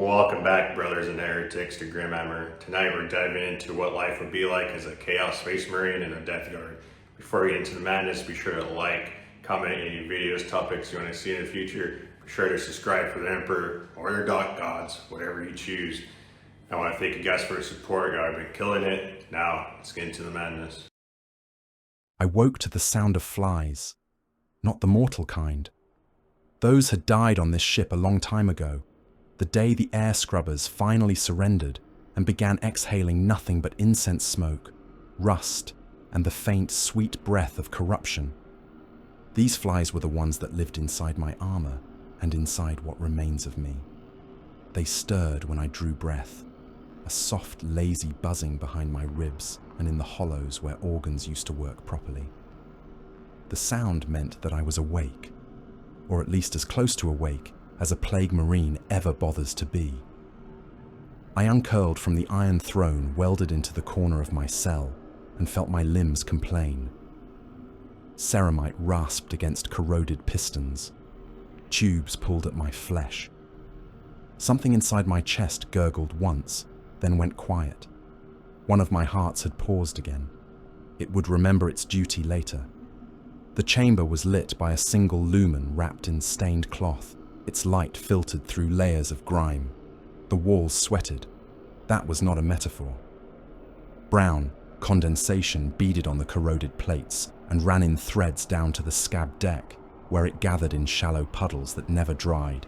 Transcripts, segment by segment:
Welcome back, brothers and heretics, to Grimhammer. Tonight we're diving into what life would be like as a Chaos Space Marine and a Death Guard. Before we get into the madness, be sure to like, comment any videos, topics you want to see in the future. Be sure to subscribe for the Emperor or their Dark Gods, whatever you choose. I want to thank you guys for the support. Y'all have been killing it. Now, let's get into the madness. I woke to the sound of flies. Not the mortal kind. Those had died on this ship a long time ago, the day the air scrubbers finally surrendered and began exhaling nothing but incense smoke, rust, and the faint, sweet breath of corruption. These flies were the ones that lived inside my armor and inside what remains of me. They stirred when I drew breath, a soft, lazy buzzing behind my ribs and in the hollows where organs used to work properly. The sound meant that I was awake, or at least as close to awake as a plague marine ever bothers to be. I uncurled from the iron throne welded into the corner of my cell and felt my limbs complain. Ceramite rasped against corroded pistons. Tubes pulled at my flesh. Something inside my chest gurgled once, then went quiet. One of my hearts had paused again. It would remember its duty later. The chamber was lit by a single lumen wrapped in stained cloth. Its light filtered through layers of grime. The walls sweated. That was not a metaphor. Brown condensation beaded on the corroded plates and ran in threads down to the scabbed deck, where it gathered in shallow puddles that never dried.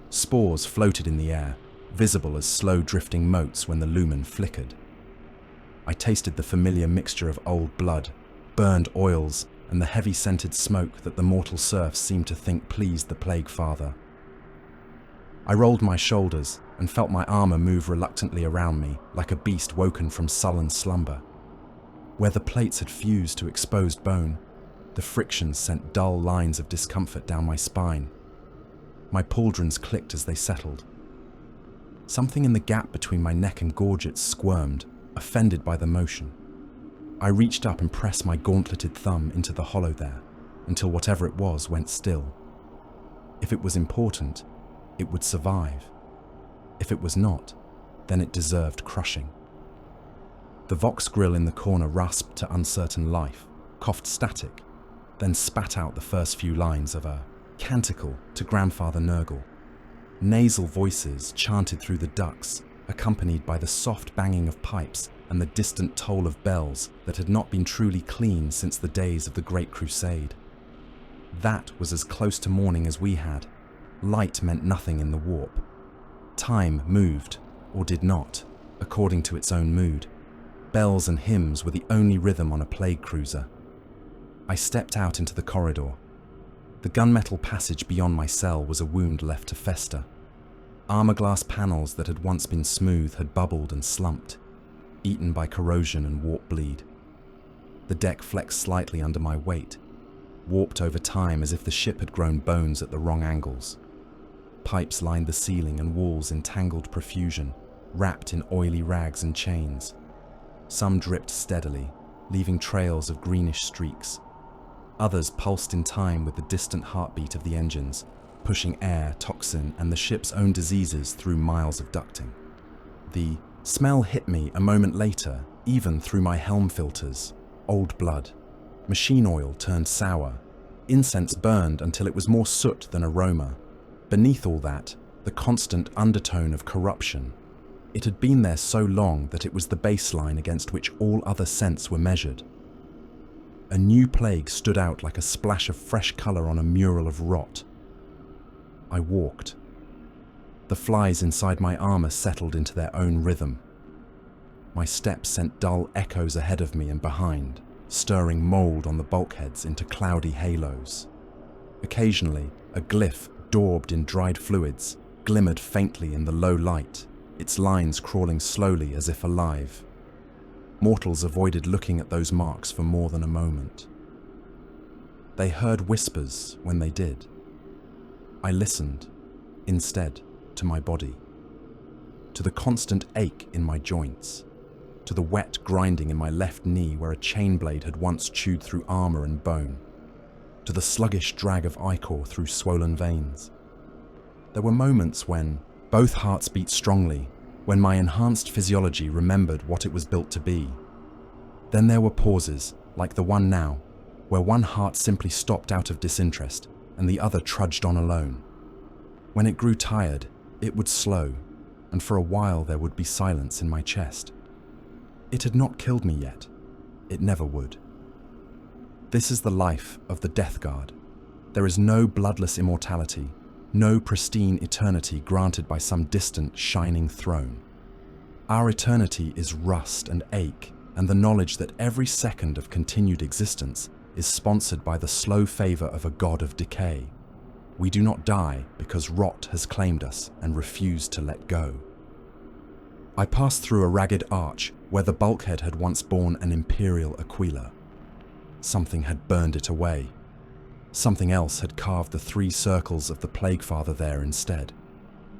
Spores floated in the air, visible as slow drifting motes when the lumen flickered. I tasted the familiar mixture of old blood, burned oils, and the heavy-scented smoke that the mortal serfs seemed to think pleased the Plague Father. I rolled my shoulders and felt my armor move reluctantly around me like a beast woken from sullen slumber. Where the plates had fused to exposed bone, the friction sent dull lines of discomfort down my spine. My pauldrons clicked as they settled. Something in the gap between my neck and gorgets squirmed, offended by the motion. I reached up and pressed my gauntleted thumb into the hollow there, until whatever it was went still. If it was important, it would survive. If it was not, then it deserved crushing. The Vox grill in the corner rasped to uncertain life, coughed static, then spat out the first few lines of a canticle to Grandfather Nurgle. Nasal voices chanted through the ducts, accompanied by the soft banging of pipes and the distant toll of bells that had not been truly clean since the days of the Great Crusade. That was as close to morning as we had. Light meant nothing in the warp. Time moved, or did not, according to its own mood. Bells and hymns were the only rhythm on a plague cruiser. I stepped out into the corridor. The gunmetal passage beyond my cell was a wound left to fester. Armor-glass panels that had once been smooth had bubbled and slumped, eaten by corrosion and warp bleed. The deck flexed slightly under my weight, warped over time as if the ship had grown bones at the wrong angles. Pipes lined the ceiling and walls in tangled profusion, wrapped in oily rags and chains. Some dripped steadily, leaving trails of greenish streaks. Others pulsed in time with the distant heartbeat of the engines, pushing air, toxin, and the ship's own diseases through miles of ducting. The smell hit me a moment later, even through my helm filters. Old blood. Machine oil turned sour. Incense burned until it was more soot than aroma. Beneath all that, the constant undertone of corruption. It had been there so long that it was the baseline against which all other scents were measured. A new plague stood out like a splash of fresh color on a mural of rot. I walked. The flies inside my armor settled into their own rhythm. My steps sent dull echoes ahead of me and behind, stirring mold on the bulkheads into cloudy halos. Occasionally, a glyph daubed in dried fluids glimmered faintly in the low light, its lines crawling slowly as if alive. Mortals avoided looking at those marks for more than a moment. They heard whispers when they did. I listened, instead, to my body, to the constant ache in my joints, to the wet grinding in my left knee where a chain blade had once chewed through armor and bone, to the sluggish drag of ichor through swollen veins. There were moments when, Both hearts beat strongly when my enhanced physiology remembered what it was built to be. Then there were pauses, like the one now, where one heart simply stopped out of disinterest and the other trudged on alone. When it grew tired, it would slow, and for a while there would be silence in my chest. It had not killed me yet. It never would. This is the life of the Death Guard. There is no bloodless immortality, no pristine eternity granted by some distant, shining throne. Our eternity is rust and ache, and the knowledge that every second of continued existence is sponsored by the slow favor of a god of decay. We do not die because rot has claimed us and refused to let go. I passed through a ragged arch where the bulkhead had once borne an imperial aquila. Something had burned it away. Something else had carved the 3 circles of the Plaguefather there instead.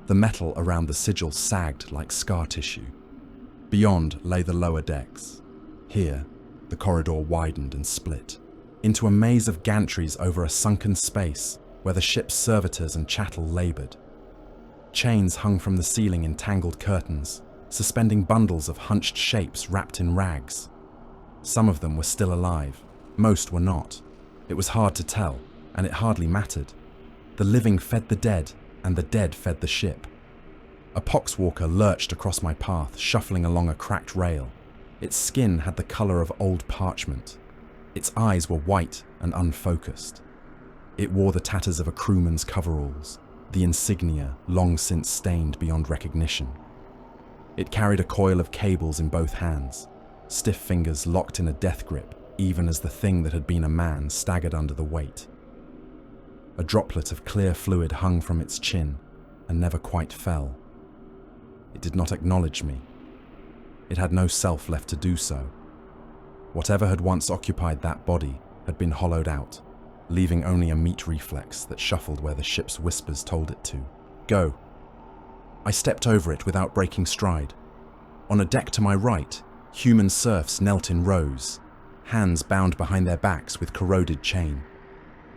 The metal around the sigil sagged like scar tissue. Beyond lay the lower decks. Here, the corridor widened and split into a maze of gantries over a sunken space where the ship's servitors and chattel labored. Chains hung from the ceiling in tangled curtains, suspending bundles of hunched shapes wrapped in rags. Some of them were still alive, most were not. It was hard to tell, and it hardly mattered. The living fed the dead, and the dead fed the ship. A poxwalker lurched across my path, shuffling along a cracked rail. Its skin had the color of old parchment. Its eyes were white and unfocused. It wore the tatters of a crewman's coveralls, the insignia long since stained beyond recognition. It carried a coil of cables in both hands, stiff fingers locked in a death grip, even as the thing that had been a man staggered under the weight. A droplet of clear fluid hung from its chin and never quite fell. It did not acknowledge me. It had no self left to do so. Whatever had once occupied that body had been hollowed out, leaving only a meat reflex that shuffled where the ship's whispers told it to. Go. I stepped over it without breaking stride. On a deck to my right, human serfs knelt in rows, hands bound behind their backs with corroded chain.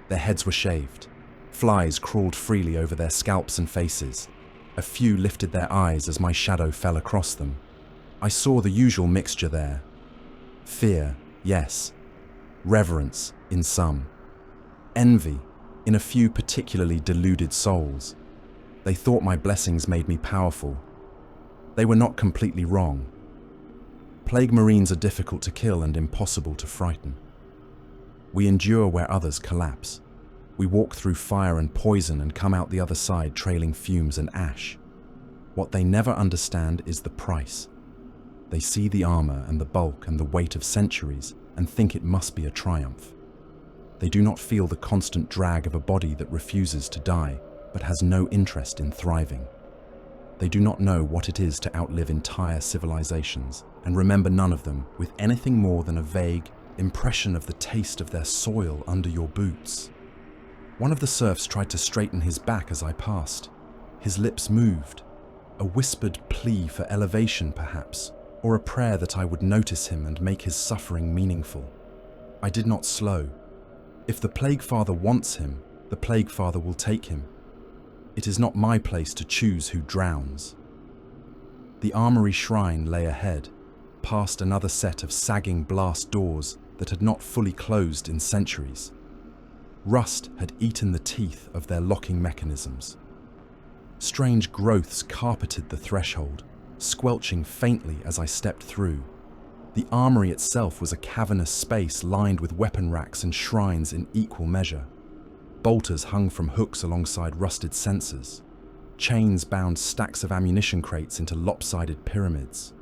Their heads were shaved. Flies crawled freely over their scalps and faces. A few lifted their eyes as my shadow fell across them. I saw the usual mixture there. Fear, yes. Reverence, in some. Envy, in a few particularly deluded souls. They thought my blessings made me powerful. They were not completely wrong. Plague Marines are difficult to kill and impossible to frighten. We endure where others collapse. We walk through fire and poison and come out the other side trailing fumes and ash. What they never understand is the price. They see the armor and the bulk and the weight of centuries and think it must be a triumph. They do not feel the constant drag of a body that refuses to die, but has no interest in thriving. They do not know what it is to outlive entire civilizations and remember none of them with anything more than a vague impression of the taste of their soil under your boots. One of the serfs tried to straighten his back as I passed. His lips moved, a whispered plea for elevation perhaps, or a prayer that I would notice him and make his suffering meaningful. I did not slow. If the Plaguefather wants him, the Plaguefather will take him. It is not my place to choose who drowns. The Armory shrine lay ahead, past another set of sagging blast doors that had not fully closed in centuries. Rust had eaten the teeth of their locking mechanisms. Strange growths carpeted the threshold, squelching faintly as I stepped through. The armory itself was a cavernous space lined with weapon racks and shrines in equal measure. Bolters hung from hooks alongside rusted sensors. Chains bound stacks of ammunition crates into lopsided pyramids.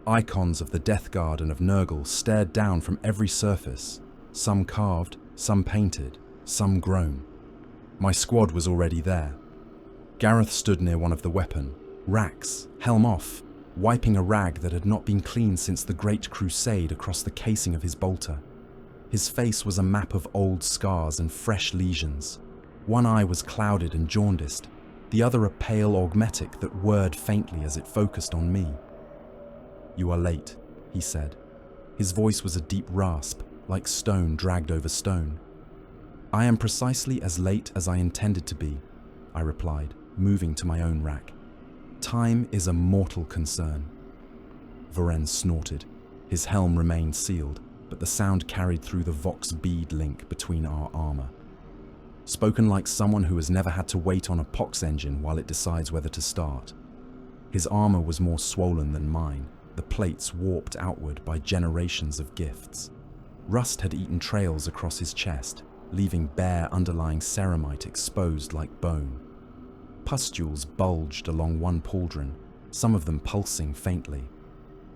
Icons of the Death Guard and of Nurgle stared down from every surface, some carved, some painted, some grown. My squad was already there. Gareth stood near one of the weapon racks, helm off, wiping a rag that had not been cleaned since the Great Crusade across the casing of his bolter. His face was a map of old scars and fresh lesions. One eye was clouded and jaundiced, the other a pale augmetic that whirred faintly as it focused on me. "You are late," he said. His voice was a deep rasp, like stone dragged over stone. "I am precisely as late as I intended to be," I replied, moving to my own rack. Time is a mortal concern. Voren snorted. His helm remained sealed, but the sound carried through the Vox bead link between our armor. Spoken like someone who has never had to wait on a pox engine while it decides whether to start. His armor was more swollen than mine, the plates warped outward by generations of gifts. Rust had eaten trails across his chest, leaving bare underlying ceramite exposed like bone. Pustules bulged along one pauldron, some of them pulsing faintly.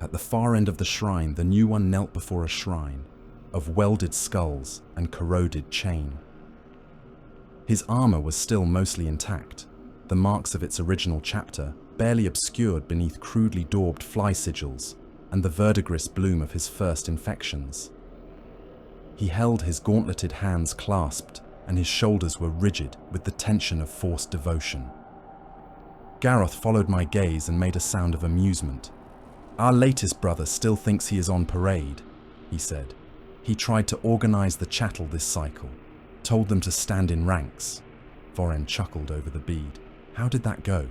At the far end of the shrine, the new one knelt before a shrine of welded skulls and corroded chain. His armor was still mostly intact, the marks of its original chapter barely obscured beneath crudely daubed fly sigils and the verdigris bloom of his first infections. He held his gauntleted hands clasped, and his shoulders were rigid with the tension of forced devotion. Garroth followed my gaze and made a sound of amusement. "Our latest brother still thinks he is on parade," he said. "He tried to organize the chattel this cycle, told them to stand in ranks." Voren chuckled over the bead. "How did that go?"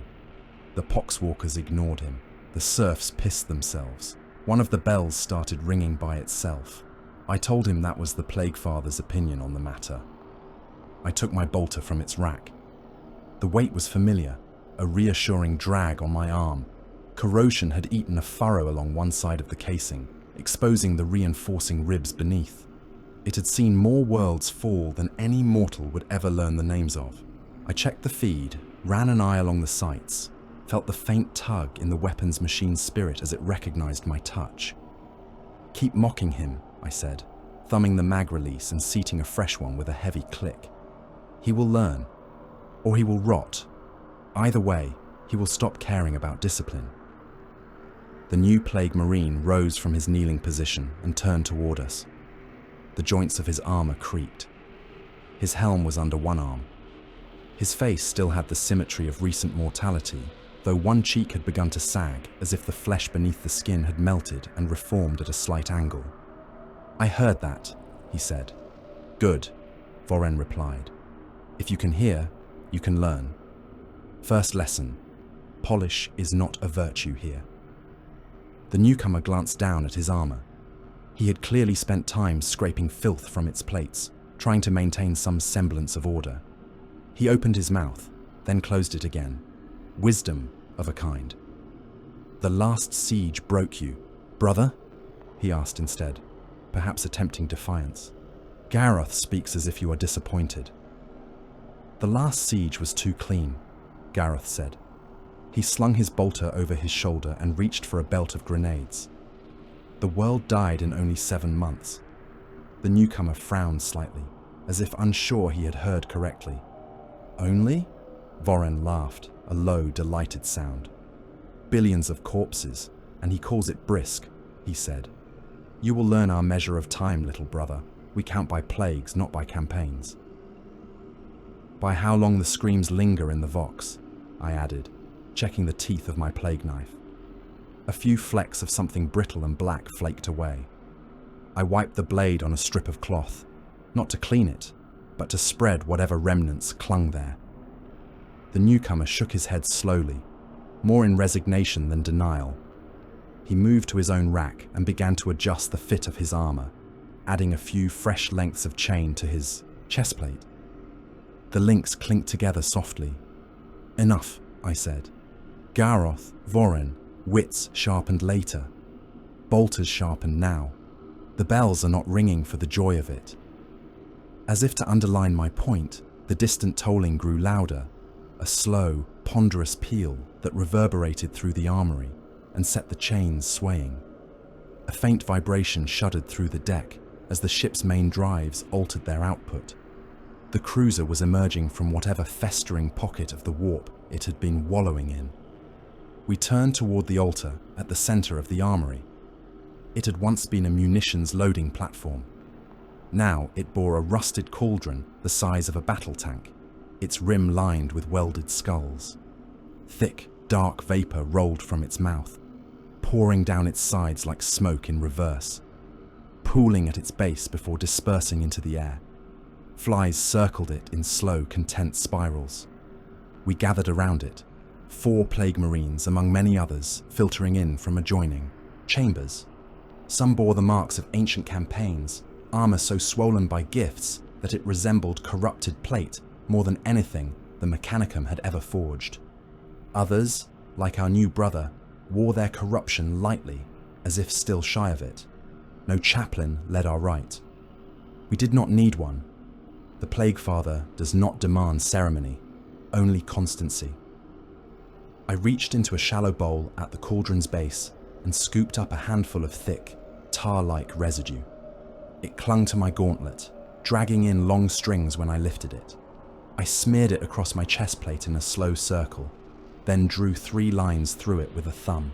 The poxwalkers ignored him. The serfs pissed themselves. One of the bells started ringing by itself. I told him that was the Plague Father's opinion on the matter. I took my bolter from its rack. The weight was familiar, a reassuring drag on my arm. Corrosion had eaten a furrow along one side of the casing, exposing the reinforcing ribs beneath. It had seen more worlds fall than any mortal would ever learn the names of. I checked the feed, ran an eye along the sights, felt the faint tug in the weapons machine's spirit as it recognized my touch. "Keep mocking him," I said, thumbing the mag release and seating a fresh one with a heavy click. "He will learn, or he will rot. Either way, he will stop caring about discipline." The new Plague Marine rose from his kneeling position and turned toward us. The joints of his armor creaked. His helm was under one arm. His face still had the symmetry of recent mortality, though one cheek had begun to sag as if the flesh beneath the skin had melted and reformed at a slight angle. "I heard that," he said. "Good," Voren replied. "If you can hear, you can learn. First lesson, polish is not a virtue here." The newcomer glanced down at his armor. He had clearly spent time scraping filth from its plates, trying to maintain some semblance of order. He opened his mouth, then closed it again. Wisdom of a kind. "The last siege broke you, brother?" he asked instead, perhaps attempting defiance. "Garroth speaks as if you are disappointed." "The last siege was too clean," Garroth said. He slung his bolter over his shoulder and reached for a belt of grenades. "The world died in only 7 months." The newcomer frowned slightly, as if unsure he had heard correctly. "Only?" Voren laughed, a low, delighted sound. "Billions of corpses, and he calls it brisk," he said. "You will learn our measure of time, little brother. We count by plagues, not by campaigns." "By how long the screams linger in the Vox," I added, checking the teeth of my plague knife. A few flecks of something brittle and black flaked away. I wiped the blade on a strip of cloth, not to clean it, but to spread whatever remnants clung there. The newcomer shook his head slowly, more in resignation than denial. He moved to his own rack and began to adjust the fit of his armor, adding a few fresh lengths of chain to his chest plate. The links clinked together softly. "Enough," I said. "Garroth, Voren, wits sharpened later. Bolters sharpened now. The bells are not ringing for the joy of it." As if to underline my point, the distant tolling grew louder, a slow, ponderous peal that reverberated through the armory and set the chains swaying. A faint vibration shuddered through the deck as the ship's main drives altered their output. The cruiser was emerging from whatever festering pocket of the warp it had been wallowing in. We turned toward the altar at the center of the armory. It had once been a munitions loading platform. Now it bore a rusted cauldron the size of a battle tank, its rim lined with welded skulls. Thick, dark vapor rolled from its mouth, pouring down its sides like smoke in reverse, pooling at its base before dispersing into the air. Flies circled it in slow, content spirals. We gathered around it, 4 plague marines among many others filtering in from adjoining chambers. Some bore the marks of ancient campaigns, armor so swollen by gifts that it resembled corrupted plate more than anything the Mechanicum had ever forged. Others, like our new brother, wore their corruption lightly, as if still shy of it. No chaplain led our rite. We did not need one. The Plague Father does not demand ceremony, only constancy. I reached into a shallow bowl at the cauldron's base and scooped up a handful of thick, tar-like residue. It clung to my gauntlet, dragging in long strings when I lifted it. I smeared it across my chest plate in a slow circle, then drew 3 lines through it with a thumb.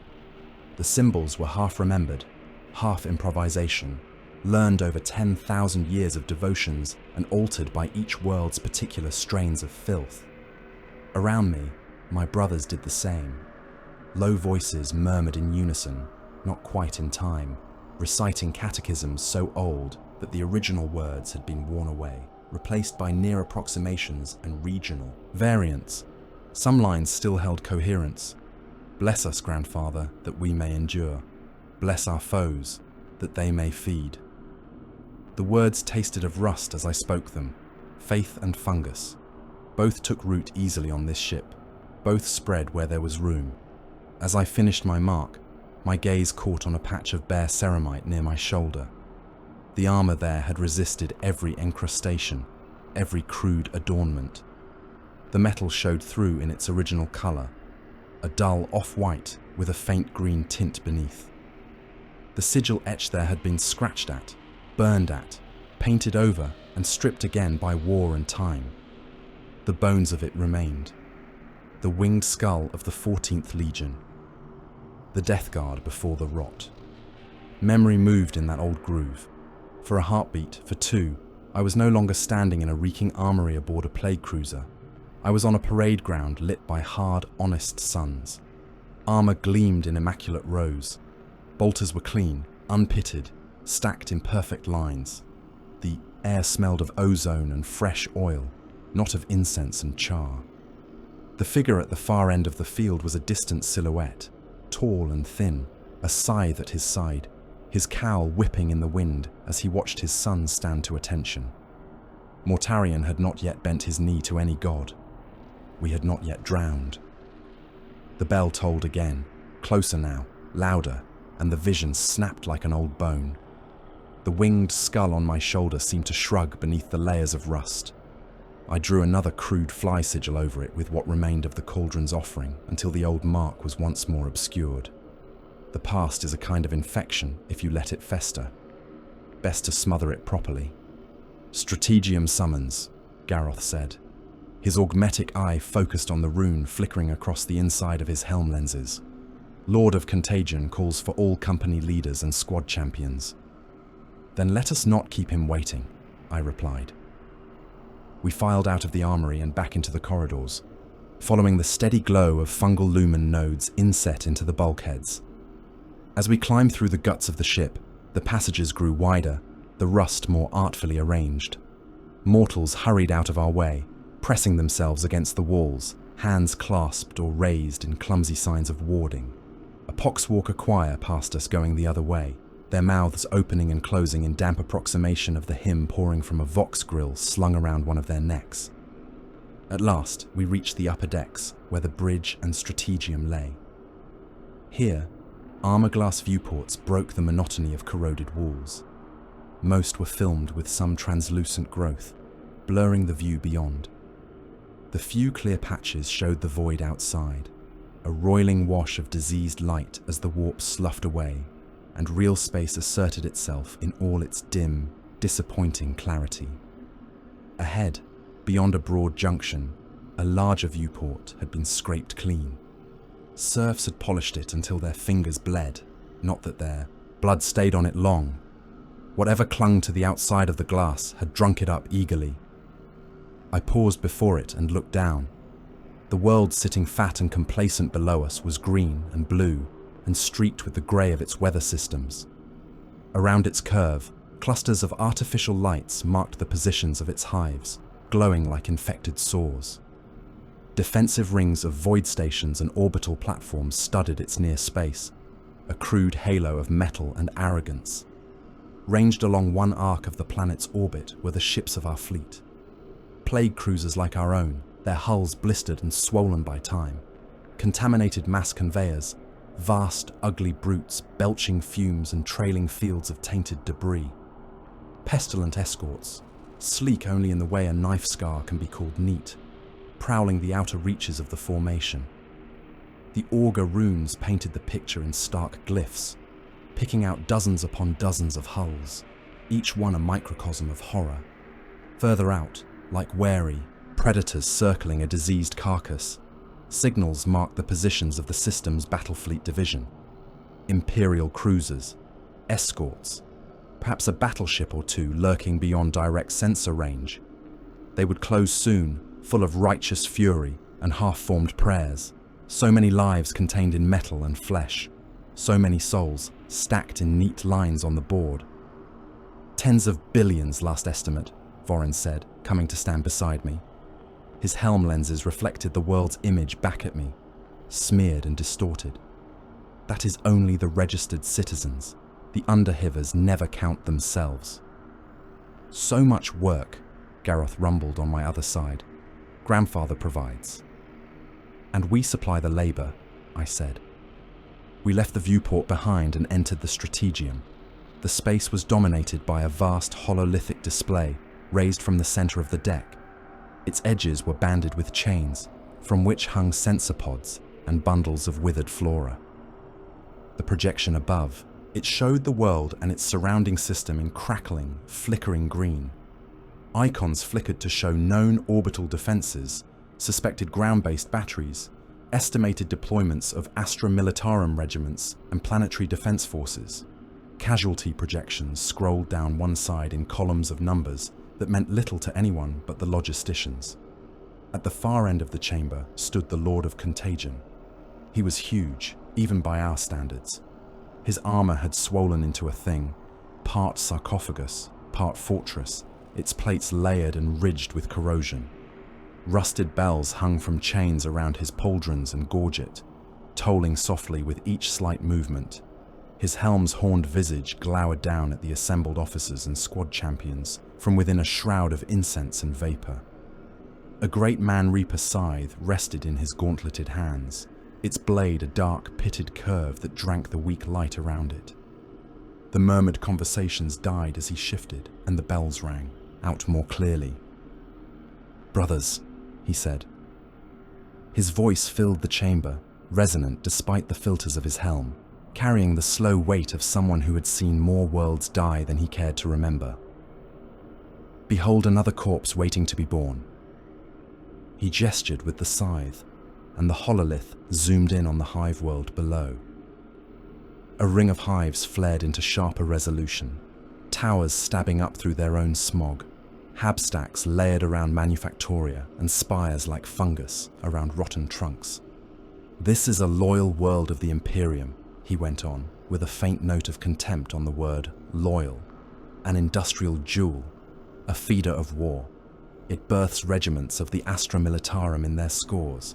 The symbols were half remembered, half improvisation, learned over 10,000 years of devotions and altered by each world's particular strains of filth. Around me, my brothers did the same. Low voices murmured in unison, not quite in time, reciting catechisms so old that the original words had been worn away, replaced by near approximations and regional variants. Some lines still held coherence. Bless us, Grandfather, that we may endure. Bless our foes, that they may feed. The words tasted of rust as I spoke them, faith and fungus. Both took root easily on this ship. Both spread where there was room. As I finished my mark, my gaze caught on a patch of bare ceramite near my shoulder. The armor there had resisted every encrustation, every crude adornment. The metal showed through in its original color, a dull off-white with a faint green tint beneath. The sigil etched there had been scratched at, burned at, painted over and stripped again by war and time. The bones of it remained. The winged skull of the 14th Legion. The Death Guard before the rot. Memory moved in that old groove. For a heartbeat, for 2, I was no longer standing in a reeking armory aboard a plague cruiser. I was on a parade ground lit by hard, honest suns. Armor gleamed in immaculate rows. Bolters were clean, unpitted, stacked in perfect lines. The air smelled of ozone and fresh oil, not of incense and char. The figure at the far end of the field was a distant silhouette, tall and thin, a scythe at his side, his cowl whipping in the wind as he watched his son stand to attention. Mortarion had not yet bent his knee to any god. We had not yet drowned. The bell tolled again, closer now, louder, and the vision snapped like an old bone. The winged skull on my shoulder seemed to shrug beneath the layers of rust. I drew another crude fly sigil over it with what remained of the cauldron's offering until the old mark was once more obscured. The past is a kind of infection if you let it fester. Best to smother it properly. Strategium summons, Garroth said. His augmetic eye focused on the rune flickering across the inside of his helm lenses. Lord of Contagion calls for all company leaders and squad champions. Then let us not keep him waiting, I replied. We filed out of the armory and back into the corridors, following the steady glow of fungal lumen nodes inset into the bulkheads. As we climbed through the guts of the ship, the passages grew wider, the rust more artfully arranged. Mortals hurried out of our way, pressing themselves against the walls, hands clasped or raised in clumsy signs of warding. A poxwalker choir passed us going the other way, their mouths opening and closing in damp approximation of the hymn pouring from a vox grill slung around one of their necks. At last, we reached the upper decks, where the bridge and Strategium lay. Here, armor-glass viewports broke the monotony of corroded walls. Most were filmed with some translucent growth, blurring the view beyond. The few clear patches showed the void outside, a roiling wash of diseased light as the warp sloughed away, and real space asserted itself in all its dim, disappointing clarity. Ahead, beyond a broad junction, a larger viewport had been scraped clean. Serfs had polished it until their fingers bled, not that their blood stayed on it long. Whatever clung to the outside of the glass had drunk it up eagerly. I paused before it and looked down. The world sitting fat and complacent below us was green and blue, and streaked with the grey of its weather systems. Around its curve, clusters of artificial lights marked the positions of its hives, glowing like infected sores. Defensive rings of void stations and orbital platforms studded its near space, a crude halo of metal and arrogance. Ranged along one arc of the planet's orbit were the ships of our fleet. Plague cruisers like our own, their hulls blistered and swollen by time. Contaminated mass conveyors, vast, ugly brutes belching fumes and trailing fields of tainted debris. Pestilent escorts, sleek only in the way a knife scar can be called neat, prowling the outer reaches of the formation. The augur runes painted the picture in stark glyphs, picking out dozens upon dozens of hulls, each one a microcosm of horror. Further out, like wary predators circling a diseased carcass, signals marked the positions of the system's battlefleet division. Imperial cruisers, escorts, perhaps a battleship or two lurking beyond direct sensor range. They would close soon, full of righteous fury and half-formed prayers. So many lives contained in metal and flesh, so many souls stacked in neat lines on the board. Tens of billions, last estimate, Vorin said, coming to stand beside me. His helm lenses reflected the world's image back at me, smeared and distorted. That is only the registered citizens. The underhivers never count themselves. So much work, Garroth rumbled on my other side. Grandfather provides. And we supply the labor, I said. We left the viewport behind and entered the Strategium. The space was dominated by a vast hololithic display raised from the center of the deck. Its edges were banded with chains, from which hung sensor pods and bundles of withered flora. The projection above, it showed the world and its surrounding system in crackling, flickering green. Icons flickered to show known orbital defenses, suspected ground-based batteries, estimated deployments of Astra Militarum regiments and planetary defense forces. Casualty projections scrolled down one side in columns of numbers that meant little to anyone but the logisticians. At the far end of the chamber stood the Lord of Contagion. He was huge, even by our standards. His armor had swollen into a thing, part sarcophagus, part fortress, its plates layered and ridged with corrosion. Rusted bells hung from chains around his pauldrons and gorget, tolling softly with each slight movement. His helm's horned visage glowered down at the assembled officers and squad champions from within a shroud of incense and vapor. A great man-reaper scythe rested in his gauntleted hands, its blade a dark, pitted curve that drank the weak light around it. The murmured conversations died as he shifted, and the bells rang, out more clearly. "Brothers," he said. His voice filled the chamber, resonant despite the filters of his helm, carrying the slow weight of someone who had seen more worlds die than he cared to remember. "Behold another corpse waiting to be born." He gestured with the scythe, and the hololith zoomed in on the hive world below. A ring of hives flared into sharper resolution, towers stabbing up through their own smog, habstacks layered around manufactoria and spires like fungus around rotten trunks. "This is a loyal world of the Imperium," he went on, with a faint note of contempt on the word loyal. "An industrial jewel, a feeder of war. It births regiments of the Astra Militarum in their scores.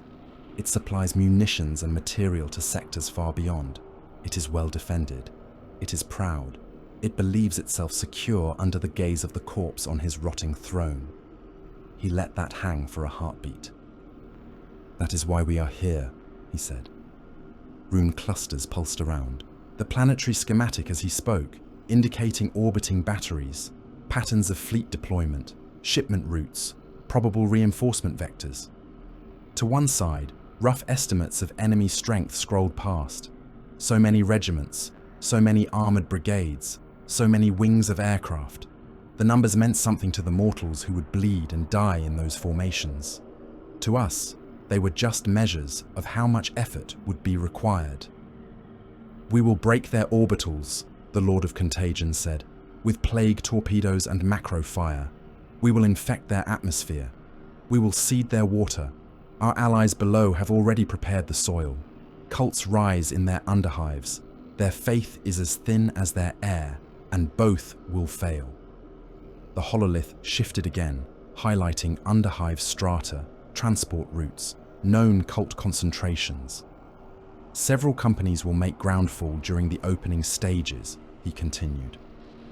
It supplies munitions and material to sectors far beyond. It is well defended. It is proud. It believes itself secure under the gaze of the corpse on his rotting throne." He let that hang for a heartbeat. "That is why we are here," he said. Rune clusters pulsed around, the planetary schematic as he spoke, indicating orbiting batteries, patterns of fleet deployment, shipment routes, probable reinforcement vectors. To one side, rough estimates of enemy strength scrolled past. So many regiments, so many armored brigades, so many wings of aircraft. The numbers meant something to the mortals who would bleed and die in those formations. To us, they were just measures of how much effort would be required. "We will break their orbitals," the Lord of Contagion said, "with plague torpedoes and macro fire. We will infect their atmosphere. We will seed their water. Our allies below have already prepared the soil. Cults rise in their underhives. Their faith is as thin as their air, and both will fail." The hololith shifted again, highlighting underhive strata, transport routes, known cult concentrations. Several companies will make groundfall during the opening stages, he continued.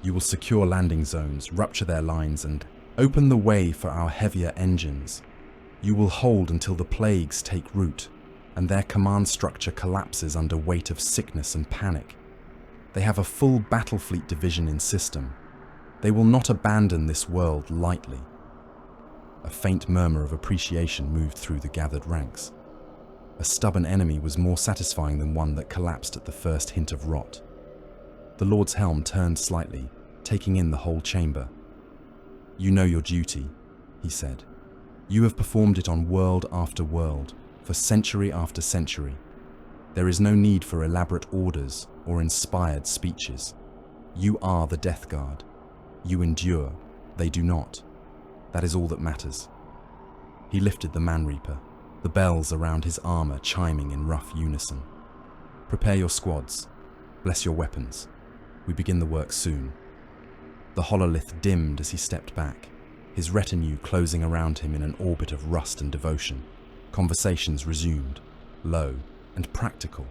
You will secure landing zones, rupture their lines, and open the way for our heavier engines. You will hold until the plagues take root, and their command structure collapses under weight of sickness and panic. They have a full battle fleet division in system. They will not abandon this world lightly. A faint murmur of appreciation moved through the gathered ranks. A stubborn enemy was more satisfying than one that collapsed at the first hint of rot. The Lord's helm turned slightly, taking in the whole chamber. You know your duty, he said. You have performed it on world after world, for century after century. There is no need for elaborate orders or inspired speeches. You are the Death Guard. You endure, they do not. That is all that matters. He lifted the Man-Reaper, the bells around his armor chiming in rough unison. Prepare your squads. Bless your weapons. We begin the work soon. The hololith dimmed as he stepped back, his retinue closing around him in an orbit of rust and devotion. Conversations resumed, low and practical.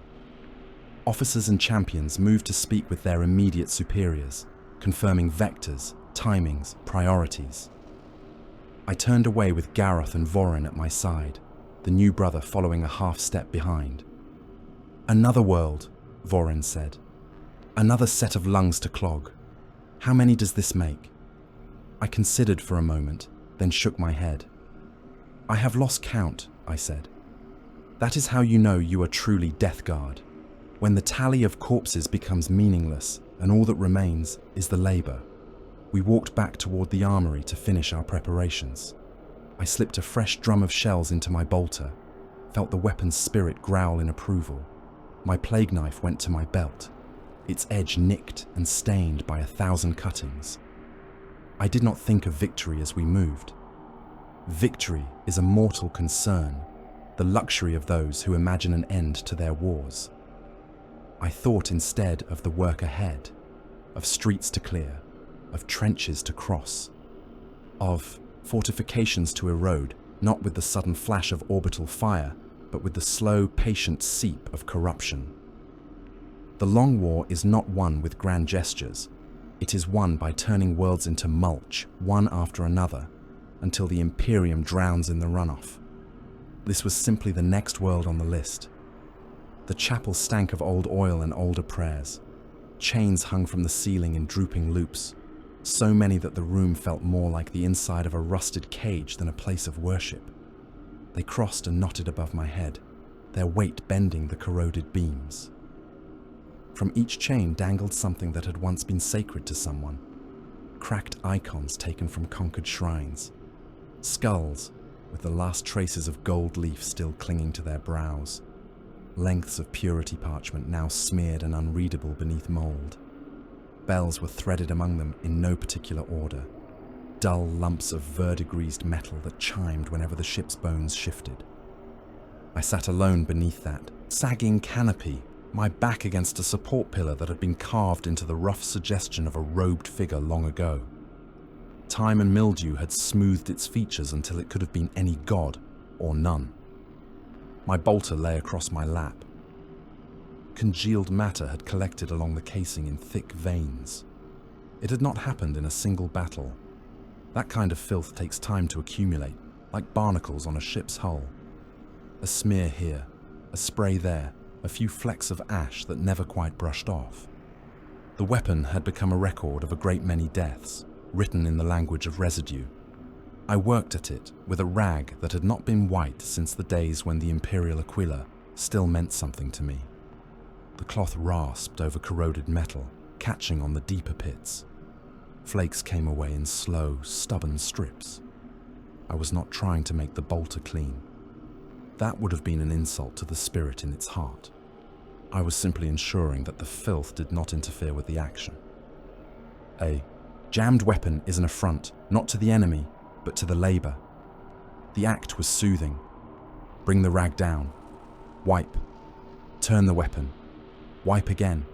Officers and champions moved to speak with their immediate superiors, confirming vectors, timings, priorities. I turned away with Gareth and Vorin at my side, the new brother following a half-step behind. Another world, Vorin said. Another set of lungs to clog. How many does this make? I considered for a moment, then shook my head. I have lost count, I said. That is how you know you are truly Death Guard, when the tally of corpses becomes meaningless and all that remains is the labor. We walked back toward the armory to finish our preparations. I slipped a fresh drum of shells into my bolter, felt the weapon's spirit growl in approval. My plague knife went to my belt, its edge nicked and stained by 1,000 cuttings. I did not think of victory as we moved. Victory is a mortal concern, the luxury of those who imagine an end to their wars. I thought instead of the work ahead, of streets to clear, of trenches to cross, of fortifications to erode, not with the sudden flash of orbital fire, but with the slow, patient seep of corruption. The long war is not won with grand gestures. It is won by turning worlds into mulch, one after another, until the Imperium drowns in the runoff. This was simply the next world on the list. The chapel stank of old oil and older prayers. Chains hung from the ceiling in drooping loops, so many that the room felt more like the inside of a rusted cage than a place of worship. They crossed and knotted above my head, their weight bending the corroded beams. From each chain dangled something that had once been sacred to someone. Cracked icons taken from conquered shrines. Skulls, with the last traces of gold leaf still clinging to their brows. Lengths of purity parchment now smeared and unreadable beneath mold. Bells were threaded among them in no particular order. Dull lumps of verdigrised metal that chimed whenever the ship's bones shifted. I sat alone beneath that sagging canopy, my back against a support pillar that had been carved into the rough suggestion of a robed figure long ago. Time and mildew had smoothed its features until it could have been any god or none. My bolter lay across my lap. Congealed matter had collected along the casing in thick veins. It had not happened in a single battle. That kind of filth takes time to accumulate, like barnacles on a ship's hull. A smear here, a spray there, a few flecks of ash that never quite brushed off. The weapon had become a record of a great many deaths, written in the language of residue. I worked at it with a rag that had not been white since the days when the Imperial Aquila still meant something to me. The cloth rasped over corroded metal, catching on the deeper pits. Flakes came away in slow, stubborn strips. I was not trying to make the bolter clean. That would have been an insult to the spirit in its heart. I was simply ensuring that the filth did not interfere with the action. A jammed weapon is an affront, not to the enemy, but to the labor. The act was soothing. Bring the rag down. Wipe. Turn the weapon. Wipe again.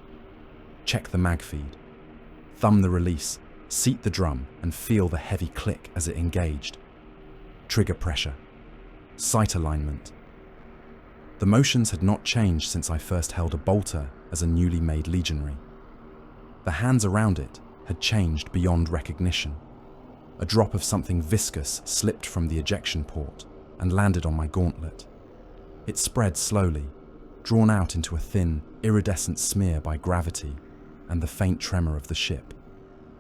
Check the mag feed. Thumb the release, seat the drum, and feel the heavy click as it engaged. Trigger pressure. Sight alignment. The motions had not changed since I first held a bolter as a newly made legionary. The hands around it had changed beyond recognition. A drop of something viscous slipped from the ejection port and landed on my gauntlet. It spread slowly, drawn out into a thin, iridescent smear by gravity and the faint tremor of the ship.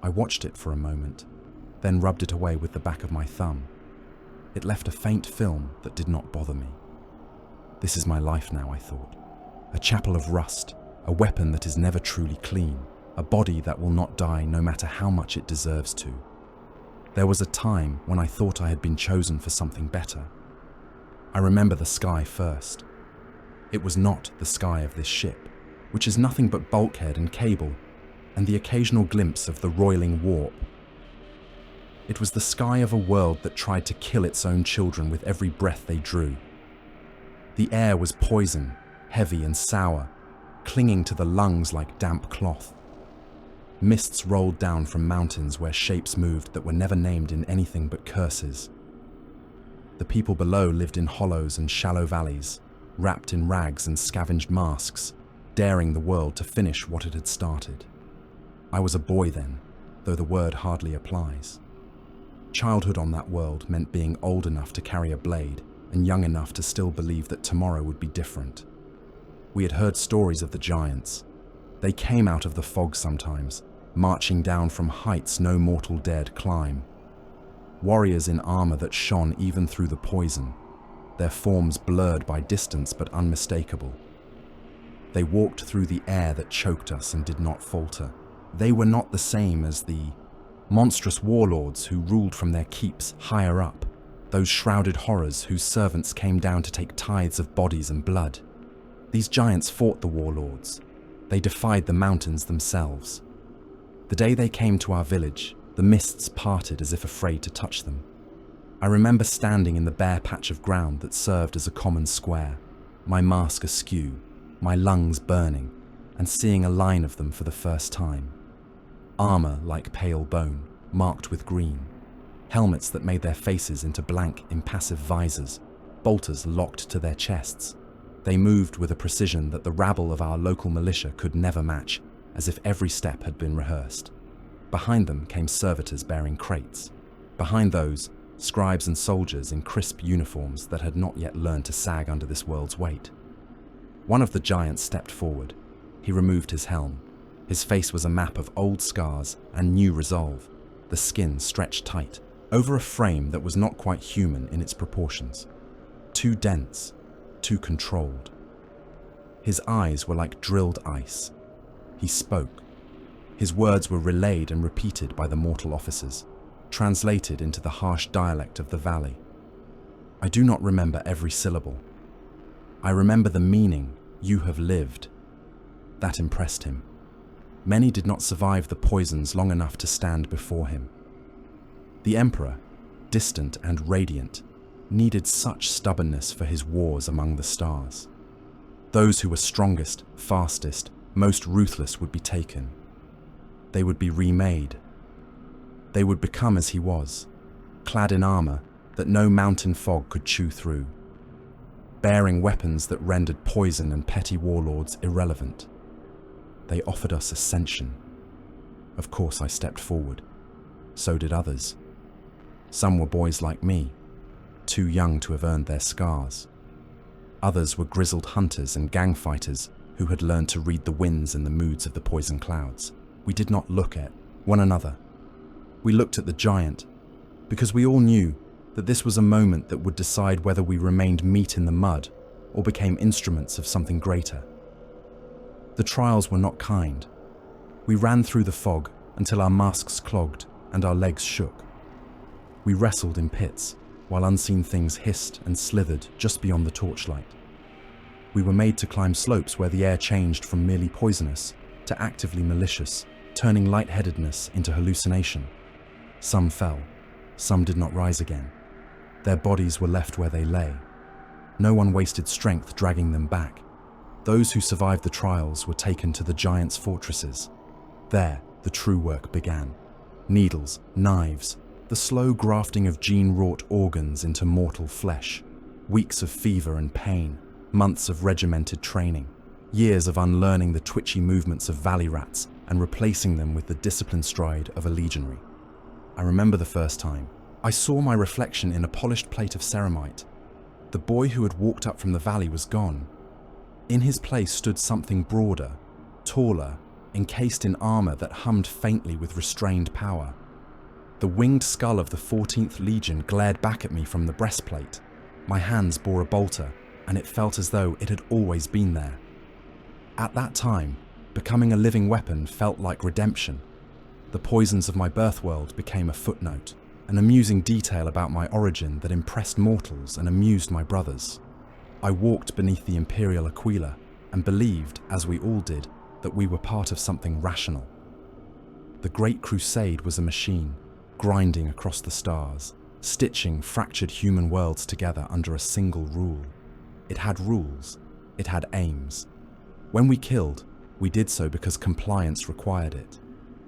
I watched it for a moment, then rubbed it away with the back of my thumb. It left a faint film that did not bother me. This is my life now, I thought. A chapel of rust, a weapon that is never truly clean, a body that will not die no matter how much it deserves to. There was a time when I thought I had been chosen for something better. I remember the sky first. It was not the sky of this ship, which is nothing but bulkhead and cable, and the occasional glimpse of the roiling warp. It was the sky of a world that tried to kill its own children with every breath they drew. The air was poison, heavy and sour, clinging to the lungs like damp cloth. Mists rolled down from mountains where shapes moved that were never named in anything but curses. The people below lived in hollows and shallow valleys, wrapped in rags and scavenged masks, daring the world to finish what it had started. I was a boy then, though the word hardly applies. Childhood on that world meant being old enough to carry a blade and young enough to still believe that tomorrow would be different. We had heard stories of the giants. They came out of the fog sometimes, marching down from heights no mortal dared climb. Warriors in armor that shone even through the poison, their forms blurred by distance but unmistakable. They walked through the air that choked us and did not falter. They were not the same as the monstrous warlords who ruled from their keeps higher up, those shrouded horrors whose servants came down to take tithes of bodies and blood. These giants fought the warlords. They defied the mountains themselves. The day they came to our village, the mists parted as if afraid to touch them. I remember standing in the bare patch of ground that served as a common square, my mask askew, my lungs burning, and seeing a line of them for the first time. Armor like pale bone, marked with green. Helmets that made their faces into blank, impassive visors, bolters locked to their chests. They moved with a precision that the rabble of our local militia could never match, as if every step had been rehearsed. Behind them came servitors bearing crates. Behind those, scribes and soldiers in crisp uniforms that had not yet learned to sag under this world's weight. One of the giants stepped forward. He removed his helm. His face was a map of old scars and new resolve, the skin stretched tight, over a frame that was not quite human in its proportions. Too dense, too controlled. His eyes were like drilled ice. He spoke. His words were relayed and repeated by the mortal officers, translated into the harsh dialect of the valley. I do not remember every syllable. I remember the meaning, "You have lived." That impressed him. Many did not survive the poisons long enough to stand before him. The Emperor, distant and radiant, needed such stubbornness for his wars among the stars. Those who were strongest, fastest, most ruthless would be taken. They would be remade. They would become as he was, clad in armor that no mountain fog could chew through, bearing weapons that rendered poison and petty warlords irrelevant. They offered us ascension. Of course I stepped forward. So did others. Some were boys like me, too young to have earned their scars. Others were grizzled hunters and gang fighters who had learned to read the winds and the moods of the poison clouds. We did not look at one another. We looked at the giant, because we all knew that this was a moment that would decide whether we remained meat in the mud or became instruments of something greater. The trials were not kind. We ran through the fog until our masks clogged and our legs shook. We wrestled in pits, while unseen things hissed and slithered just beyond the torchlight. We were made to climb slopes where the air changed from merely poisonous to actively malicious, turning lightheadedness into hallucination. Some fell, some did not rise again. Their bodies were left where they lay. No one wasted strength dragging them back. Those who survived the trials were taken to the giants' fortresses. There, the true work began. Needles, knives, the slow grafting of gene-wrought organs into mortal flesh, weeks of fever and pain, Months of regimented training, years of unlearning the twitchy movements of valley rats and replacing them with the disciplined stride of a legionary. I remember the first time. I saw my reflection in a polished plate of ceramite. The boy who had walked up from the valley was gone. In his place stood something broader, taller, encased in armor that hummed faintly with restrained power. The winged skull of the 14th Legion glared back at me from the breastplate. My hands bore a bolter, and it felt as though it had always been there. At that time, becoming a living weapon felt like redemption. The poisons of my birth world became a footnote, an amusing detail about my origin that impressed mortals and amused my brothers. I walked beneath the Imperial Aquila and believed, as we all did, that we were part of something rational. The Great Crusade was a machine, grinding across the stars, stitching fractured human worlds together under a single rule. It had rules, it had aims. When we killed, we did so because compliance required it.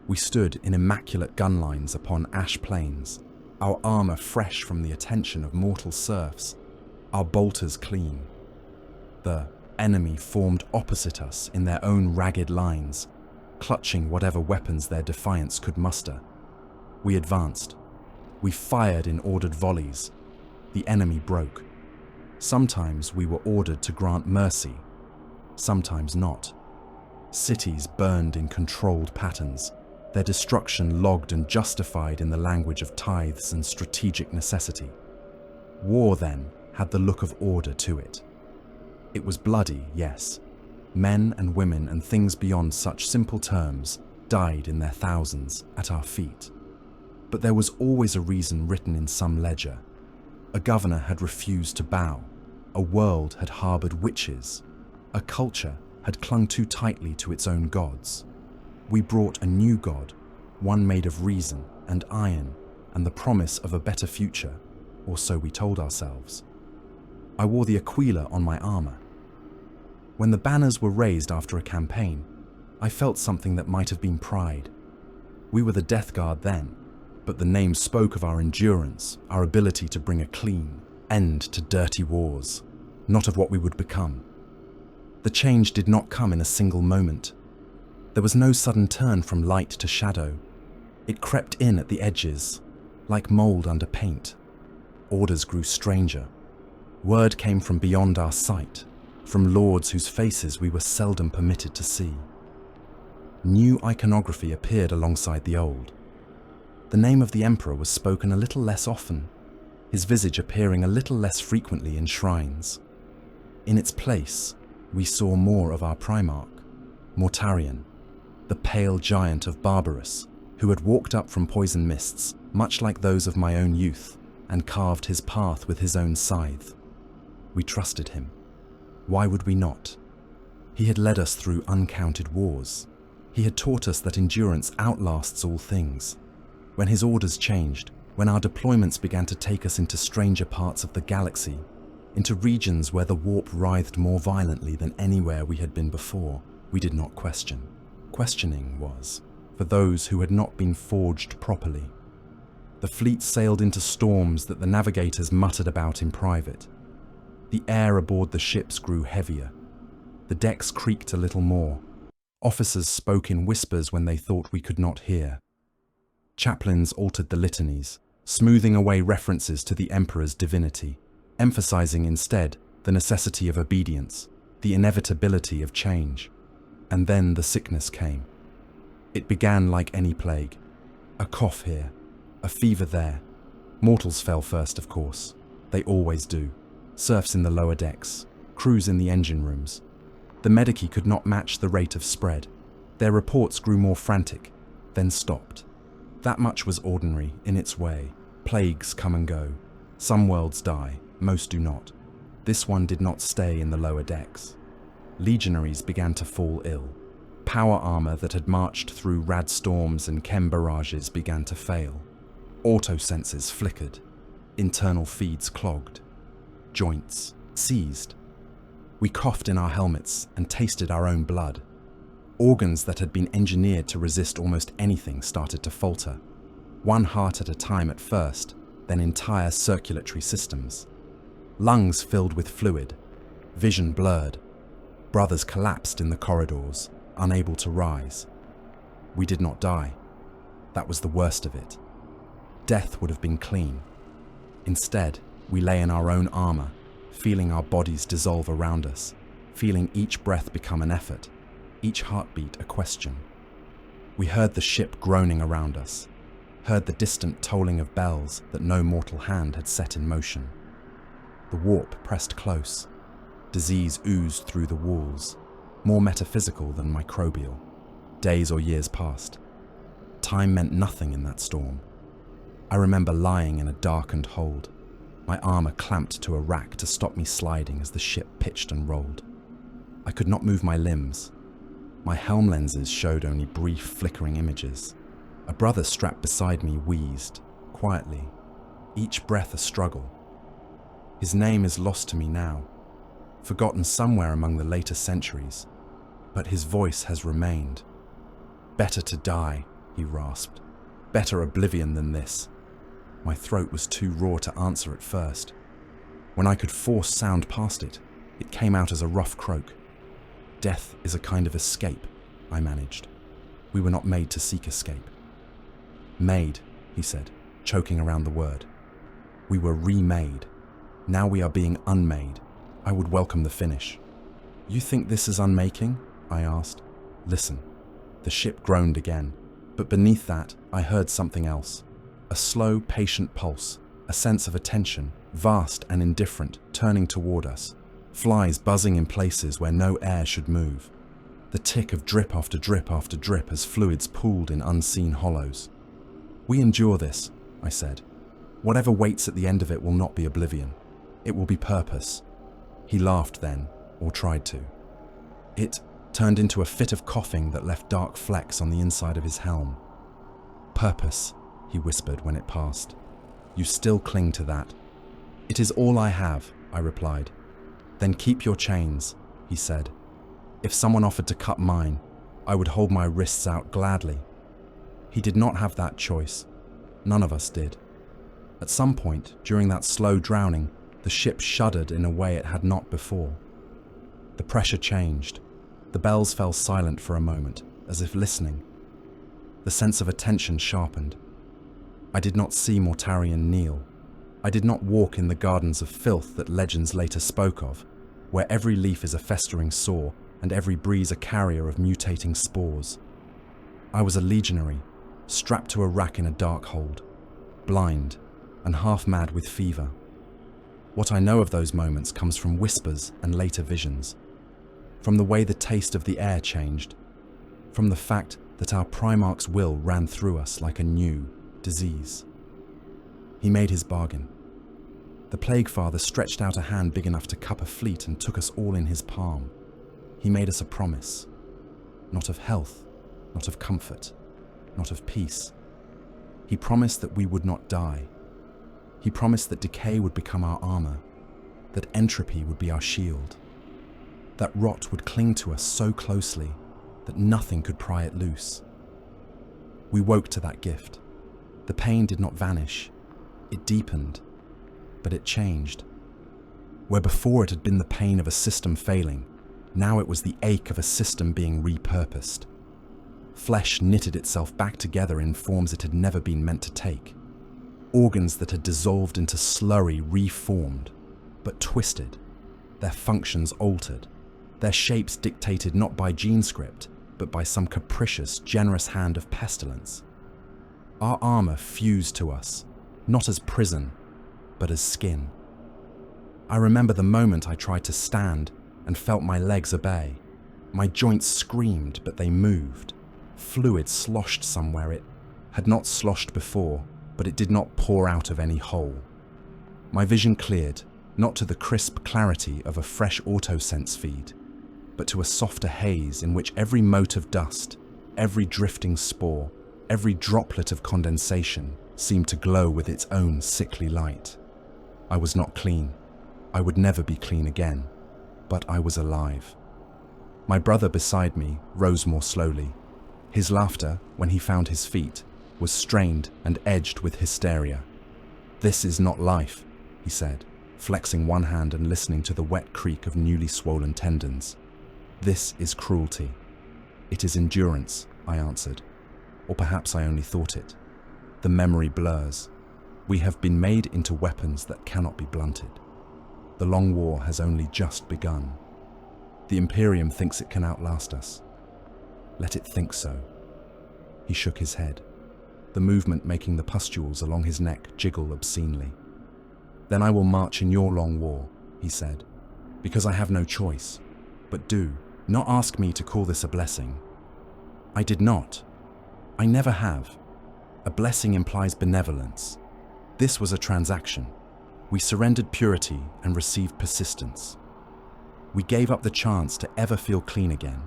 We stood in immaculate gun lines upon ash plains, our armor fresh from the attention of mortal serfs, our bolters clean. The enemy formed opposite us in their own ragged lines, clutching whatever weapons their defiance could muster. We advanced. We fired in ordered volleys. The enemy broke. Sometimes we were ordered to grant mercy, sometimes not. Cities burned in controlled patterns, their destruction logged and justified in the language of tithes and strategic necessity. War, then, had the look of order to it. It was bloody, yes. Men and women and things beyond such simple terms died in their thousands at our feet. But there was always a reason written in some ledger. A governor had refused to bow. A world had harbored witches. A culture had clung too tightly to its own gods. We brought a new god, one made of reason and iron and the promise of a better future, or so we told ourselves. I wore the Aquila on my armor. When the banners were raised after a campaign, I felt something that might have been pride. We were the Death Guard then, but the name spoke of our endurance, our ability to bring a clean end to dirty wars, not of what we would become. The change did not come in a single moment. There was no sudden turn from light to shadow. It crept in at the edges, like mold under paint. Orders grew stranger. Word came from beyond our sight, from lords whose faces we were seldom permitted to see. New iconography appeared alongside the old. The name of the emperor was spoken a little less often, his visage appearing a little less frequently in shrines. In its place, we saw more of our Primarch, Mortarion, the pale giant of Barbarous, who had walked up from poison mists, much like those of my own youth, and carved his path with his own scythe. We trusted him. Why would we not? He had led us through uncounted wars. He had taught us that endurance outlasts all things. When his orders changed, when our deployments began to take us into stranger parts of the galaxy, into regions where the warp writhed more violently than anywhere we had been before, we did not question. Questioning was for those who had not been forged properly. The fleet sailed into storms that the navigators muttered about in private. The air aboard the ships grew heavier. The decks creaked a little more. Officers spoke in whispers when they thought we could not hear. Chaplains altered the litanies, smoothing away references to the Emperor's divinity, emphasizing instead the necessity of obedience, the inevitability of change. And then the sickness came. It began like any plague. A cough here, a fever there. Mortals fell first, of course. They always do. Serfs in the lower decks, crews in the engine rooms. The medici could not match the rate of spread. Their reports grew more frantic, then stopped. That much was ordinary in its way. Plagues come and go. Some worlds die, most do not. This one did not stay in the lower decks. Legionaries began to fall ill. Power armor that had marched through rad storms and chem barrages began to fail. Auto sensors flickered. Internal feeds clogged. Joints seized. We coughed in our helmets and tasted our own blood. Organs that had been engineered to resist almost anything started to falter. One heart at a time at first, then entire circulatory systems. Lungs filled with fluid. Vision blurred. Brothers collapsed in the corridors, unable to rise. We did not die. That was the worst of it. Death would have been clean. Instead, we lay in our own armor, feeling our bodies dissolve around us, feeling each breath become an effort, each heartbeat a question. We heard the ship groaning around us, heard the distant tolling of bells that no mortal hand had set in motion. The warp pressed close. Disease oozed through the walls, more metaphysical than microbial. Days or years passed. Time meant nothing in that storm. I remember lying in a darkened hold, my armor clamped to a rack to stop me sliding as the ship pitched and rolled. I could not move my limbs. My helm lenses showed only brief, flickering images. A brother strapped beside me wheezed, quietly, each breath a struggle. His name is lost to me now, forgotten somewhere among the later centuries, but his voice has remained. "Better to die," he rasped. "Better oblivion than this." My throat was too raw to answer at first. When I could force sound past it, it came out as a rough croak. "Death is a kind of escape," I managed. "We were not made to seek escape." "Made," he said, choking around the word. "We were remade. Now we are being unmade. I would welcome the finish." "You think this is unmaking?" I asked. "Listen." The ship groaned again, but beneath that, I heard something else. A slow, patient pulse, a sense of attention, vast and indifferent, turning toward us. Flies buzzing in places where no air should move. The tick of drip after drip after drip as fluids pooled in unseen hollows. "We endure this," I said. "Whatever waits at the end of it will not be oblivion. It will be purpose." He laughed then, or tried to. It turned into a fit of coughing that left dark flecks on the inside of his helm. "Purpose," he whispered when it passed. "You still cling to that." "It is all I have," I replied. "Then keep your chains," he said. "If someone offered to cut mine, I would hold my wrists out gladly." He did not have that choice. None of us did. At some point, during that slow drowning, the ship shuddered in a way it had not before. The pressure changed. The bells fell silent for a moment, as if listening. The sense of attention sharpened. I did not see Mortarion kneel. I did not walk in the gardens of filth that legends later spoke of, where every leaf is a festering sore and every breeze a carrier of mutating spores. I was a legionary, strapped to a rack in a dark hold, blind and half mad with fever. What I know of those moments comes from whispers and later visions, from the way the taste of the air changed, from the fact that our Primarch's will ran through us like a new disease. He made his bargain. The Plague Father stretched out a hand big enough to cup a fleet and took us all in his palm. He made us a promise, not of health, not of comfort, not of peace. He promised that we would not die. He promised that decay would become our armor, that entropy would be our shield, that rot would cling to us so closely that nothing could pry it loose. We woke to that gift. The pain did not vanish. It deepened, but it changed. Where before it had been the pain of a system failing, now it was the ache of a system being repurposed. Flesh knitted itself back together in forms it had never been meant to take. Organs that had dissolved into slurry reformed, but twisted, their functions altered, their shapes dictated not by gene script, but by some capricious, generous hand of pestilence. Our armor fused to us, not as prison, but as skin. I remember the moment I tried to stand and felt my legs obey. My joints screamed, but they moved. Fluid sloshed somewhere it had not sloshed before, but it did not pour out of any hole. My vision cleared, not to the crisp clarity of a fresh autosense feed, but to a softer haze in which every mote of dust, every drifting spore, every droplet of condensation seemed to glow with its own sickly light. I was not clean. I would never be clean again, but I was alive. My brother beside me rose more slowly. His laughter, when he found his feet, was strained and edged with hysteria. "This is not life," he said. flexing one hand and listening to the wet creak of newly swollen tendons. "This is cruelty. It is endurance," I answered. Or perhaps I only thought it. The memory blurs. We have been made into weapons that cannot be blunted. The long war has only just begun. The Imperium thinks it can outlast us. Let it think so. He shook his head, the movement making the pustules along his neck jiggle obscenely. "Then I will march in your long war," he said, "because I have no choice. But do not ask me to call this a blessing." I did not. I never have. A blessing implies benevolence. This was a transaction. We surrendered purity and received persistence. We gave up the chance to ever feel clean again,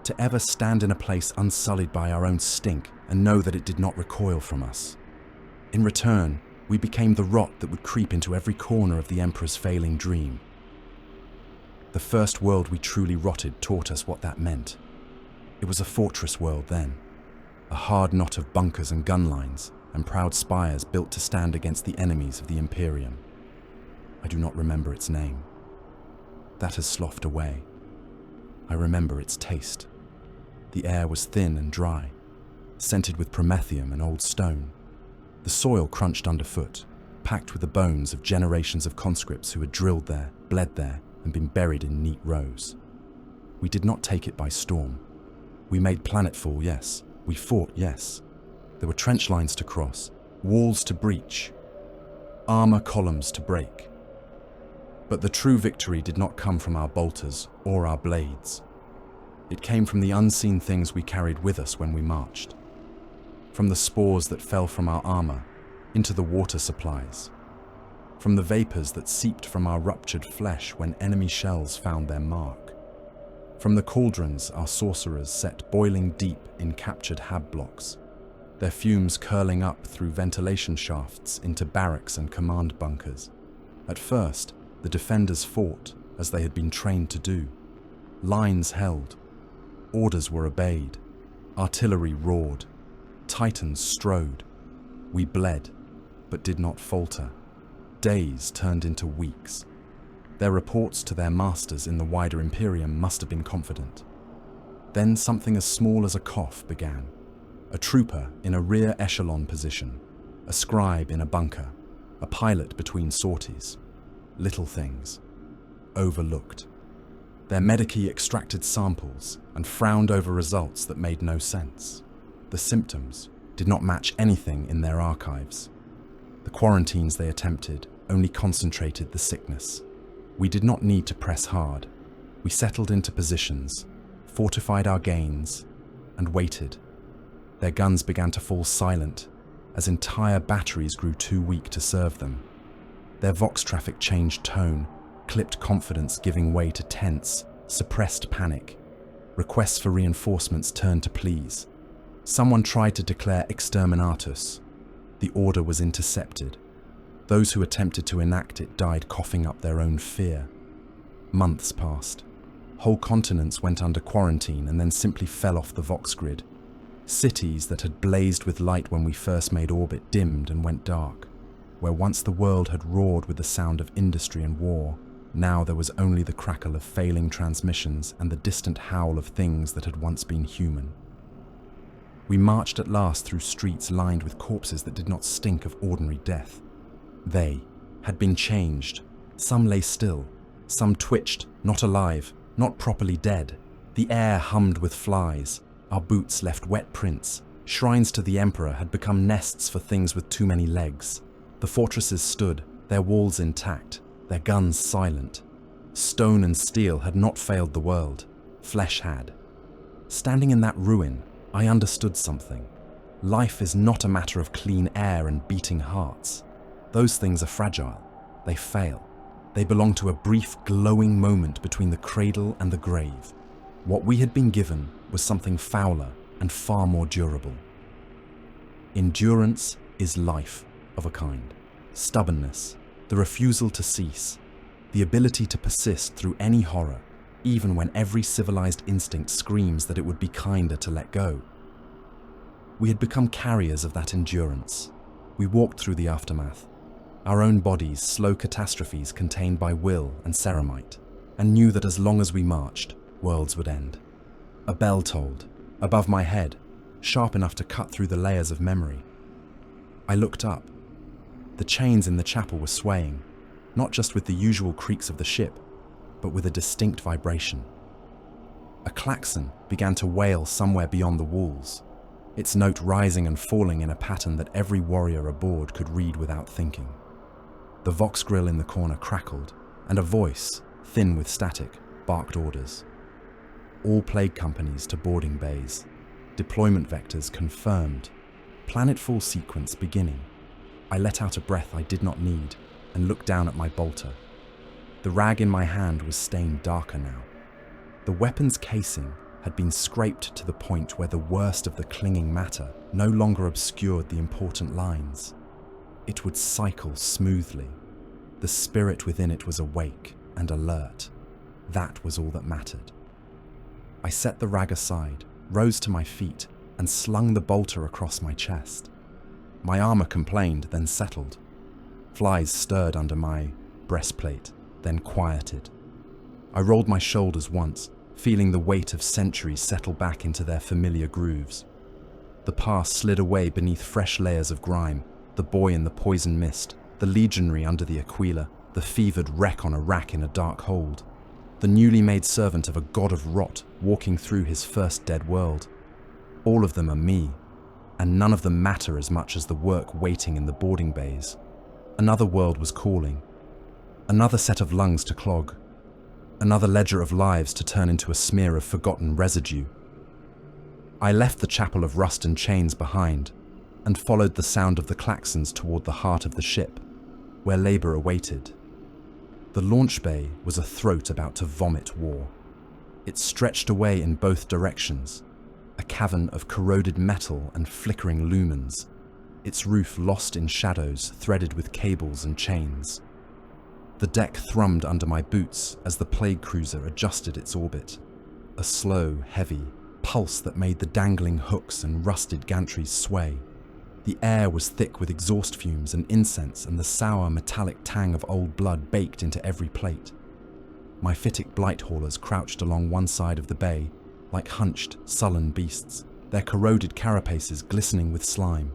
to ever stand in a place unsullied by our own stink and know that it did not recoil from us. In return, we became the rot that would creep into every corner of the Emperor's failing dream. The first world we truly rotted taught us what that meant. It was a fortress world then, a hard knot of bunkers and gun lines and proud spires built to stand against the enemies of the Imperium. I do not remember its name. That has sloughed away. I remember its taste. The air was thin and dry, scented with promethium and old stone. The soil crunched underfoot, packed with the bones of generations of conscripts who had drilled there, bled there, and been buried in neat rows. We did not take it by storm. We made planetfall, yes. We fought, yes. There were trench lines to cross, walls to breach, armor columns to break. But the true victory did not come from our bolters or our blades. It came from the unseen things we carried with us when we marched. From the spores that fell from our armor into the water supplies. From the vapors that seeped from our ruptured flesh when enemy shells found their mark. From the cauldrons our sorcerers set boiling deep in captured hab blocks, their fumes curling up through ventilation shafts into barracks and command bunkers. At first, the defenders fought as they had been trained to do. Lines held. Orders were obeyed. Artillery roared. Titans strode. We bled, but did not falter. Days turned into weeks. Their reports to their masters in the wider Imperium must have been confident. Then something as small as a cough began. A trooper in a rear echelon position, a scribe in a bunker, a pilot between sorties. Little things. Overlooked. Their medici extracted samples and frowned over results that made no sense. The symptoms did not match anything in their archives. The quarantines they attempted only concentrated the sickness. We did not need to press hard. We settled into positions, fortified our gains, and waited. Their guns began to fall silent as entire batteries grew too weak to serve them. Their vox traffic changed tone, clipped confidence giving way to tense, suppressed panic. Requests for reinforcements turned to pleas. Someone tried to declare exterminatus. The order was intercepted. Those who attempted to enact it died coughing up their own fear. Months passed. Whole continents went under quarantine and then simply fell off the Vox grid. Cities that had blazed with light when we first made orbit dimmed and went dark. Where once the world had roared with the sound of industry and war, now there was only the crackle of failing transmissions and the distant howl of things that had once been human. We marched at last through streets lined with corpses that did not stink of ordinary death. They had been changed. Some lay still. Some twitched, not alive, not properly dead. The air hummed with flies. Our boots left wet prints. Shrines to the Emperor had become nests for things with too many legs. The fortresses stood, their walls intact, their guns silent. Stone and steel had not failed the world. Flesh had. Standing in that ruin, I understood something. Life is not a matter of clean air and beating hearts. Those things are fragile. They fail. They belong to a brief, glowing moment between the cradle and the grave. What we had been given was something fouler and far more durable. Endurance is life of a kind. Stubbornness, the refusal to cease, the ability to persist through any horror, even when every civilized instinct screams that it would be kinder to let go. We had become carriers of that endurance. We walked through the aftermath. our own bodies slow catastrophes contained by will and ceramite, and knew that as long as we marched, worlds would end. A bell tolled, above my head, sharp enough to cut through the layers of memory. I looked up. The chains in the chapel were swaying, not just with the usual creaks of the ship, but with a distinct vibration. A klaxon began to wail somewhere beyond the walls, its note rising and falling in a pattern that every warrior aboard could read without thinking. The vox grill in the corner crackled, and a voice, thin with static, barked orders. All plague companies to boarding bays. Deployment vectors confirmed. Planetfall sequence beginning. I let out a breath I did not need and looked down at my bolter. The rag in my hand was stained darker now. The weapon's casing had been scraped to the point where the worst of the clinging matter no longer obscured the important lines. It would cycle smoothly. The spirit within it was awake and alert. That was all that mattered. I set the rag aside, rose to my feet, and slung the bolter across my chest. My armor complained, then settled. Flies stirred under my breastplate, then quieted. I rolled my shoulders once, feeling the weight of centuries settle back into their familiar grooves. The past slid away beneath fresh layers of grime, the boy in the poison mist, the legionary under the Aquila, the fevered wreck on a rack in a dark hold, the newly made servant of a god of rot walking through his first dead world. All of them are me, and none of them matter as much as the work waiting in the boarding bays. Another world was calling, another set of lungs to clog, another ledger of lives to turn into a smear of forgotten residue. I left the chapel of rust and chains behind, and followed the sound of the klaxons toward the heart of the ship, where labor awaited. The launch bay was a throat about to vomit war. It stretched away in both directions, a cavern of corroded metal and flickering lumens, its roof lost in shadows threaded with cables and chains. The deck thrummed under my boots as the plague cruiser adjusted its orbit, a slow, heavy pulse that made the dangling hooks and rusted gantries sway. The air was thick with exhaust fumes and incense and the sour metallic tang of old blood baked into every plate. My Phytic blight haulers crouched along one side of the bay, like hunched, sullen beasts, their corroded carapaces glistening with slime.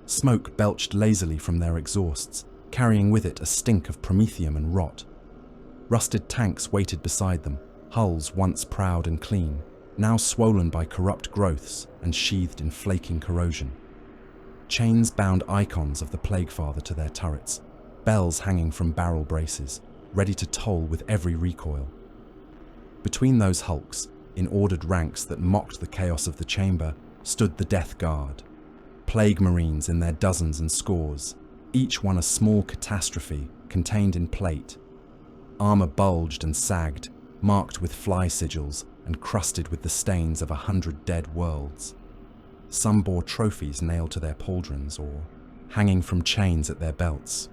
Smoke belched lazily from their exhausts, carrying with it a stink of promethium and rot. Rusted tanks waited beside them, hulls once proud and clean, now swollen by corrupt growths and sheathed in flaking corrosion. Chains bound icons of the Plague Father to their turrets, bells hanging from barrel braces, ready to toll with every recoil. Between those hulks, in ordered ranks that mocked the chaos of the chamber, stood the Death Guard, plague marines in their dozens and scores, each one a small catastrophe contained in plate. Armor bulged and sagged, marked with fly sigils and crusted with the stains of 100 dead worlds. Some bore trophies nailed to their pauldrons or hanging from chains at their belts.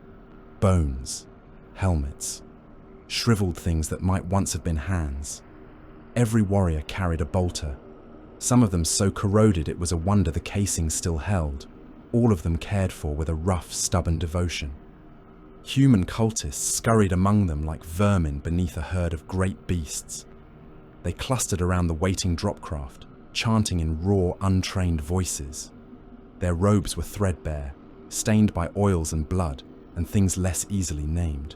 Bones, helmets, shriveled things that might once have been hands. Every warrior carried a bolter, some of them so corroded it was a wonder the casing still held, all of them cared for with a rough, stubborn devotion. Human cultists scurried among them like vermin beneath a herd of great beasts. They clustered around the waiting dropcraft, chanting in raw, untrained voices. Their robes were threadbare, stained by oils and blood, and things less easily named.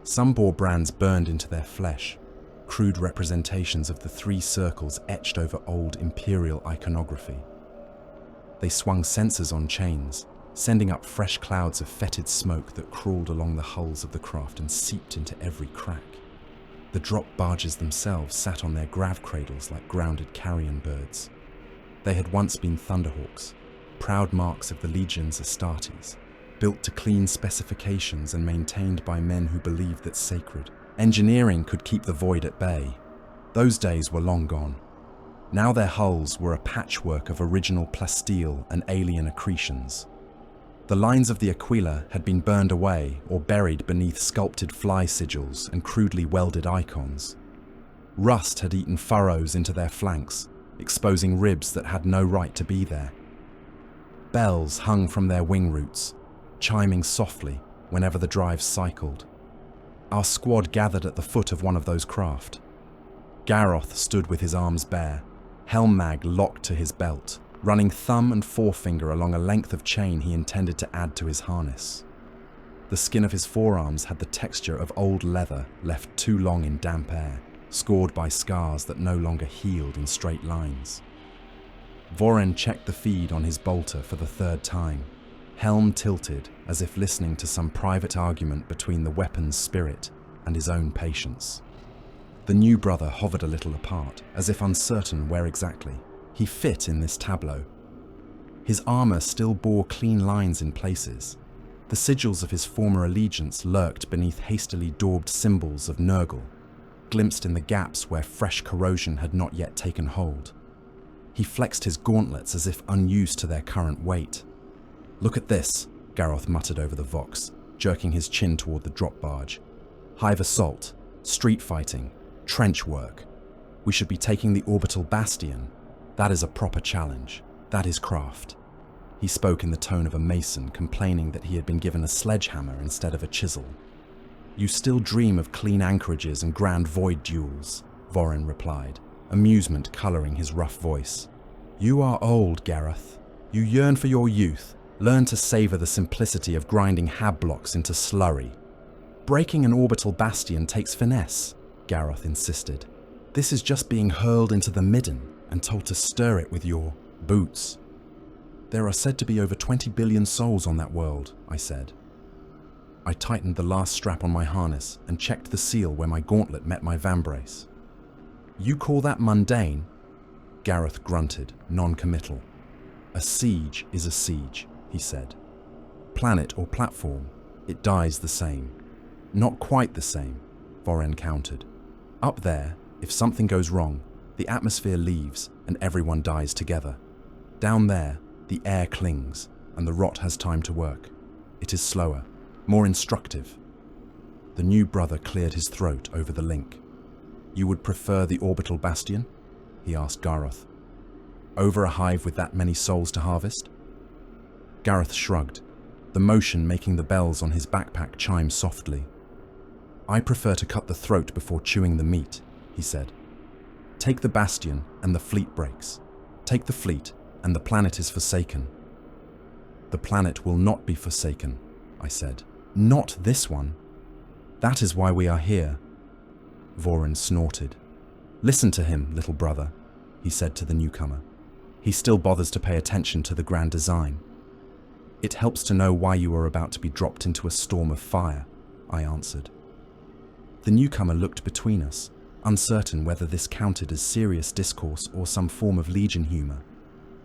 Some bore brands burned into their flesh, crude representations of the three circles etched over old imperial iconography. They swung sensors on chains, sending up fresh clouds of fetid smoke that crawled along the hulls of the craft and seeped into every crack. The drop barges themselves sat on their grav cradles like grounded carrion birds. They had once been Thunderhawks, proud marks of the Legion's Astartes, built to clean specifications and maintained by men who believed that sacred engineering could keep the void at bay. Those days were long gone. Now their hulls were a patchwork of original plasteel and alien accretions. The lines of the Aquila had been burned away or buried beneath sculpted fly sigils and crudely welded icons. Rust had eaten furrows into their flanks, exposing ribs that had no right to be there. Bells hung from their wing roots, chiming softly whenever the drive cycled. Our squad gathered at the foot of one of those craft. Garroth stood with his arms bare, helm mag locked to his belt, running thumb and forefinger along a length of chain he intended to add to his harness. The skin of his forearms had the texture of old leather left too long in damp air, scored by scars that no longer healed in straight lines. Voren checked the feed on his bolter for the third time, helm tilted as if listening to some private argument between the weapon's spirit and his own patience. The new brother hovered a little apart, as if uncertain where exactly he fit in this tableau. His armor still bore clean lines in places. The sigils of his former allegiance lurked beneath hastily daubed symbols of Nurgle, glimpsed in the gaps where fresh corrosion had not yet taken hold. He flexed his gauntlets as if unused to their current weight. "Look at this," Garroth muttered over the vox, jerking his chin toward the drop barge. "Hive assault, street fighting, trench work. We should be taking the Orbital Bastion. That is a proper challenge. That is craft." He spoke in the tone of a mason complaining that he had been given a sledgehammer instead of a chisel. "You still dream of clean anchorages and grand void duels," Voren replied, amusement colouring his rough voice. "You are old, Garroth. You yearn for your youth. Learn to savour the simplicity of grinding hab blocks into slurry." "Breaking an orbital bastion takes finesse," Garroth insisted. "This is just being hurled into the midden and told to stir it with your boots." "There are said to be over 20 billion souls on that world," I said. I tightened the last strap on my harness and checked the seal where my gauntlet met my vambrace. "You call that mundane?" Garroth grunted, non-committal. "A siege is a siege," he said. "Planet or platform, it dies the same." "Not quite the same," Voren countered. "Up there, if something goes wrong, the atmosphere leaves and everyone dies together. Down there, the air clings and the rot has time to work. It is slower, more instructive." The new brother cleared his throat over the link. "You would prefer the Orbital Bastion?" he asked Garroth. "Over a hive with that many souls to harvest?" Garroth shrugged, the motion making the bells on his backpack chime softly. "I prefer to cut the throat before chewing the meat," he said. "Take the Bastion and the fleet breaks. Take the fleet and the planet is forsaken." "The planet will not be forsaken," I said. "Not this one. That is why we are here." Voren snorted. "Listen to him, little brother," he said to the newcomer. "He still bothers to pay attention to the grand design." "It helps to know why you are about to be dropped into a storm of fire," I answered. The newcomer looked between us, uncertain whether this counted as serious discourse or some form of Legion humour.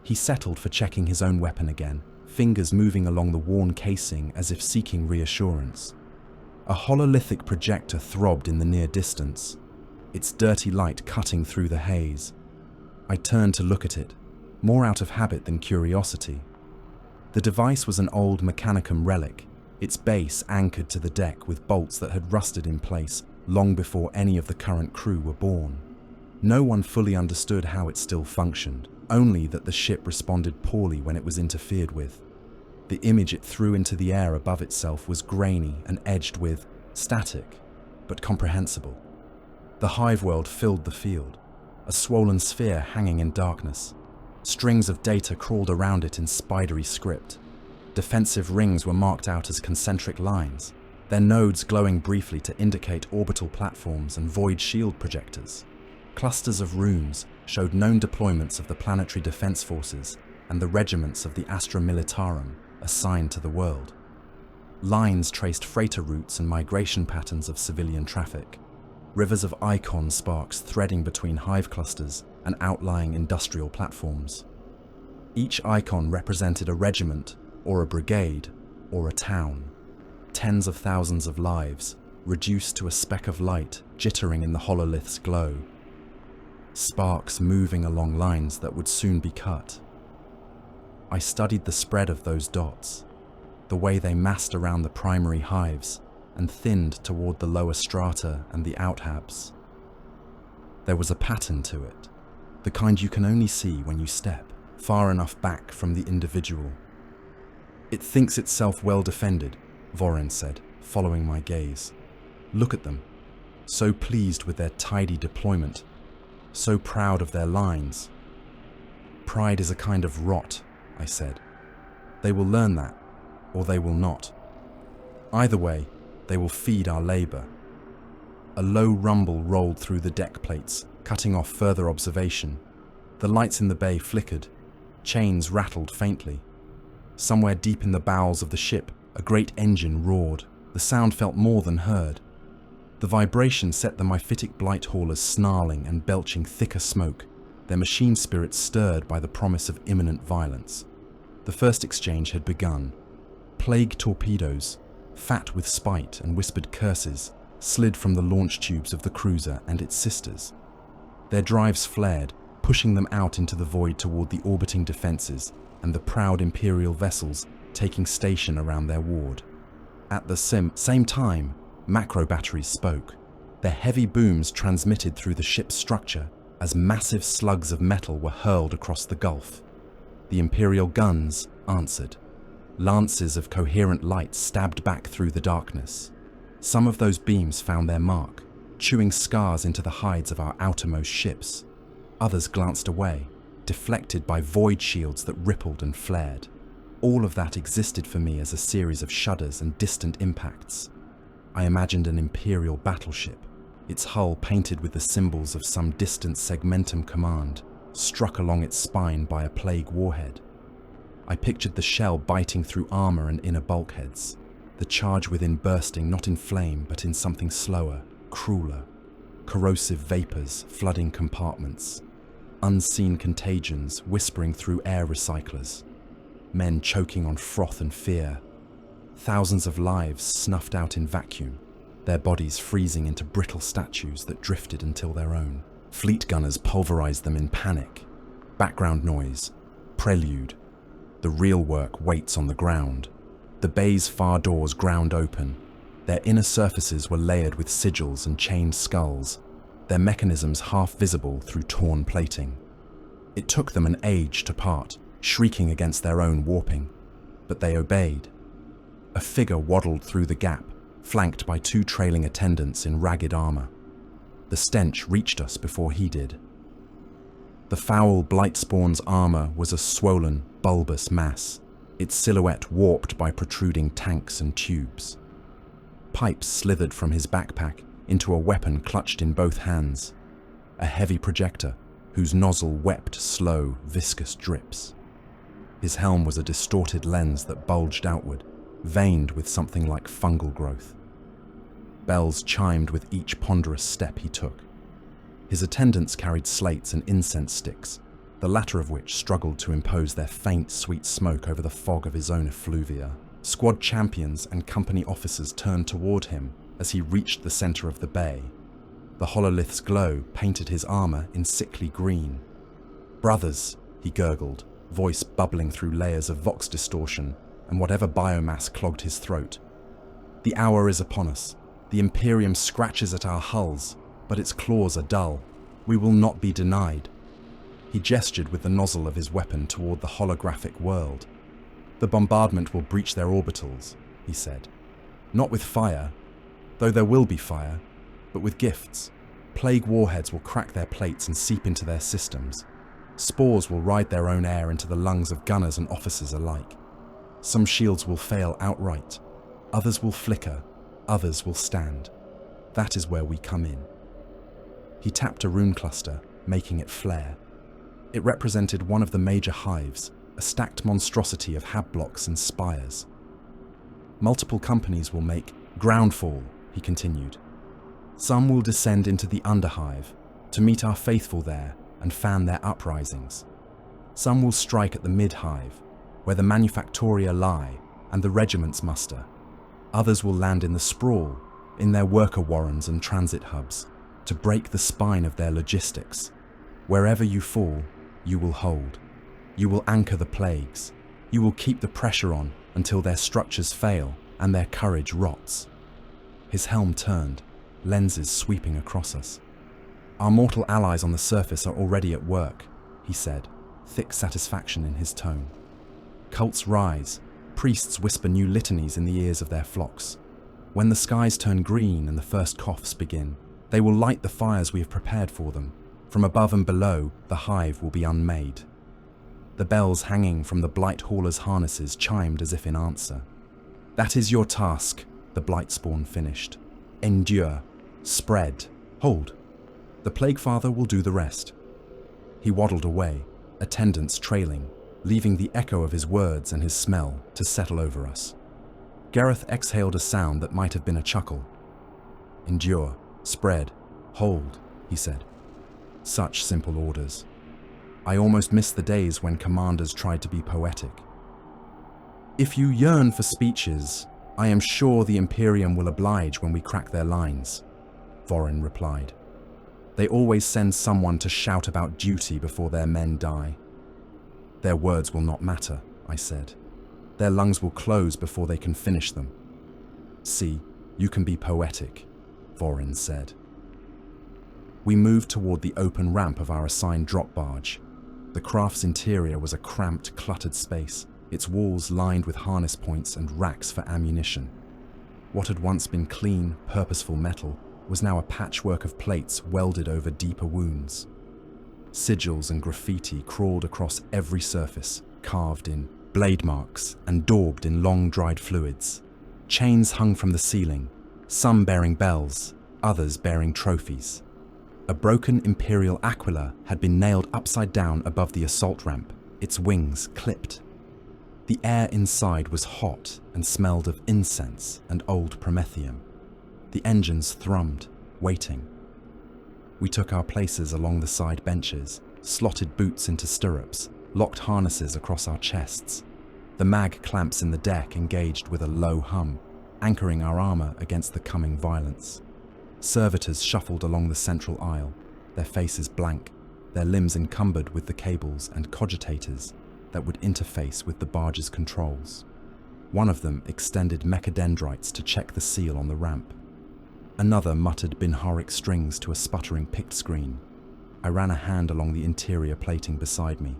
He settled for checking his own weapon again, fingers moving along the worn casing as if seeking reassurance. A hololithic projector throbbed in the near distance, its dirty light cutting through the haze. I turned to look at it, more out of habit than curiosity. The device was an old Mechanicum relic, its base anchored to the deck with bolts that had rusted in place long before any of the current crew were born. No one fully understood how it still functioned, only that the ship responded poorly when it was interfered with. The image it threw into the air above itself was grainy and edged with static, but comprehensible. The hive world filled the field, a swollen sphere hanging in darkness. Strings of data crawled around it in spidery script. Defensive rings were marked out as concentric lines, their nodes glowing briefly to indicate orbital platforms and void shield projectors. Clusters of runes showed known deployments of the planetary defense forces and the regiments of the Astra Militarum assigned to the world. Lines traced freighter routes and migration patterns of civilian traffic, rivers of icon sparks threading between hive clusters and outlying industrial platforms. Each icon represented a regiment, or a brigade, or a town. Tens of thousands of lives, reduced to a speck of light jittering in the hololith's glow. Sparks moving along lines that would soon be cut. I studied the spread of those dots, the way they massed around the primary hives and thinned toward the lower strata and the outhabs. There was a pattern to it, the kind you can only see when you step far enough back from the individual. It thinks itself well defended, Voren said, following my gaze. Look at them. So pleased with their tidy deployment. So proud of their lines. Pride is a kind of rot, I said. They will learn that, or they will not. Either way, they will feed our labor. A low rumble rolled through the deck plates, cutting off further observation. The lights in the bay flickered. Chains rattled faintly. Somewhere deep in the bowels of the ship, a great engine roared. The sound felt more than heard. The vibration set the mephitic blight haulers snarling and belching thicker smoke, their machine spirits stirred by the promise of imminent violence. The first exchange had begun. Plague torpedoes, fat with spite and whispered curses, slid from the launch tubes of the cruiser and its sisters. Their drives flared, pushing them out into the void toward the orbiting defenses and the proud Imperial vessels taking station around their ward. At the same time, macro batteries spoke. Their heavy booms transmitted through the ship's structure as massive slugs of metal were hurled across the gulf. The Imperial guns answered. Lances of coherent light stabbed back through the darkness. Some of those beams found their mark, chewing scars into the hides of our outermost ships. Others glanced away, deflected by void shields that rippled and flared. All of that existed for me as a series of shudders and distant impacts. I imagined an Imperial battleship, its hull painted with the symbols of some distant segmentum command, struck along its spine by a plague warhead. I pictured the shell biting through armor and inner bulkheads, the charge within bursting not in flame but in something slower, crueler, corrosive vapors flooding compartments, unseen contagions whispering through air recyclers, men choking on froth and fear, thousands of lives snuffed out in vacuum, their bodies freezing into brittle statues that drifted until their own. Fleet gunners pulverized them in panic. Background noise, prelude. The real work waits on the ground. The bay's far doors ground open. Their inner surfaces were layered with sigils and chained skulls, their mechanisms half visible through torn plating. It took them an age to part, shrieking against their own warping, but they obeyed. A figure waddled through the gap, flanked by two trailing attendants in ragged armor. The stench reached us before he did. The foul Blightspawn's armor was a swollen, bulbous mass, its silhouette warped by protruding tanks and tubes. Pipes slithered from his backpack into a weapon clutched in both hands, a heavy projector whose nozzle wept slow, viscous drips. His helm was a distorted lens that bulged outward, veined with something like fungal growth. Bells chimed with each ponderous step he took. His attendants carried slates and incense sticks, the latter of which struggled to impose their faint, sweet smoke over the fog of his own effluvia. Squad champions and company officers turned toward him as he reached the center of the bay. The hololith's glow painted his armor in sickly green. "Brothers," he gurgled, voice bubbling through layers of vox distortion and whatever biomass clogged his throat. "The hour is upon us. The Imperium scratches at our hulls, but its claws are dull. We will not be denied." He gestured with the nozzle of his weapon toward the holographic world. "The bombardment will breach their orbitals," he said. "Not with fire, though there will be fire, but with gifts. Plague warheads will crack their plates and seep into their systems. Spores will ride their own air into the lungs of gunners and officers alike. Some shields will fail outright. Others will flicker. Others will stand. That is where we come in." He tapped a rune cluster, making it flare. It represented one of the major hives, a stacked monstrosity of hab blocks and spires. "Multiple companies will make groundfall," he continued. "Some will descend into the underhive, to meet our faithful there and fan their uprisings. Some will strike at the mid-hive, where the manufactoria lie and the regiments muster. Others will land in the sprawl, in their worker warrens and transit hubs, to break the spine of their logistics. Wherever you fall, you will hold. You will anchor the plagues. You will keep the pressure on until their structures fail and their courage rots." His helm turned, lenses sweeping across us. "Our mortal allies on the surface are already at work," he said, thick satisfaction in his tone. "Cults rise, Priests whisper new litanies in the ears of their flocks. When the skies turn green and the first coughs begin, they will light the fires we have prepared for them. From above and below, the hive will be unmade. The bells hanging from the blight haulers' harnesses chimed as if in answer. That is your task, the Blightspawn finished. Endure, spread, hold. The Plague Father will do the rest. He waddled away, attendants trailing, leaving the echo of his words and his smell to settle over us. Gareth exhaled a sound that might have been a chuckle. Endure, spread, hold, he said. Such simple orders. I almost miss the days when commanders tried to be poetic. If you yearn for speeches, I am sure the Imperium will oblige when we crack their lines, Vorin replied. They always send someone to shout about duty before their men die. Their words will not matter, I said. Their lungs will close before they can finish them. See, you can be poetic, Vorin said. We moved toward the open ramp of our assigned drop barge. The craft's interior was a cramped, cluttered space, its walls lined with harness points and racks for ammunition. What had once been clean, purposeful metal was now a patchwork of plates welded over deeper wounds. Sigils and graffiti crawled across every surface, carved in blade marks and daubed in long-dried fluids. Chains hung from the ceiling, some bearing bells, others bearing trophies. A broken Imperial Aquila had been nailed upside down above the assault ramp, its wings clipped. The air inside was hot and smelled of incense and old promethium. The engines thrummed, waiting. We took our places along the side benches, slotted boots into stirrups, locked harnesses across our chests. The mag clamps in the deck engaged with a low hum, anchoring our armor against the coming violence. Servitors shuffled along the central aisle, their faces blank, their limbs encumbered with the cables and cogitators that would interface with the barge's controls. One of them extended mechadendrites to check the seal on the ramp. Another muttered binharic strings to a sputtering pict screen. I ran a hand along the interior plating beside me,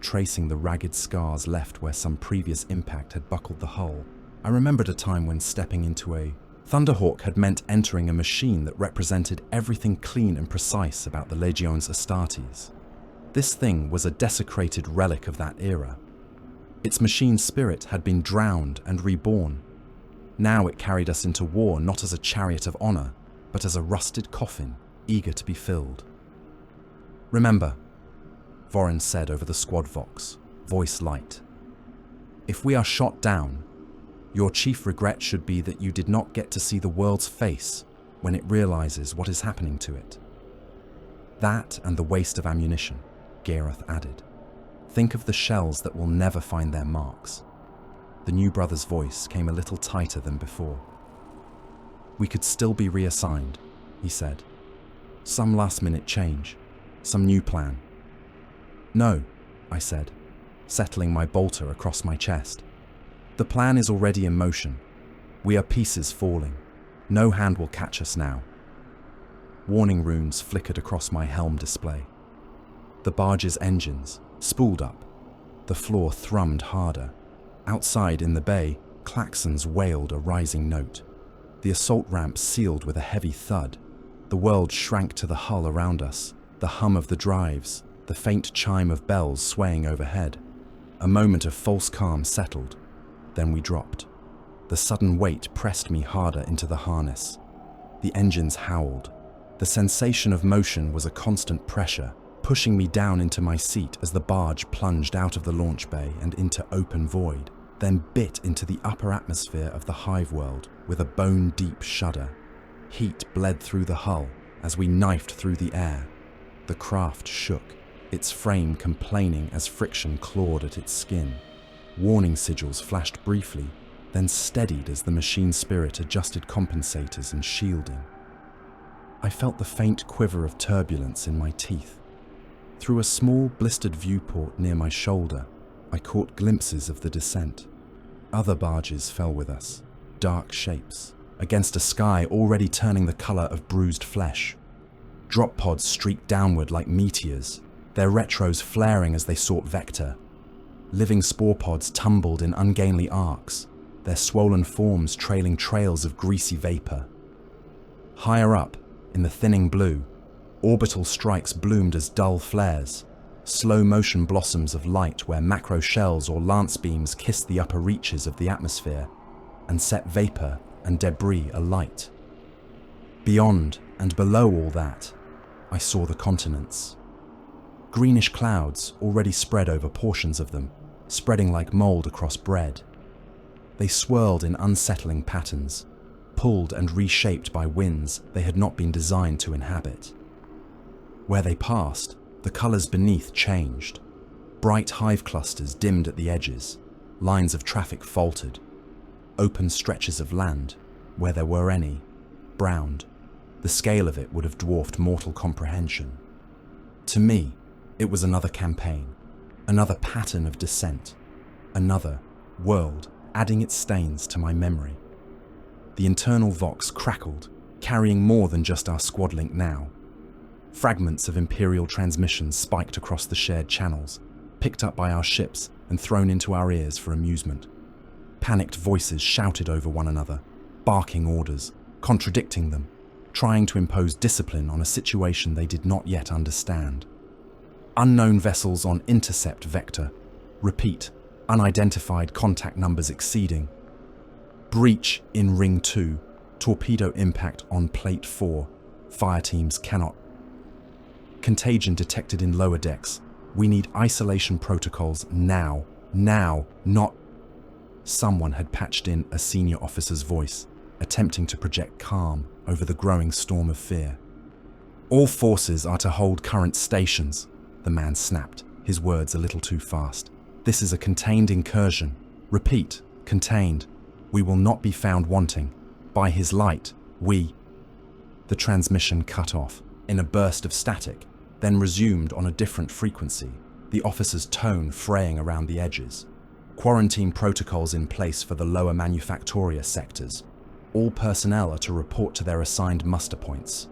tracing the ragged scars left where some previous impact had buckled the hull. I remembered a time when stepping into a Thunderhawk had meant entering a machine that represented everything clean and precise about the Legiones Astartes. This thing was a desecrated relic of that era. Its machine spirit had been drowned and reborn. Now it carried us into war not as a chariot of honor, but as a rusted coffin, eager to be filled. Remember, Vorin said over the squad vox, voice light. If we are shot down, your chief regret should be that you did not get to see the world's face when it realizes what is happening to it. That and the waste of ammunition, Gareth added. Think of the shells that will never find their marks. The new brother's voice came a little tighter than before. We could still be reassigned, he said. Some last-minute change, some new plan. No, I said, settling my bolter across my chest. The plan is already in motion. We are pieces falling. No hand will catch us now. Warning runes flickered across my helm display. The barge's engines spooled up. The floor thrummed harder. Outside in the bay, claxons wailed a rising note. The assault ramp sealed with a heavy thud. The world shrank to the hull around us, the hum of the drives, the faint chime of bells swaying overhead. A moment of false calm settled. Then we dropped. The sudden weight pressed me harder into the harness. The engines howled. The sensation of motion was a constant pressure, pushing me down into my seat as the barge plunged out of the launch bay and into open void, then bit into the upper atmosphere of the hive world with a bone-deep shudder. Heat bled through the hull as we knifed through the air. The craft shook, its frame complaining as friction clawed at its skin. Warning sigils flashed briefly, then steadied as the machine spirit adjusted compensators and shielding. I felt the faint quiver of turbulence in my teeth. Through a small blistered viewport near my shoulder, I caught glimpses of the descent. Other barges fell with us, dark shapes, against a sky already turning the color of bruised flesh. Drop pods streaked downward like meteors, their retros flaring as they sought vector. Living spore pods tumbled in ungainly arcs, their swollen forms trailing trails of greasy vapor. Higher up, in the thinning blue, orbital strikes bloomed as dull flares, slow-motion blossoms of light where macro shells or lance beams kissed the upper reaches of the atmosphere and set vapor and debris alight. Beyond and below all that, I saw the continents. Greenish clouds already spread over portions of them, spreading like mold across bread. They swirled in unsettling patterns, pulled and reshaped by winds they had not been designed to inhabit. Where they passed, the colors beneath changed. Bright hive clusters dimmed at the edges, lines of traffic faltered. Open stretches of land, where there were any, browned. The scale of it would have dwarfed mortal comprehension. To me, it was another campaign, another pattern of descent, another world adding its stains to my memory. The internal vox crackled, carrying more than just our squad link now. Fragments of Imperial transmissions spiked across the shared channels, picked up by our ships and thrown into our ears for amusement. Panicked voices shouted over one another, barking orders, contradicting them, trying to impose discipline on a situation they did not yet understand. Unknown vessels on intercept vector. Repeat, unidentified contact numbers exceeding. Breach in Ring 2, torpedo impact on Plate 4. Fire teams cannot. Contagion detected in lower decks. We need isolation protocols now, not. Someone had patched in a senior officer's voice, attempting to project calm over the growing storm of fear. All forces are to hold current stations, the man snapped, his words a little too fast. This is a contained incursion. Repeat, contained. We will not be found wanting. By his light, we... The transmission cut off, in a burst of static, then resumed on a different frequency, the officer's tone fraying around the edges. Quarantine protocols in place for the lower manufactoria sectors. All personnel are to report to their assigned muster points.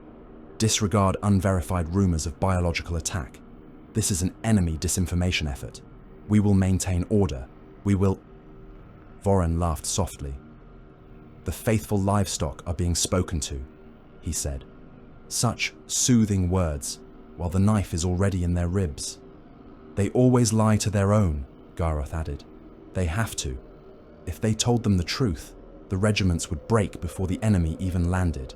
Disregard unverified rumors of biological attack. This is an enemy disinformation effort. We will maintain order. We will... Voren laughed softly. The faithful livestock are being spoken to, he said. Such soothing words, while the knife is already in their ribs. They always lie to their own, Gareth added. They have to. If they told them the truth, the regiments would break before the enemy even landed.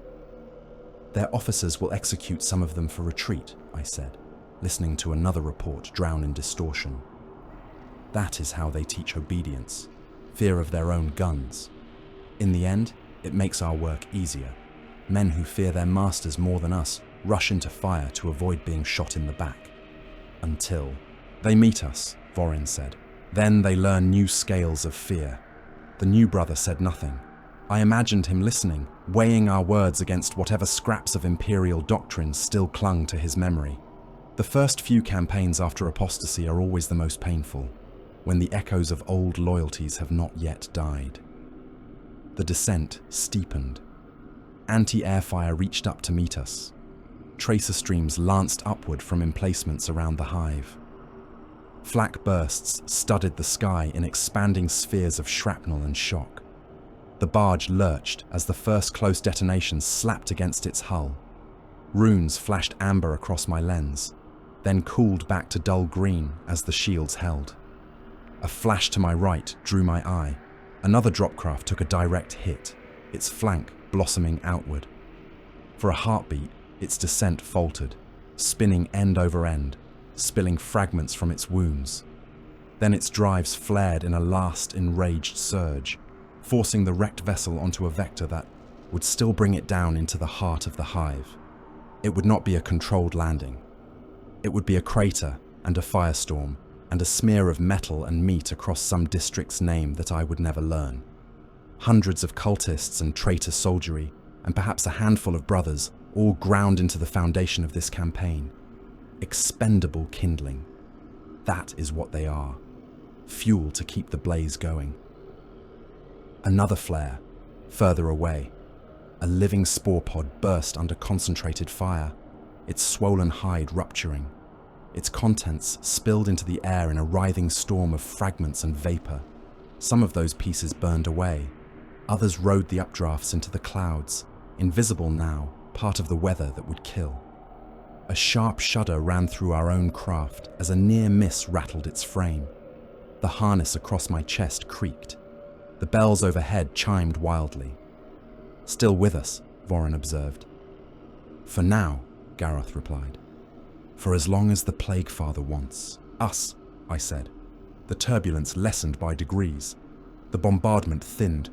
Their officers will execute some of them for retreat, I said, listening to another report drown in distortion. That is how they teach obedience, fear of their own guns. In the end, it makes our work easier. Men who fear their masters more than us rush into fire to avoid being shot in the back. Until they meet us, Voren said. Then they learn new scales of fear. The new brother said nothing. I imagined him listening, weighing our words against whatever scraps of Imperial doctrine still clung to his memory. The first few campaigns after apostasy are always the most painful, when the echoes of old loyalties have not yet died. The descent steepened. Anti-air fire reached up to meet us. Tracer streams lanced upward from emplacements around the hive. Flak bursts studded the sky in expanding spheres of shrapnel and shock. The barge lurched as the first close detonations slapped against its hull. Runes flashed amber across my lens, then cooled back to dull green as the shields held. A flash to my right drew my eye. Another dropcraft took a direct hit, its flank blossoming outward. For a heartbeat, its descent faltered, spinning end over end, spilling fragments from its wounds. Then its drives flared in a last enraged surge, forcing the wrecked vessel onto a vector that would still bring it down into the heart of the hive. It would not be a controlled landing. It would be a crater and a firestorm and a smear of metal and meat across some district's name that I would never learn. Hundreds of cultists and traitor soldiery, and perhaps a handful of brothers, all ground into the foundation of this campaign. Expendable kindling. That is what they are. Fuel to keep the blaze going. Another flare, further away. A living spore pod burst under concentrated fire, its swollen hide rupturing. Its contents spilled into the air in a writhing storm of fragments and vapor. Some of those pieces burned away. Others rode the updrafts into the clouds, invisible now, part of the weather that would kill. A sharp shudder ran through our own craft as a near miss rattled its frame. The harness across my chest creaked. The bells overhead chimed wildly. "Still with us," Vorin observed. "For now," Garroth replied. "For as long as the Plague Father wants. Us," I said. The turbulence lessened by degrees. The bombardment thinned.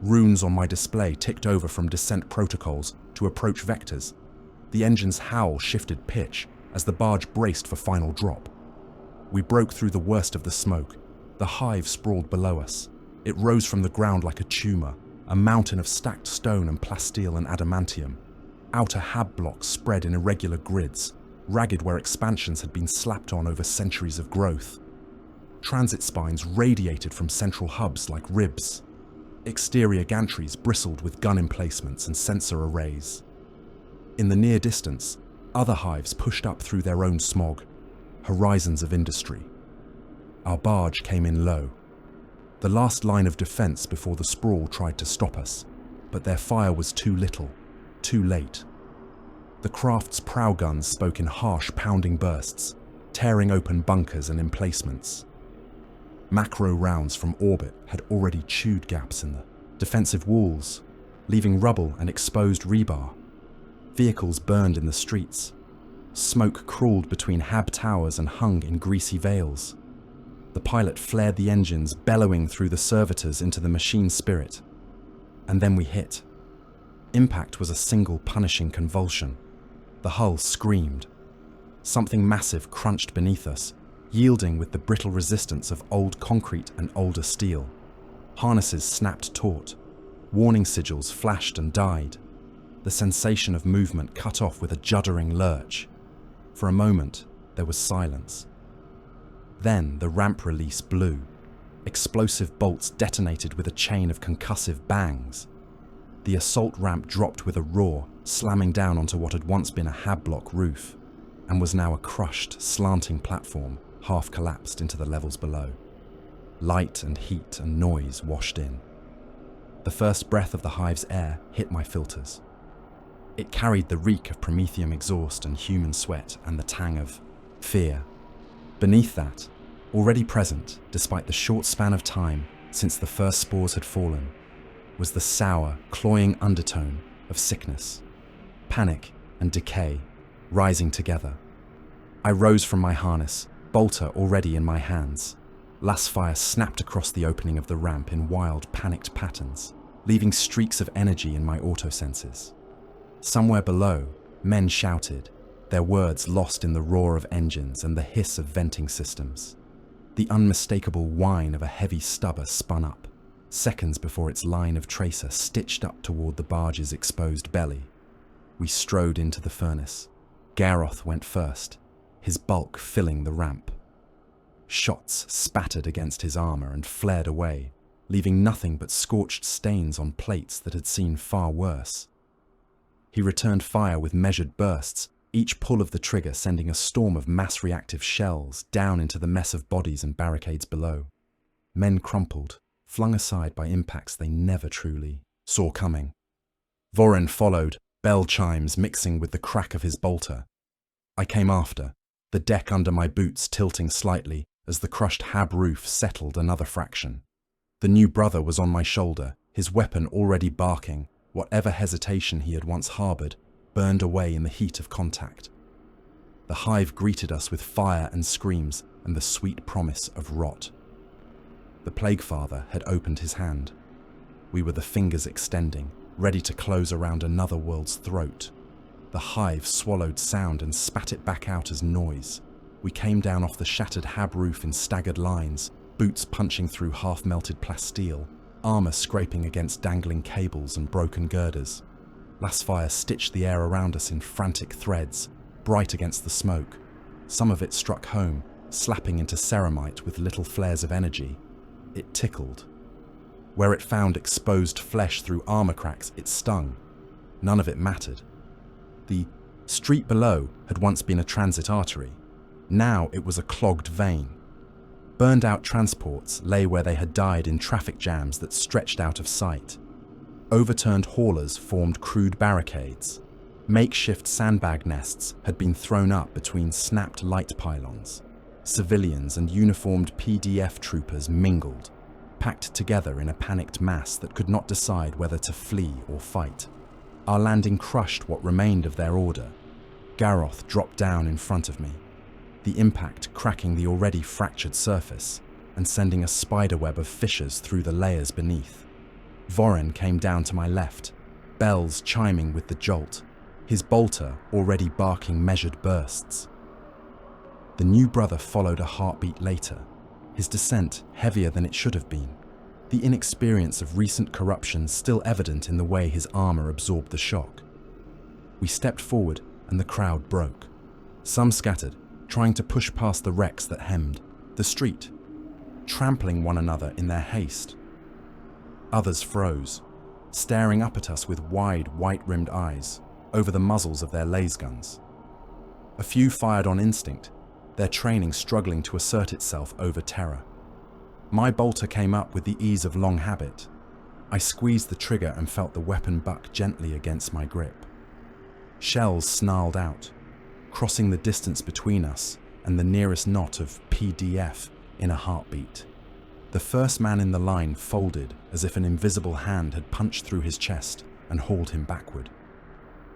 Runes on my display ticked over from descent protocols to approach vectors. The engine's howl shifted pitch as the barge braced for final drop. We broke through the worst of the smoke. The hive sprawled below us. It rose from the ground like a tumor, a mountain of stacked stone and plasteel and adamantium. Outer hab blocks spread in irregular grids, ragged where expansions had been slapped on over centuries of growth. Transit spines radiated from central hubs like ribs. Exterior gantries bristled with gun emplacements and sensor arrays. In the near distance, other hives pushed up through their own smog, horizons of industry. Our barge came in low. The last line of defense before the sprawl tried to stop us, but their fire was too little, too late. The craft's prow guns spoke in harsh, pounding bursts, tearing open bunkers and emplacements. Macro rounds from orbit had already chewed gaps in the defensive walls, leaving rubble and exposed rebar. Vehicles burned in the streets. Smoke crawled between hab towers and hung in greasy veils. The pilot flared the engines, bellowing through the servitors into the machine spirit. And then we hit. Impact was a single punishing convulsion. The hull screamed. Something massive crunched beneath us, yielding with the brittle resistance of old concrete and older steel. Harnesses snapped taut. Warning sigils flashed and died. The sensation of movement cut off with a juddering lurch. For a moment, there was silence. Then the ramp release blew. Explosive bolts detonated with a chain of concussive bangs. The assault ramp dropped with a roar, slamming down onto what had once been a hab block roof, and was now a crushed, slanting platform, half collapsed into the levels below. Light and heat and noise washed in. The first breath of the hive's air hit my filters. It carried the reek of promethium exhaust and human sweat and the tang of fear. Beneath that, already present, despite the short span of time since the first spores had fallen, was the sour, cloying undertone of sickness, panic and decay rising together. I rose from my harness, bolter already in my hands. Lasfire snapped across the opening of the ramp in wild, panicked patterns, leaving streaks of energy in my autosenses. Somewhere below, men shouted, their words lost in the roar of engines and the hiss of venting systems. The unmistakable whine of a heavy stubber spun up, seconds before its line of tracer stitched up toward the barge's exposed belly. We strode into the furnace. Garroth went first, his bulk filling the ramp. Shots spattered against his armor and flared away, leaving nothing but scorched stains on plates that had seen far worse. He returned fire with measured bursts, each pull of the trigger sending a storm of mass-reactive shells down into the mess of bodies and barricades below. Men crumpled, flung aside by impacts they never truly saw coming. Vorin followed, bell chimes mixing with the crack of his bolter. I came after, the deck under my boots tilting slightly as the crushed hab roof settled another fraction. The new brother was on my shoulder, his weapon already barking. Whatever hesitation he had once harbored burned away in the heat of contact. The hive greeted us with fire and screams and the sweet promise of rot. The Plague Father had opened his hand. We were the fingers extending, ready to close around another world's throat. The hive swallowed sound and spat it back out as noise. We came down off the shattered hab roof in staggered lines, boots punching through half-melted plasteel, armor scraping against dangling cables and broken girders. Lasfire stitched the air around us in frantic threads, bright against the smoke. Some of it struck home, slapping into ceramite with little flares of energy. It tickled. Where it found exposed flesh through armor cracks, it stung. None of it mattered. The street below had once been a transit artery. Now it was a clogged vein. Burned-out transports lay where they had died in traffic jams that stretched out of sight. Overturned haulers formed crude barricades. Makeshift sandbag nests had been thrown up between snapped light pylons. Civilians and uniformed PDF troopers mingled, packed together in a panicked mass that could not decide whether to flee or fight. Our landing crushed what remained of their order. Garroth dropped down in front of me, the impact cracking the already fractured surface and sending a spiderweb of fissures through the layers beneath. Voren came down to my left, bells chiming with the jolt, his bolter already barking measured bursts. The new brother followed a heartbeat later, his descent heavier than it should have been, the inexperience of recent corruption still evident in the way his armor absorbed the shock. We stepped forward and the crowd broke. Some scattered, trying to push past the wrecks that hemmed the street, trampling one another in their haste. Others froze, staring up at us with wide, white-rimmed eyes over the muzzles of their laser guns. A few fired on instinct, their training struggling to assert itself over terror. My bolter came up with the ease of long habit. I squeezed the trigger and felt the weapon buck gently against my grip. Shells snarled out, crossing the distance between us and the nearest knot of PDF in a heartbeat. The first man in the line folded as if an invisible hand had punched through his chest and hauled him backward.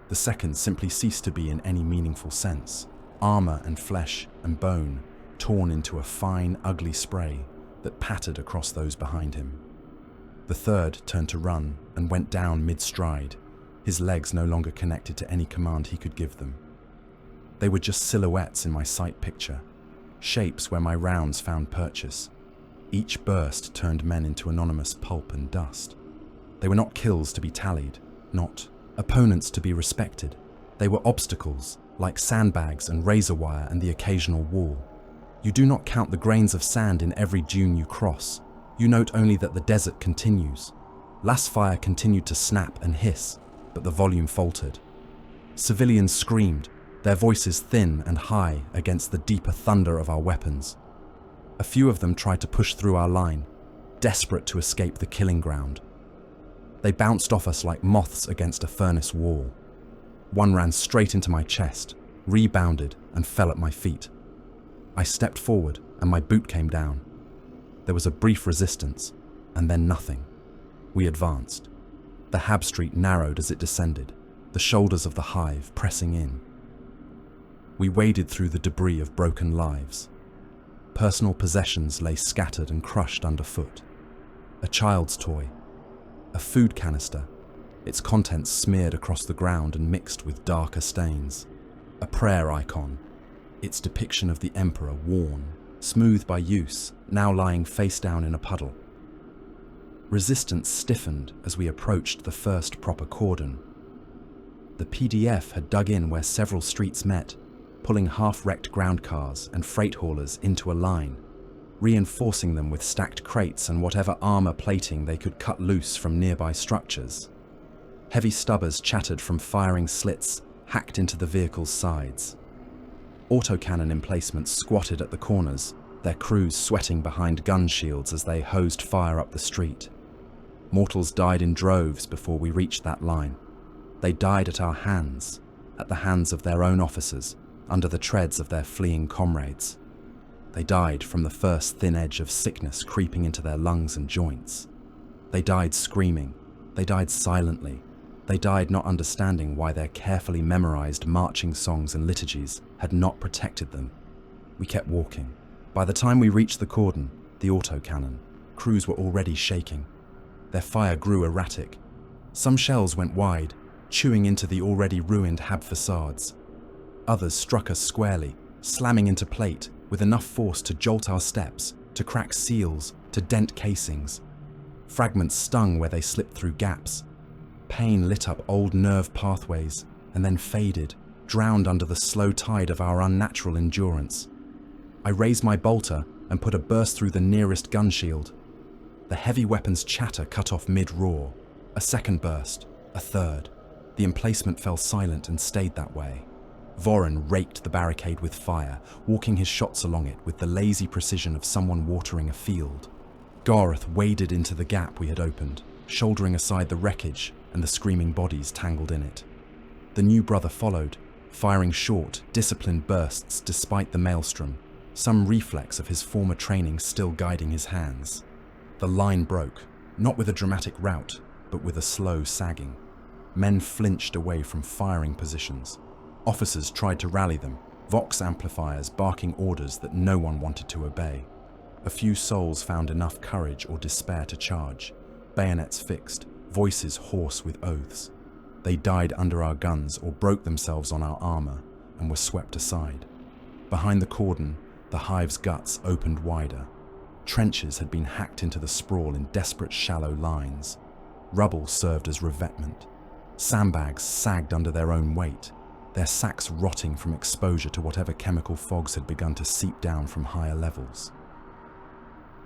The second simply ceased to be in any meaningful sense, armor and flesh and bone torn into a fine, ugly spray that pattered across those behind him. The third turned to run and went down mid-stride, his legs no longer connected to any command he could give them. They were just silhouettes in my sight picture, shapes where my rounds found purchase. Each burst turned men into anonymous pulp and dust. They were not kills to be tallied, not opponents to be respected. They were obstacles, like sandbags and razor wire and the occasional wall. You do not count the grains of sand in every dune you cross. You note only that the desert continues. Last fire continued to snap and hiss, but the volume faltered. Civilians screamed, their voices thin and high against the deeper thunder of our weapons. A few of them tried to push through our line, desperate to escape the killing ground. They bounced off us like moths against a furnace wall. One ran straight into my chest, rebounded, and fell at my feet. I stepped forward, and my boot came down. There was a brief resistance, and then nothing. We advanced. The Hab Street narrowed as it descended, the shoulders of the hive pressing in. We waded through the debris of broken lives. Personal possessions lay scattered and crushed underfoot. A child's toy, a food canister, its contents smeared across the ground and mixed with darker stains. A prayer icon, its depiction of the Emperor worn, smooth by use, now lying face down in a puddle. Resistance stiffened as we approached the first proper cordon. The PDF had dug in where several streets met, pulling half-wrecked ground cars and freight haulers into a line, reinforcing them with stacked crates and whatever armor plating they could cut loose from nearby structures. Heavy stubbers chattered from firing slits hacked into the vehicle's sides. Autocannon emplacements squatted at the corners, their crews sweating behind gun shields as they hosed fire up the street. Mortals died in droves before we reached that line. They died at our hands, at the hands of their own officers, under the treads of their fleeing comrades. They died from the first thin edge of sickness creeping into their lungs and joints. They died screaming. They died silently. They died not understanding why their carefully memorized marching songs and liturgies had not protected them. We kept walking. By the time we reached the cordon, the autocannon, crews were already shaking. Their fire grew erratic. Some shells went wide, chewing into the already ruined Hab facades. Others struck us squarely, slamming into plate with enough force to jolt our steps, to crack seals, to dent casings. Fragments stung where they slipped through gaps. Pain lit up old nerve pathways and then faded, drowned under the slow tide of our unnatural endurance. I raised my bolter and put a burst through the nearest gun shield. The heavy weapon's chatter cut off mid-roar. A second burst, a third. The emplacement fell silent and stayed that way. Voron raked the barricade with fire, walking his shots along it with the lazy precision of someone watering a field. Gareth waded into the gap we had opened, shouldering aside the wreckage and the screaming bodies tangled in it. The new brother followed, firing short, disciplined bursts despite the maelstrom, some reflex of his former training still guiding his hands. The line broke, not with a dramatic rout, but with a slow sagging. Men flinched away from firing positions. Officers tried to rally them, vox amplifiers barking orders that no one wanted to obey. A few souls found enough courage or despair to charge, bayonets fixed, voices hoarse with oaths. They died under our guns or broke themselves on our armor and were swept aside. Behind the cordon, the hive's guts opened wider. Trenches had been hacked into the sprawl in desperate shallow lines. Rubble served as revetment. Sandbags sagged under their own weight, their sacks rotting from exposure to whatever chemical fogs had begun to seep down from higher levels.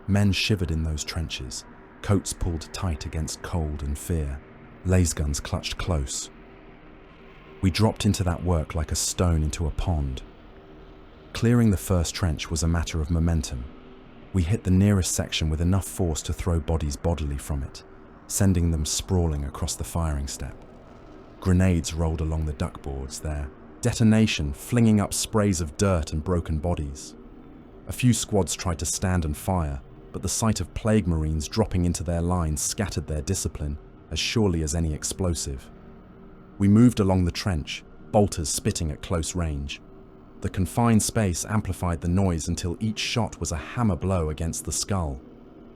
Men shivered in those trenches, coats pulled tight against cold and fear, lasguns clutched close. We dropped into that work like a stone into a pond. Clearing the first trench was a matter of momentum. We hit the nearest section with enough force to throw bodies bodily from it, sending them sprawling across the firing step. Grenades rolled along the duckboards, their detonation flinging up sprays of dirt and broken bodies. A few squads tried to stand and fire, but the sight of plague marines dropping into their lines scattered their discipline as surely as any explosive. We moved along the trench, bolters spitting at close range. The confined space amplified the noise until each shot was a hammer blow against the skull.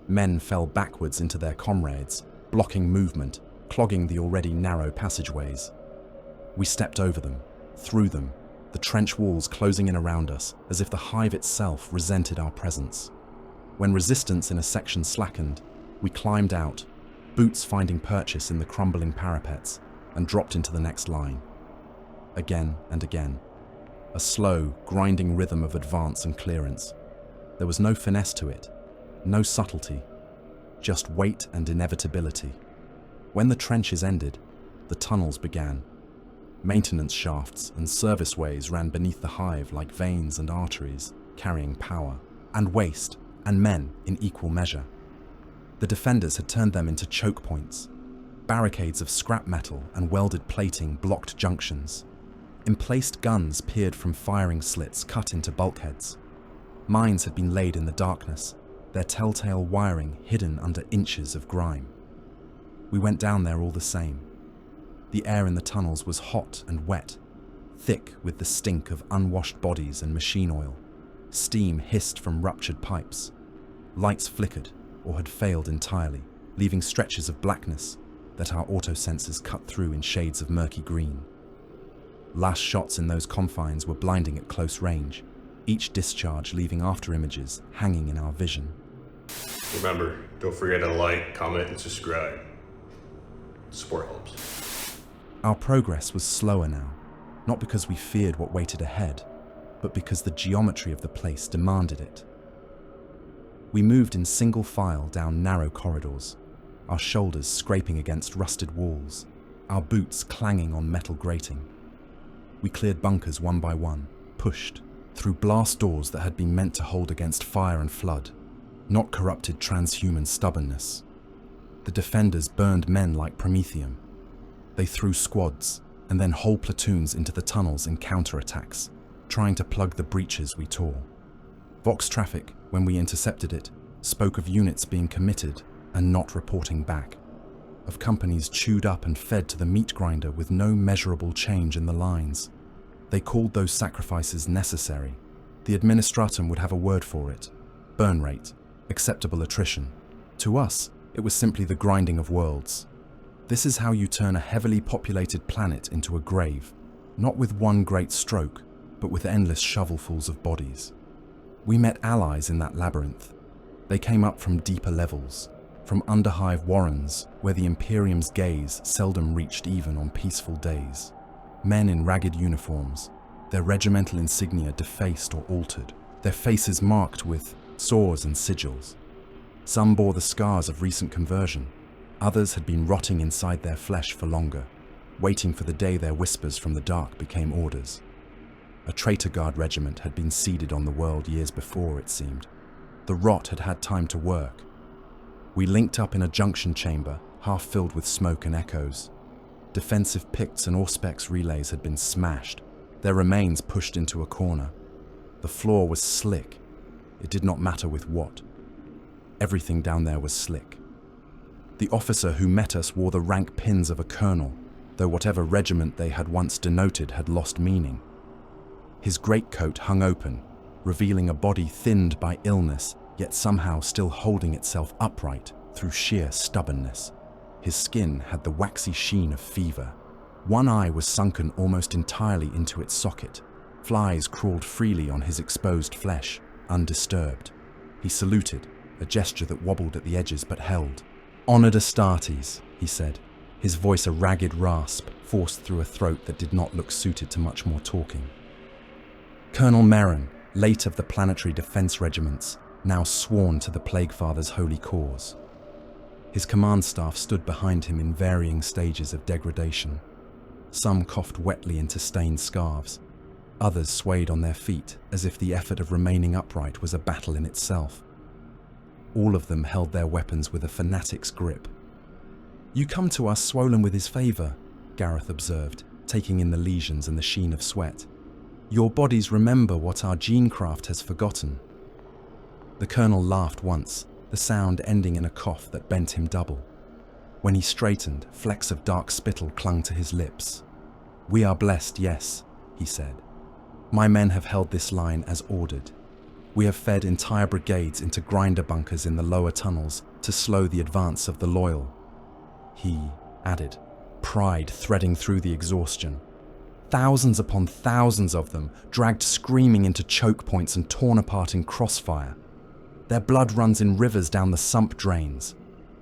Men fell backwards into their comrades, blocking movement, clogging the already narrow passageways. We stepped over them, through them, the trench walls closing in around us as if the hive itself resented our presence. When resistance in a section slackened, we climbed out, boots finding purchase in the crumbling parapets, and dropped into the next line. Again and again. A slow, grinding rhythm of advance and clearance. There was no finesse to it, no subtlety, just weight and inevitability. When the trenches ended, the tunnels began. Maintenance shafts and service ways ran beneath the hive like veins and arteries, carrying power, and waste, and men in equal measure. The defenders had turned them into choke points. Barricades of scrap metal and welded plating blocked junctions. Emplaced guns peered from firing slits cut into bulkheads. Mines had been laid in the darkness, their telltale wiring hidden under inches of grime. We went down there all the same. The air in the tunnels was hot and wet, thick with the stink of unwashed bodies and machine oil. Steam hissed from ruptured pipes. Lights flickered or had failed entirely, leaving stretches of blackness that our autosensors cut through in shades of murky green. Last shots in those confines were blinding at close range, each discharge leaving after images hanging in our vision. Remember, don't forget to like, comment, and subscribe. Support helps. Our progress was slower now, not because we feared what waited ahead, but because the geometry of the place demanded it. We moved in single file down narrow corridors, our shoulders scraping against rusted walls, our boots clanging on metal grating. We cleared bunkers one by one, pushed, through blast doors that had been meant to hold against fire and flood, not corrupted transhuman stubbornness. The defenders burned men like Prometheum. They threw squads, and then whole platoons into the tunnels in counterattacks, trying to plug the breaches we tore. Vox traffic, when we intercepted it, spoke of units being committed and not reporting back, of companies chewed up and fed to the meat grinder with no measurable change in the lines. They called those sacrifices necessary. The administratum would have a word for it. Burn rate, acceptable attrition. To us, it was simply the grinding of worlds. This is how you turn a heavily populated planet into a grave, not with one great stroke, but with endless shovelfuls of bodies. We met allies in that labyrinth. They came up from deeper levels, from underhive warrens where the Imperium's gaze seldom reached even on peaceful days. Men in ragged uniforms, their regimental insignia defaced or altered, their faces marked with sores and sigils. Some bore the scars of recent conversion. Others had been rotting inside their flesh for longer, waiting for the day their whispers from the dark became orders. A traitor guard regiment had been seeded on the world years before, it seemed. The rot had had time to work. We linked up in a junction chamber, half filled with smoke and echoes. Defensive picts and Auspex relays had been smashed, their remains pushed into a corner. The floor was slick. It did not matter with what. Everything down there was slick. The officer who met us wore the rank pins of a colonel, though whatever regiment they had once denoted had lost meaning. His greatcoat hung open, revealing a body thinned by illness, yet somehow still holding itself upright through sheer stubbornness. His skin had the waxy sheen of fever. One eye was sunken almost entirely into its socket. Flies crawled freely on his exposed flesh, undisturbed. He saluted, a gesture that wobbled at the edges but held. "Honored Astartes," he said, his voice a ragged rasp forced through a throat that did not look suited to much more talking. Colonel Merrin, late of the Planetary Defense Regiments, now sworn to the Plaguefather's holy cause. His command staff stood behind him in varying stages of degradation. Some coughed wetly into stained scarves. Others swayed on their feet as if the effort of remaining upright was a battle in itself. All of them held their weapons with a fanatic's grip. "You come to us swollen with his favour," Gareth observed, taking in the lesions and the sheen of sweat. "Your bodies remember what our genecraft has forgotten." The colonel laughed once, the sound ending in a cough that bent him double. When he straightened, flecks of dark spittle clung to his lips. "We are blessed, yes," he said. "My men have held this line as ordered. We have fed entire brigades into grinder bunkers in the lower tunnels to slow the advance of the loyal." He added, pride threading through the exhaustion. Thousands upon thousands of them, dragged screaming into choke points and torn apart in crossfire. Their blood runs in rivers down the sump drains.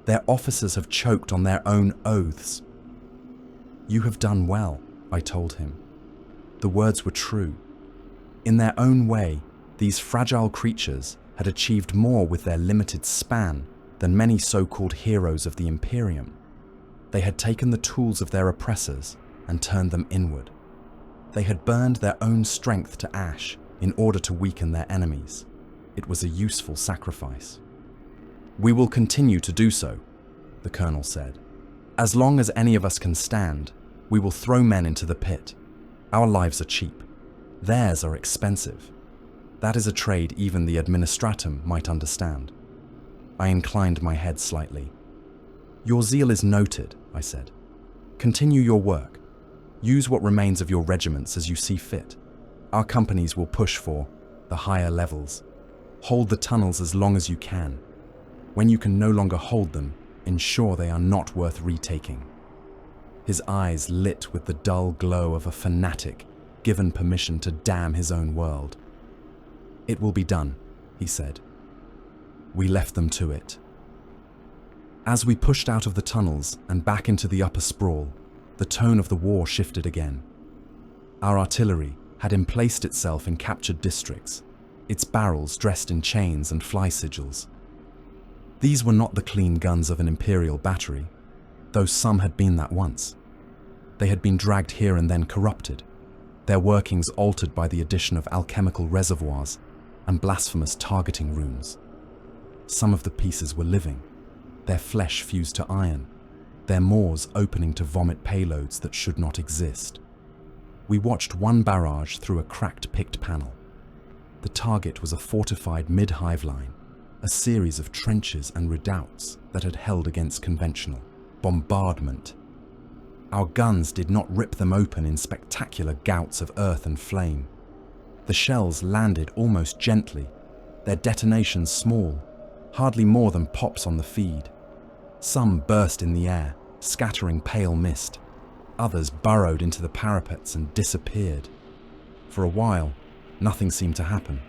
Their officers have choked on their own oaths. "You have done well," I told him. The words were true. In their own way, these fragile creatures had achieved more with their limited span than many so-called heroes of the Imperium. They had taken the tools of their oppressors and turned them inward. They had burned their own strength to ash in order to weaken their enemies. It was a useful sacrifice. "We will continue to do so," the colonel said. "As long as any of us can stand, we will throw men into the pit. Our lives are cheap. Theirs are expensive. That is a trade even the administratum might understand." I inclined my head slightly. "Your zeal is noted," I said. "Continue your work. Use what remains of your regiments as you see fit. Our companies will push for the higher levels. Hold the tunnels as long as you can. When you can no longer hold them, ensure they are not worth retaking." His eyes lit with the dull glow of a fanatic given permission to damn his own world. "It will be done," he said. We left them to it. As we pushed out of the tunnels and back into the upper sprawl, the tone of the war shifted again. Our artillery had emplaced itself in captured districts, its barrels dressed in chains and fly sigils. These were not the clean guns of an Imperial battery, though some had been that once. They had been dragged here and then corrupted, their workings altered by the addition of alchemical reservoirs and blasphemous targeting runes. Some of the pieces were living, their flesh fused to iron, their maws opening to vomit payloads that should not exist. We watched one barrage through a cracked picked panel. The target was a fortified mid-hive line, a series of trenches and redoubts that had held against conventional bombardment. Our guns did not rip them open in spectacular gouts of earth and flame. The shells landed almost gently, their detonations small, hardly more than pops on the feed. Some burst in the air, scattering pale mist. Others burrowed into the parapets and disappeared. For a while, nothing seemed to happen.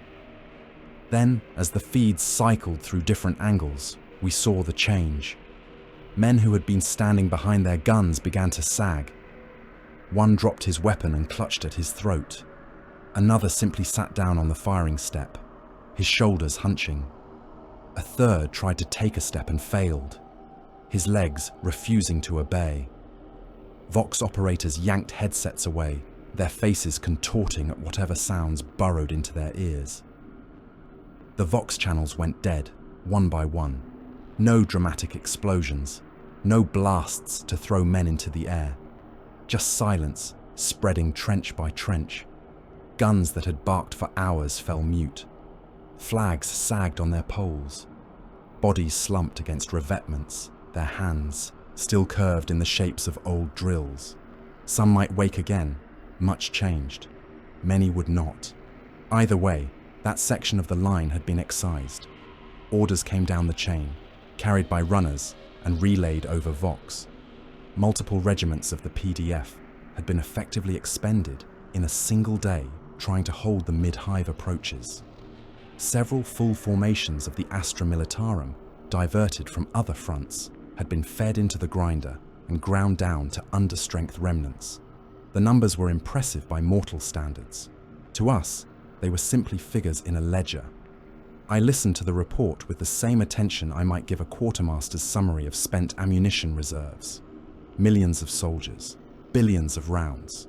Then, as the feeds cycled through different angles, we saw the change. Men who had been standing behind their guns began to sag. One dropped his weapon and clutched at his throat. Another simply sat down on the firing step, his shoulders hunching. A third tried to take a step and failed, his legs refusing to obey. Vox operators yanked headsets away, their faces contorting at whatever sounds burrowed into their ears. The Vox channels went dead, one by one. No dramatic explosions, no blasts to throw men into the air. Just silence, spreading trench by trench. Guns that had barked for hours fell mute. Flags sagged on their poles. Bodies slumped against revetments, their hands still curved in the shapes of old drills. Some might wake again, much changed. Many would not. Either way, that section of the line had been excised. Orders came down the chain, carried by runners and relayed over Vox. Multiple regiments of the PDF had been effectively expended in a single day trying to hold the mid-hive approaches. Several full formations of the Astra Militarum, diverted from other fronts, had been fed into the grinder and ground down to understrength remnants. The numbers were impressive by mortal standards. To us, they were simply figures in a ledger. I listened to the report with the same attention I might give a quartermaster's summary of spent ammunition reserves. Millions of soldiers, billions of rounds.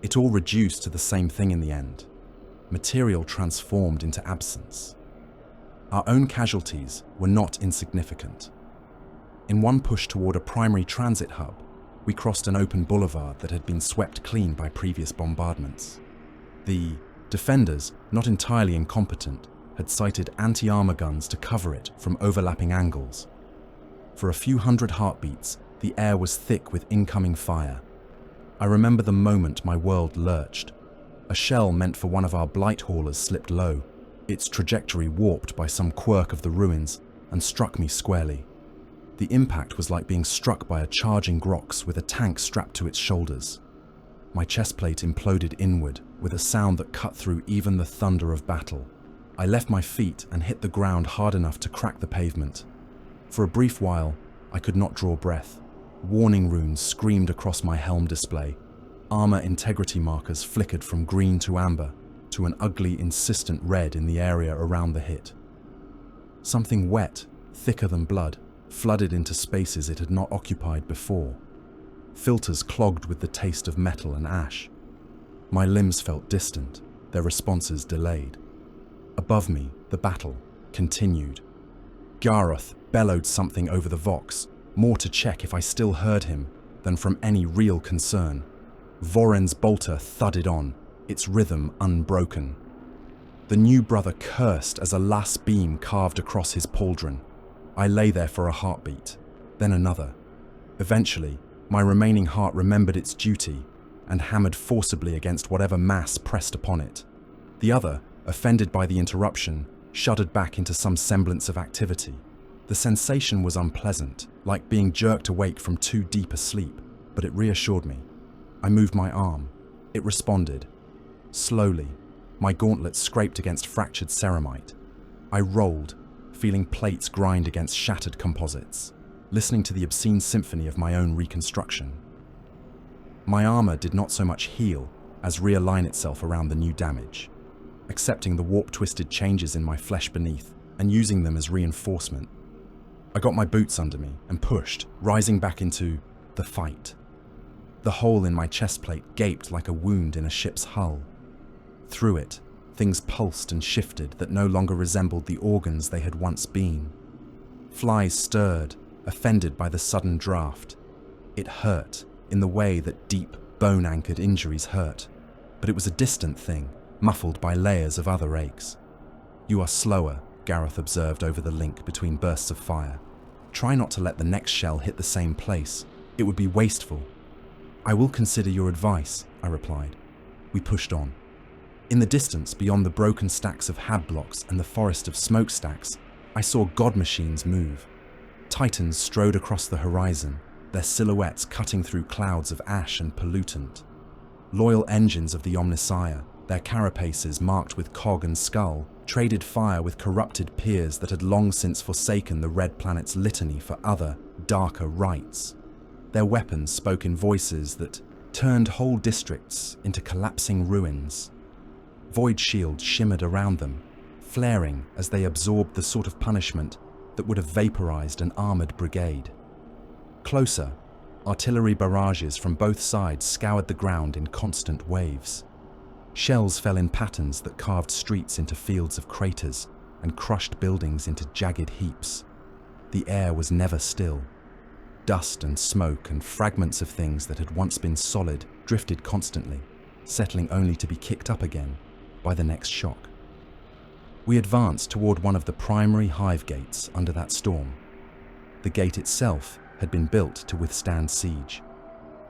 It all reduced to the same thing in the end. Material transformed into absence. Our own casualties were not insignificant. In one push toward a primary transit hub, we crossed an open boulevard that had been swept clean by previous bombardments. The defenders, not entirely incompetent, had sighted anti-armor guns to cover it from overlapping angles. For a few hundred heartbeats, the air was thick with incoming fire. I remember the moment my world lurched. A shell meant for one of our blight haulers slipped low, its trajectory warped by some quirk of the ruins, and struck me squarely. The impact was like being struck by a charging Grox with a tank strapped to its shoulders. My chestplate imploded inward with a sound that cut through even the thunder of battle. I left my feet and hit the ground hard enough to crack the pavement. For a brief while, I could not draw breath. Warning runes screamed across my helm display. Armor integrity markers flickered from green to amber, to an ugly, insistent red in the area around the hit. Something wet, thicker than blood, flooded into spaces it had not occupied before. Filters clogged with the taste of metal and ash. My limbs felt distant, their responses delayed. Above me, the battle continued. Gareth bellowed something over the Vox, more to check if I still heard him than from any real concern. Voren's bolter thudded on, its rhythm unbroken. The new brother cursed as a last beam carved across his pauldron. I lay there for a heartbeat, then another. Eventually, my remaining heart remembered its duty and hammered forcibly against whatever mass pressed upon it. The other, offended by the interruption, shuddered back into some semblance of activity. The sensation was unpleasant, like being jerked awake from too deep a sleep, but it reassured me. I moved my arm. It responded. Slowly, my gauntlet scraped against fractured ceramite. I rolled, feeling plates grind against shattered composites, listening to the obscene symphony of my own reconstruction. My armor did not so much heal as realign itself around the new damage, accepting the warp-twisted changes in my flesh beneath and using them as reinforcement. I got my boots under me and pushed, rising back into the fight. The hole in my chestplate gaped like a wound in a ship's hull. Through it, things pulsed and shifted that no longer resembled the organs they had once been. Flies stirred, offended by the sudden draft. It hurt in the way that deep, bone-anchored injuries hurt, but it was a distant thing, muffled by layers of other aches. "You are slower," Gareth observed over the link between bursts of fire. "Try not to let the next shell hit the same place. It would be wasteful." "I will consider your advice," I replied. We pushed on. In the distance, beyond the broken stacks of hab blocks and the forest of smokestacks, I saw god machines move. Titans strode across the horizon, their silhouettes cutting through clouds of ash and pollutant. Loyal engines of the Omnissiah, their carapaces marked with cog and skull, traded fire with corrupted peers that had long since forsaken the Red Planet's litany for other, darker rites. Their weapons spoke in voices that turned whole districts into collapsing ruins. Void shields shimmered around them, flaring as they absorbed the sort of punishment that would have vaporized an armored brigade. Closer, Artillery barrages from both sides scoured the ground in constant waves. Shells fell in patterns that carved streets into fields of craters and crushed buildings into jagged heaps. The air was never still. Dust and smoke and fragments of things that had once been solid drifted constantly, settling only to be kicked up again by the next shock. We advanced toward one of the primary hive gates under that storm. The gate itself had been built to withstand siege.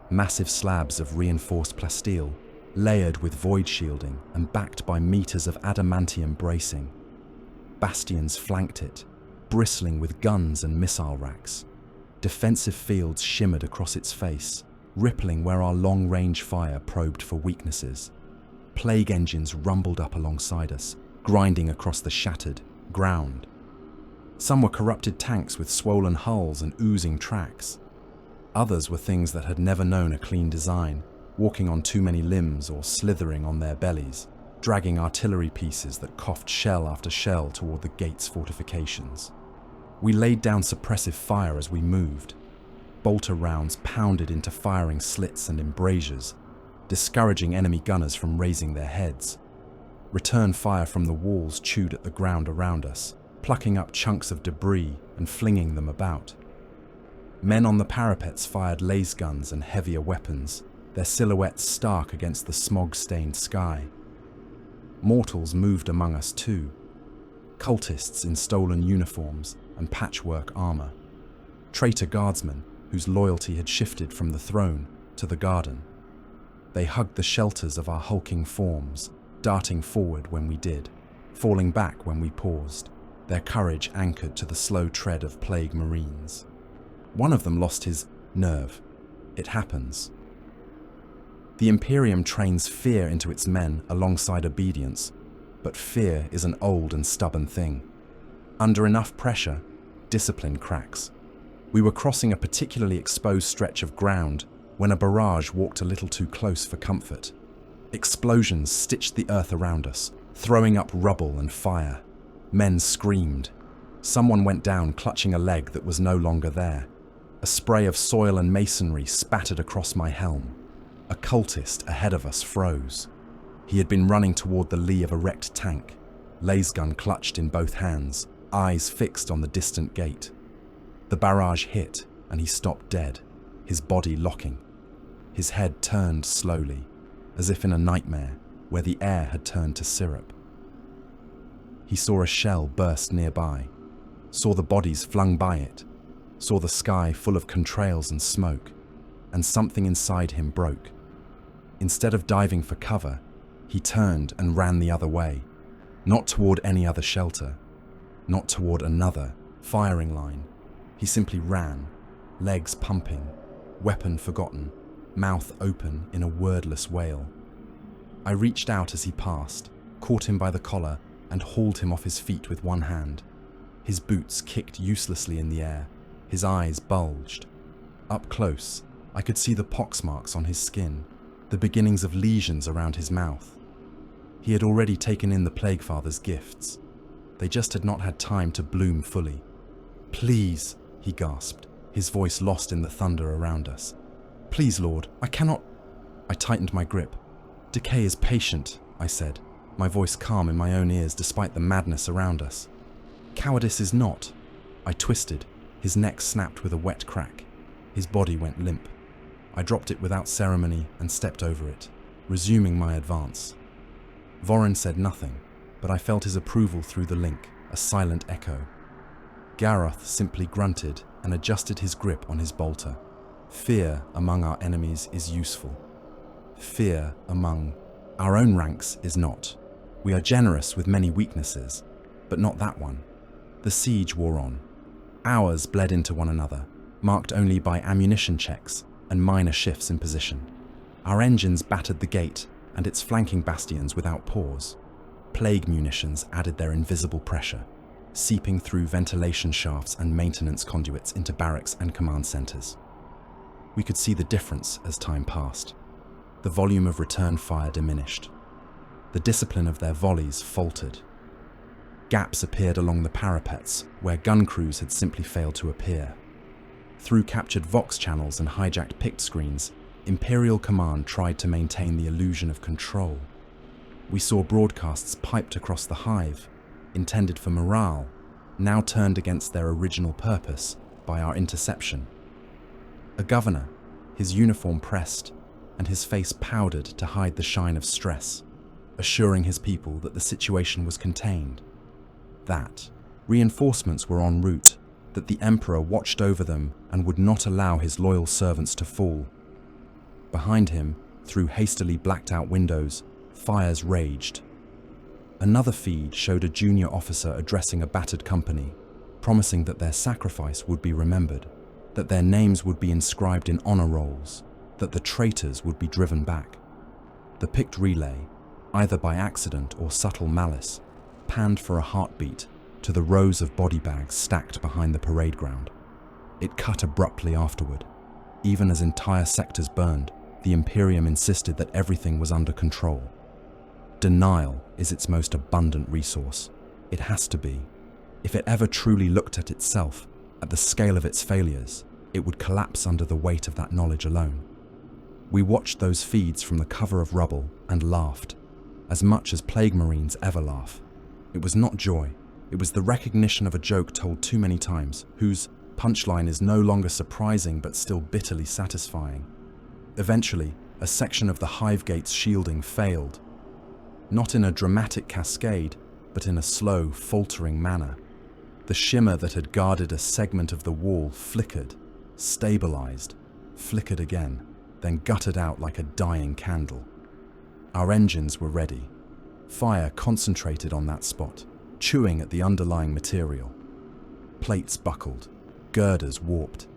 Massive slabs of reinforced plasteel, layered with void shielding and backed by meters of adamantium bracing. Bastions flanked it, bristling with guns and missile racks. Defensive fields shimmered across its face, rippling where our long-range fire probed for weaknesses. Plague engines rumbled up alongside us, grinding across the shattered ground. Some were corrupted tanks with swollen hulls and oozing tracks. Others were things that had never known a clean design, walking on too many limbs or slithering on their bellies, dragging artillery pieces that coughed shell after shell toward the gate's fortifications. We laid down suppressive fire as we moved. Bolter rounds pounded into firing slits and embrasures, discouraging enemy gunners from raising their heads. Return fire from the walls chewed at the ground around us, plucking up chunks of debris and flinging them about. Men on the parapets fired laser guns and heavier weapons, their silhouettes stark against the smog-stained sky. Mortals moved among us too, cultists in stolen uniforms and patchwork armor, traitor guardsmen whose loyalty had shifted from the throne to the garden. They hugged the shelters of our hulking forms, darting forward when we did, falling back when we paused, their courage anchored to the slow tread of plague marines. One of them lost his nerve. It happens. The Imperium trains fear into its men alongside obedience, but fear is an old and stubborn thing. Under enough pressure, discipline cracks. We were crossing a particularly exposed stretch of ground when a barrage walked a little too close for comfort. Explosions stitched the earth around us, throwing up rubble and fire. Men screamed. Someone went down clutching a leg that was no longer there. A spray of soil and masonry spattered across my helm. A cultist ahead of us froze. He had been running toward the lee of a wrecked tank, lasgun clutched in both hands, eyes fixed on the distant gate. The barrage hit, and he stopped dead, his body locking. His head turned slowly, as if in a nightmare where the air had turned to syrup. He saw a shell burst nearby, saw the bodies flung by it, saw the sky full of contrails and smoke, and something inside him broke. Instead of diving for cover, he turned and ran the other way, not toward any other shelter, not toward another firing line. He simply ran, legs pumping, weapon forgotten, mouth open in a wordless wail. I reached out as he passed, caught him by the collar, and hauled him off his feet with one hand. His boots kicked uselessly in the air, his eyes bulged. Up close, I could see the poxmarks on his skin, the beginnings of lesions around his mouth. He had already taken in the Plague Father's gifts. They just had not had time to bloom fully. "Please," he gasped, his voice lost in the thunder around us. "Please, Lord, I cannot—" I tightened my grip. "Decay is patient," I said, my voice calm in my own ears despite the madness around us. "Cowardice is not." I twisted. His neck snapped with a wet crack. His body went limp. I dropped it without ceremony and stepped over it, resuming my advance. Vorin said nothing, but I felt his approval through the link, a silent echo. Garroth simply grunted and adjusted his grip on his bolter. Fear among our enemies is useful. Fear among our own ranks is not. We are generous with many weaknesses, but not that one. The siege wore on. Hours bled into one another, marked only by ammunition checks and minor shifts in position. Our engines battered the gate and its flanking bastions without pause. Plague munitions added their invisible pressure, seeping through ventilation shafts and maintenance conduits into barracks and command centers. We could see the difference as time passed. The volume of return fire diminished. The discipline of their volleys faltered. Gaps appeared along the parapets where gun crews had simply failed to appear. Through captured Vox channels and hijacked pict screens, Imperial Command tried to maintain the illusion of control. We saw broadcasts piped across the hive, intended for morale, now turned against their original purpose by our interception. A governor, his uniform pressed, and his face powdered to hide the shine of stress, assuring his people that the situation was contained. That reinforcements were en route, that the Emperor watched over them and would not allow his loyal servants to fall. Behind him, through hastily blacked-out windows, fires raged. Another feed showed a junior officer addressing a battered company, promising that their sacrifice would be remembered, that their names would be inscribed in honor rolls, that the traitors would be driven back. The picked relay, either by accident or subtle malice, panned for a heartbeat to the rows of body bags stacked behind the parade ground. It cut abruptly afterward. Even as entire sectors burned, the Imperium insisted that everything was under control. Denial is its most abundant resource. It has to be. If it ever truly looked at itself, at the scale of its failures, it would collapse under the weight of that knowledge alone. We watched those feeds from the cover of rubble and laughed, as much as Plague Marines ever laugh. It was not joy. It was the recognition of a joke told too many times, whose punchline is no longer surprising but still bitterly satisfying. Eventually, a section of the hive gate's shielding failed. Not in a dramatic cascade, but in a slow, faltering manner. The shimmer that had guarded a segment of the wall flickered, stabilized, flickered again, then guttered out like a dying candle. Our engines were ready. Fire concentrated on that spot, chewing at the underlying material. Plates buckled, girders warped.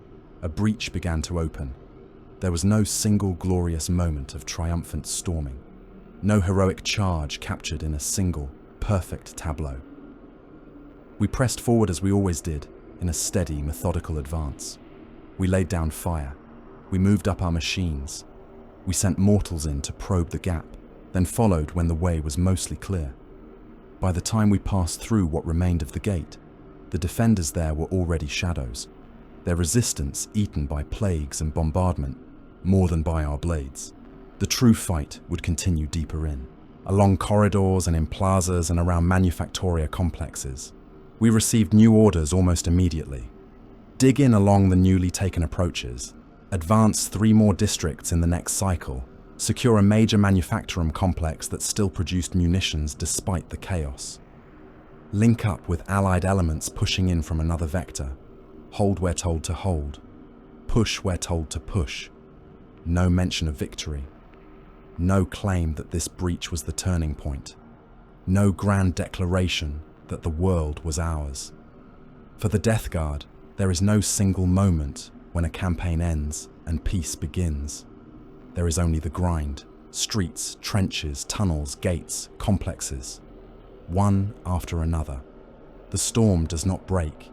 A breach began to open. There was no single glorious moment of triumphant storming. No heroic charge captured in a single, perfect tableau. We pressed forward as we always did, in a steady, methodical advance. We laid down fire. We moved up our machines. We sent mortals in to probe the gap, then followed when the way was mostly clear. By the time we passed through what remained of the gate, the defenders there were already shadows, their resistance eaten by plagues and bombardment, more than by our blades. The true fight would continue deeper in, along corridors and in plazas and around manufactoria complexes. We received new orders almost immediately. Dig in along the newly taken approaches, advance 3 more districts in the next cycle, secure a major manufactorum complex that still produced munitions despite the chaos. Link up with allied elements pushing in from another vector. Hold where told to hold. Push where told to push. No mention of victory. No claim that this breach was the turning point. No grand declaration that the world was ours. For the Death Guard, there is no single moment when a campaign ends and peace begins. There is only the grind. Streets, trenches, tunnels, gates, complexes. One after another. The storm does not break.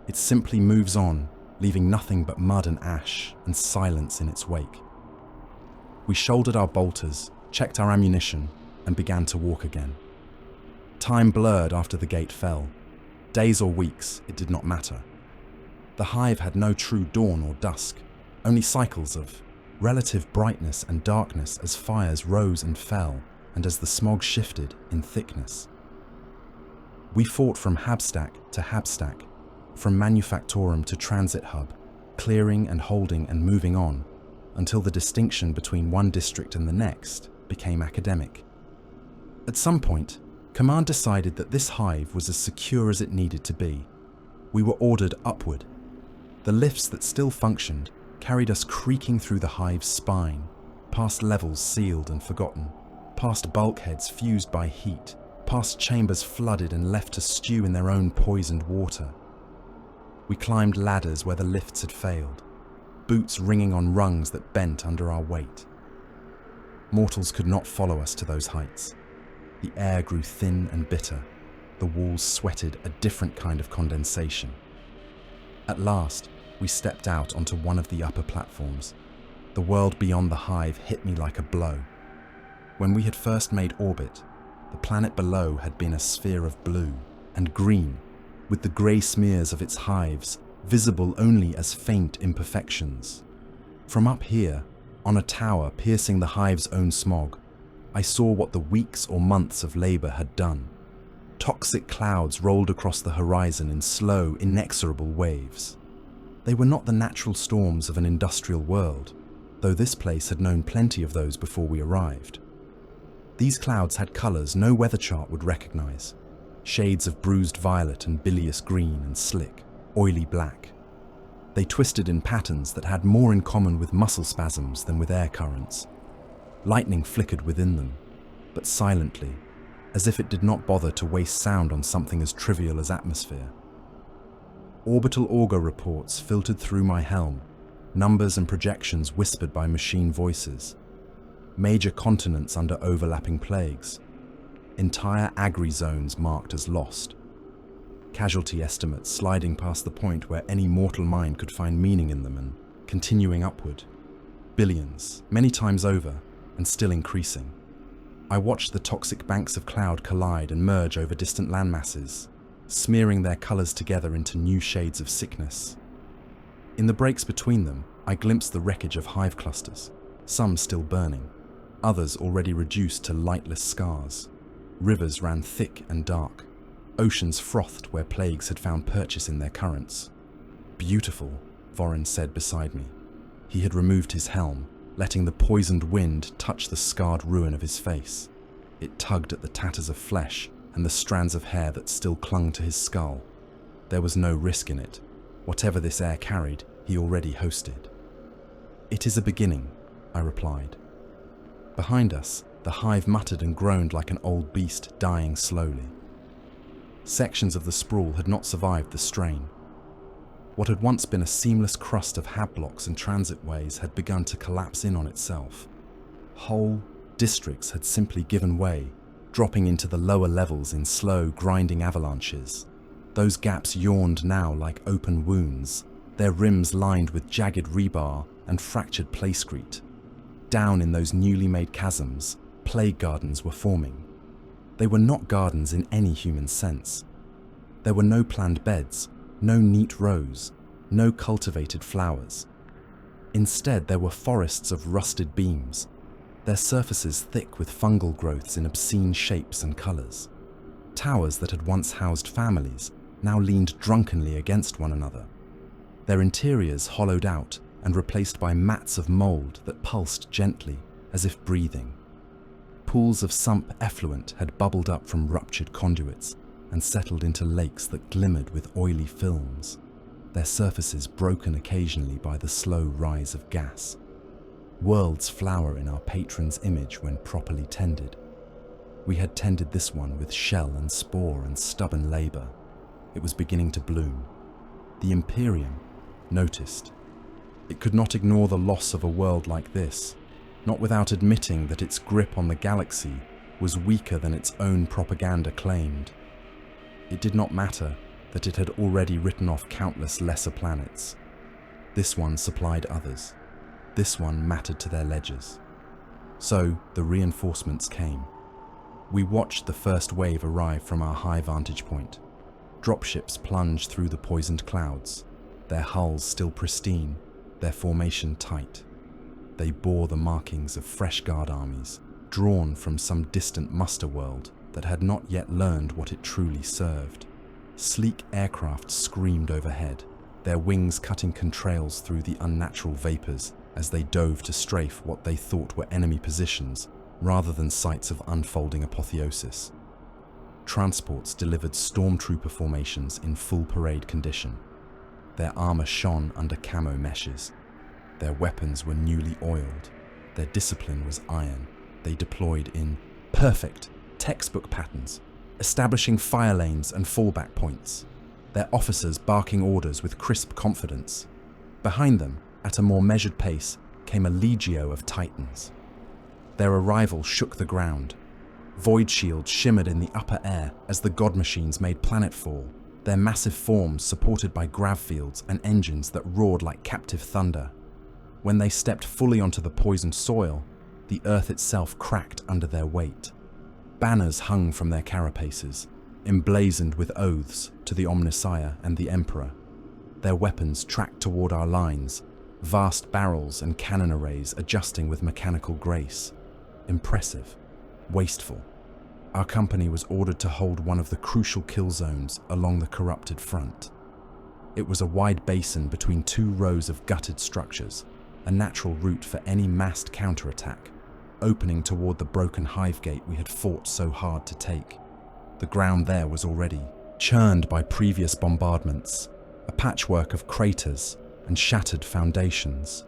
It simply moves on, leaving nothing but mud and ash and silence in its wake. We shouldered our bolters, checked our ammunition, and began to walk again. Time blurred after the gate fell. Days or weeks, it did not matter. The hive had no true dawn or dusk, only cycles of relative brightness and darkness as fires rose and fell, and as the smog shifted in thickness. We fought from habstack to habstack, from manufactorum to transit hub, clearing and holding and moving on, until the distinction between one district and the next became academic. At some point, Command decided that this hive was as secure as it needed to be. We were ordered upward. The lifts that still functioned carried us creaking through the hive's spine, past levels sealed and forgotten, past bulkheads fused by heat, past chambers flooded and left to stew in their own poisoned water. We climbed ladders where the lifts had failed, boots ringing on rungs that bent under our weight. Mortals could not follow us to those heights. The air grew thin and bitter. The walls sweated a different kind of condensation. At last, we stepped out onto one of the upper platforms. The world beyond the hive hit me like a blow. When we had first made orbit, the planet below had been a sphere of blue and green, with the grey smears of its hives visible only as faint imperfections. From up here, on a tower piercing the hive's own smog, I saw what the weeks or months of labor had done. Toxic clouds rolled across the horizon in slow, inexorable waves. They were not the natural storms of an industrial world, though this place had known plenty of those before we arrived. These clouds had colors no weather chart would recognize, shades of bruised violet and bilious green and slick, oily black. They twisted in patterns that had more in common with muscle spasms than with air currents. Lightning flickered within them, but silently, as if it did not bother to waste sound on something as trivial as atmosphere. Orbital auger reports filtered through my helm, numbers and projections whispered by machine voices. Major continents under overlapping plagues. Entire agri-zones marked as lost. Casualty estimates sliding past the point where any mortal mind could find meaning in them and continuing upward. Billions, many times over, and still increasing. I watched the toxic banks of cloud collide and merge over distant landmasses, smearing their colors together into new shades of sickness. In the breaks between them, I glimpsed the wreckage of hive clusters, some still burning, others already reduced to lightless scars. Rivers ran thick and dark. Oceans frothed where plagues had found purchase in their currents. Beautiful, Vorin said beside me. He had removed his helm, letting the poisoned wind touch the scarred ruin of his face. It tugged at the tatters of flesh and the strands of hair that still clung to his skull. There was no risk in it. Whatever this air carried, he already hosted. It is a beginning, I replied. Behind us, the hive muttered and groaned like an old beast dying slowly. Sections of the sprawl had not survived the strain. What had once been a seamless crust of hab blocks and transitways had begun to collapse in on itself. Whole districts had simply given way, dropping into the lower levels in slow, grinding avalanches. Those gaps yawned now like open wounds, their rims lined with jagged rebar and fractured playscrete. Down in those newly made chasms, plague gardens were forming. They were not gardens in any human sense. There were no planned beds, no neat rows, no cultivated flowers. Instead, there were forests of rusted beams, their surfaces thick with fungal growths in obscene shapes and colors. Towers that had once housed families now leaned drunkenly against one another, their interiors hollowed out and replaced by mats of mold that pulsed gently, as if breathing. Pools of sump effluent had bubbled up from ruptured conduits and settled into lakes that glimmered with oily films, their surfaces broken occasionally by the slow rise of gas. Worlds flower in our patron's image when properly tended. We had tended this one with shell and spore and stubborn labor. It was beginning to bloom. The Imperium noticed. It could not ignore the loss of a world like this, not without admitting that its grip on the galaxy was weaker than its own propaganda claimed. It did not matter that it had already written off countless lesser planets. This one supplied others. This one mattered to their ledgers. So the reinforcements came. We watched the first wave arrive from our high vantage point. Dropships plunged through the poisoned clouds, their hulls still pristine, their formation tight. They bore the markings of fresh guard armies, drawn from some distant muster world that had not yet learned what it truly served. Sleek aircraft screamed overhead, their wings cutting contrails through the unnatural vapors as they dove to strafe what they thought were enemy positions rather than sites of unfolding apotheosis. Transports delivered stormtrooper formations in full parade condition. Their armor shone under camo meshes. Their weapons were newly oiled. Their discipline was iron. They deployed in perfect textbook patterns, establishing fire lanes and fallback points, their officers barking orders with crisp confidence. Behind them, at a more measured pace, came a legio of titans. Their arrival shook the ground. Void shields shimmered in the upper air as the god machines made planetfall, their massive forms supported by grav fields and engines that roared like captive thunder. When they stepped fully onto the poisoned soil, the earth itself cracked under their weight. Banners hung from their carapaces, emblazoned with oaths to the Omnissiah and the Emperor. their weapons tracked toward our lines, vast barrels and cannon arrays adjusting with mechanical grace. Impressive, wasteful. Our company was ordered to hold one of the crucial kill zones along the corrupted front. It was a wide basin between two rows of gutted structures, a natural route for any massed counterattack, opening toward the broken hive gate we had fought so hard to take. The ground there was already churned by previous bombardments, a patchwork of craters and shattered foundations.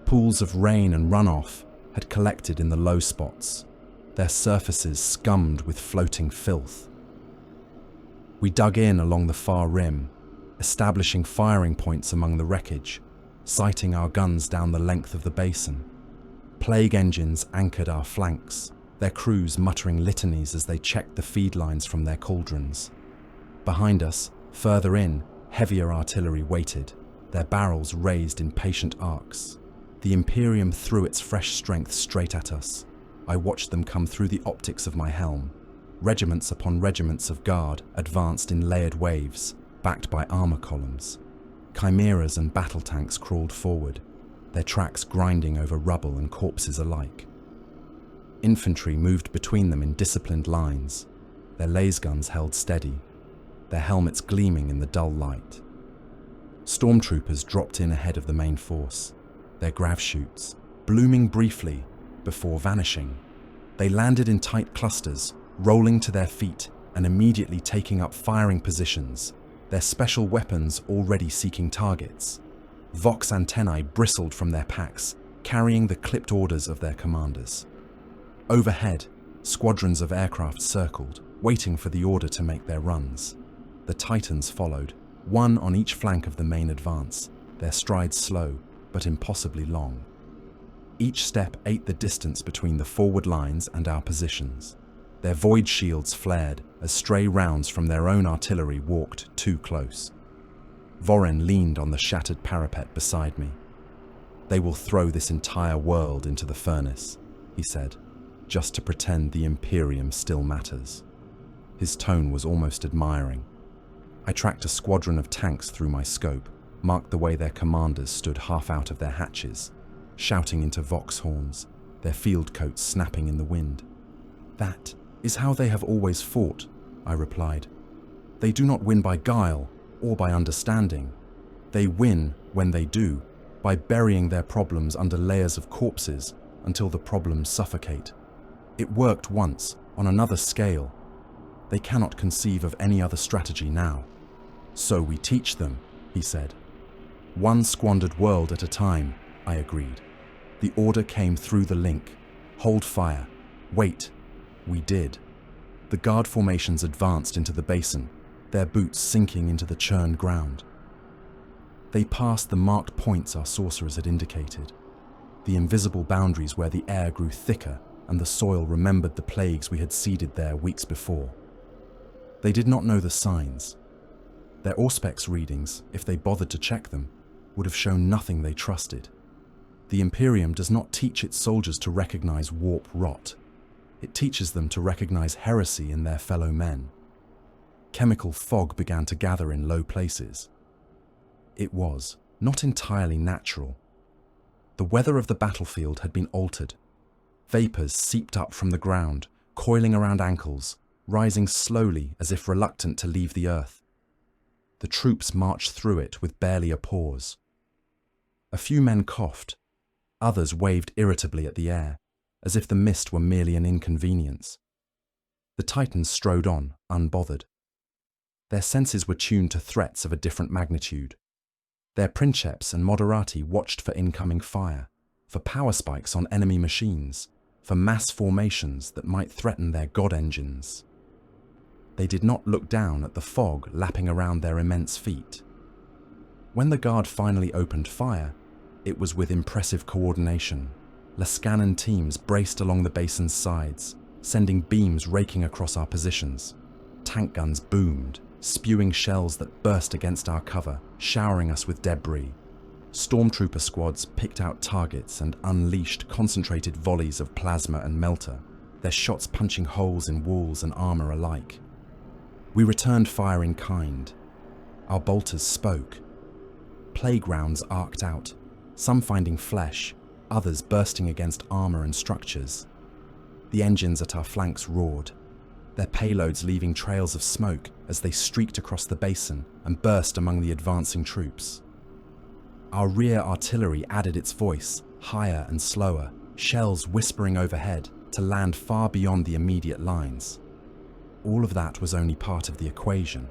Pools of rain and runoff had collected in the low spots, their surfaces scummed with floating filth. We dug in along the far rim, establishing firing points among the wreckage, sighting our guns down the length of the basin. Plague engines anchored our flanks, their crews muttering litanies as they checked the feed lines from their cauldrons. Behind us, further in, heavier artillery waited, their barrels raised in patient arcs. The Imperium threw its fresh strength straight at us. I watched them come through the optics of my helm. Regiments upon regiments of guard advanced in layered waves, backed by armor columns. Chimeras and battle tanks crawled forward, their tracks grinding over rubble and corpses alike. Infantry moved between them in disciplined lines, their lasguns held steady, their helmets gleaming in the dull light. Stormtroopers dropped in ahead of the main force, their grav chutes blooming briefly before vanishing. They landed in tight clusters, rolling to their feet and immediately taking up firing positions, their special weapons already seeking targets. Vox antennae bristled from their packs, carrying the clipped orders of their commanders. Overhead, squadrons of aircraft circled, waiting for the order to make their runs. The Titans followed, one on each flank of the main advance, their strides slow but impossibly long. Each step ate the distance between the forward lines and our positions. Their void shields flared as stray rounds from their own artillery walked too close. Voren leaned on the shattered parapet beside me. "They will throw this entire world into the furnace," he said, just to pretend the Imperium still matters. His tone was almost admiring. I tracked a squadron of tanks through my scope, marked the way their commanders stood half out of their hatches, shouting into Vox horns, their field coats snapping in the wind. "That is how they have always fought," I replied. "They do not win by guile or by understanding. They win, when they do, by burying their problems under layers of corpses until the problems suffocate. It worked once, on another scale. They cannot conceive of any other strategy now. So we teach them," he said. "One squandered world at a time," I agreed. The order came through the link. "Hold fire. Wait." We did. The guard formations advanced into the basin, their boots sinking into the churned ground. They passed the marked points our sorcerers had indicated, the invisible boundaries where the air grew thicker and the soil remembered the plagues we had seeded there weeks before. They did not know the signs. Their Auspex readings, if they bothered to check them, would have shown nothing they trusted. The Imperium does not teach its soldiers to recognize warp rot. It teaches them to recognize heresy in their fellow men. Chemical fog began to gather in low places. It was not entirely natural. The weather of the battlefield had been altered. Vapors seeped up from the ground, coiling around ankles, rising slowly as if reluctant to leave the earth. The troops marched through it with barely a pause. A few men coughed. Others waved irritably at the air, as if the mist were merely an inconvenience. The Titans strode on, unbothered. Their senses were tuned to threats of a different magnitude. Their princeps and moderati watched for incoming fire, for power spikes on enemy machines, for mass formations that might threaten their god engines. They did not look down at the fog lapping around their immense feet. When the guard finally opened fire, it was with impressive coordination. Lascanon teams braced along the basin's sides, sending beams raking across our positions. Tank guns boomed, spewing shells that burst against our cover, showering us with debris. Stormtrooper squads picked out targets and unleashed concentrated volleys of plasma and melter, their shots punching holes in walls and armor alike. We returned fire in kind. Our bolters spoke. plague rounds arced out, some finding flesh, others bursting against armor and structures. The engines at our flanks roared, their payloads leaving trails of smoke as they streaked across the basin and burst among the advancing troops. Our rear artillery added its voice, higher and slower, shells whispering overhead to land far beyond the immediate lines. All of that was only part of the equation.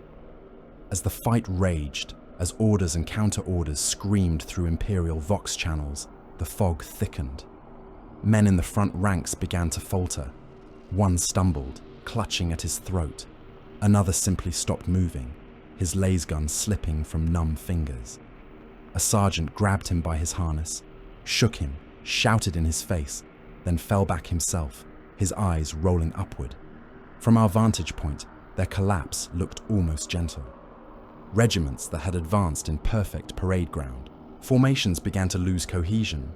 As the fight raged, as orders and counter-orders screamed through Imperial Vox channels, the fog thickened. Men in the front ranks began to falter. One stumbled, clutching at his throat. Another simply stopped moving, his lasgun slipping from numb fingers. A sergeant grabbed him by his harness, shook him, shouted in his face, then fell back himself, his eyes rolling upward. From our vantage point, their collapse looked almost gentle. Regiments that had advanced in perfect parade ground, formations began to lose cohesion.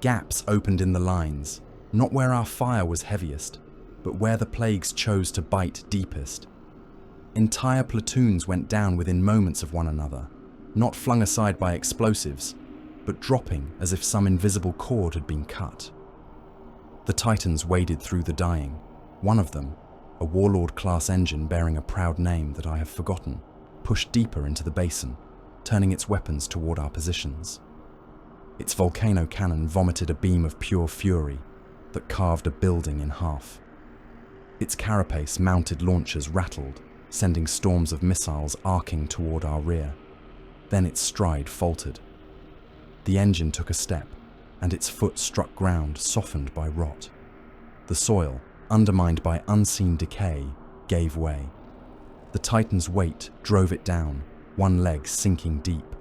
Gaps opened in the lines, not where our fire was heaviest, but where the plagues chose to bite deepest. Entire platoons went down within moments of one another, not flung aside by explosives, but dropping as if some invisible cord had been cut. The Titans waded through the dying. One of them, a Warlord-class engine bearing a proud name that I have forgotten, pushed deeper into the basin, turning its weapons toward our positions. Its volcano cannon vomited a beam of pure fury that carved a building in half. Its carapace-mounted launchers rattled, sending storms of missiles arcing toward our rear. Then its stride faltered. The engine took a step, and its foot struck ground softened by rot. The soil, undermined by unseen decay, gave way. The Titan's weight drove it down, one leg sinking deep.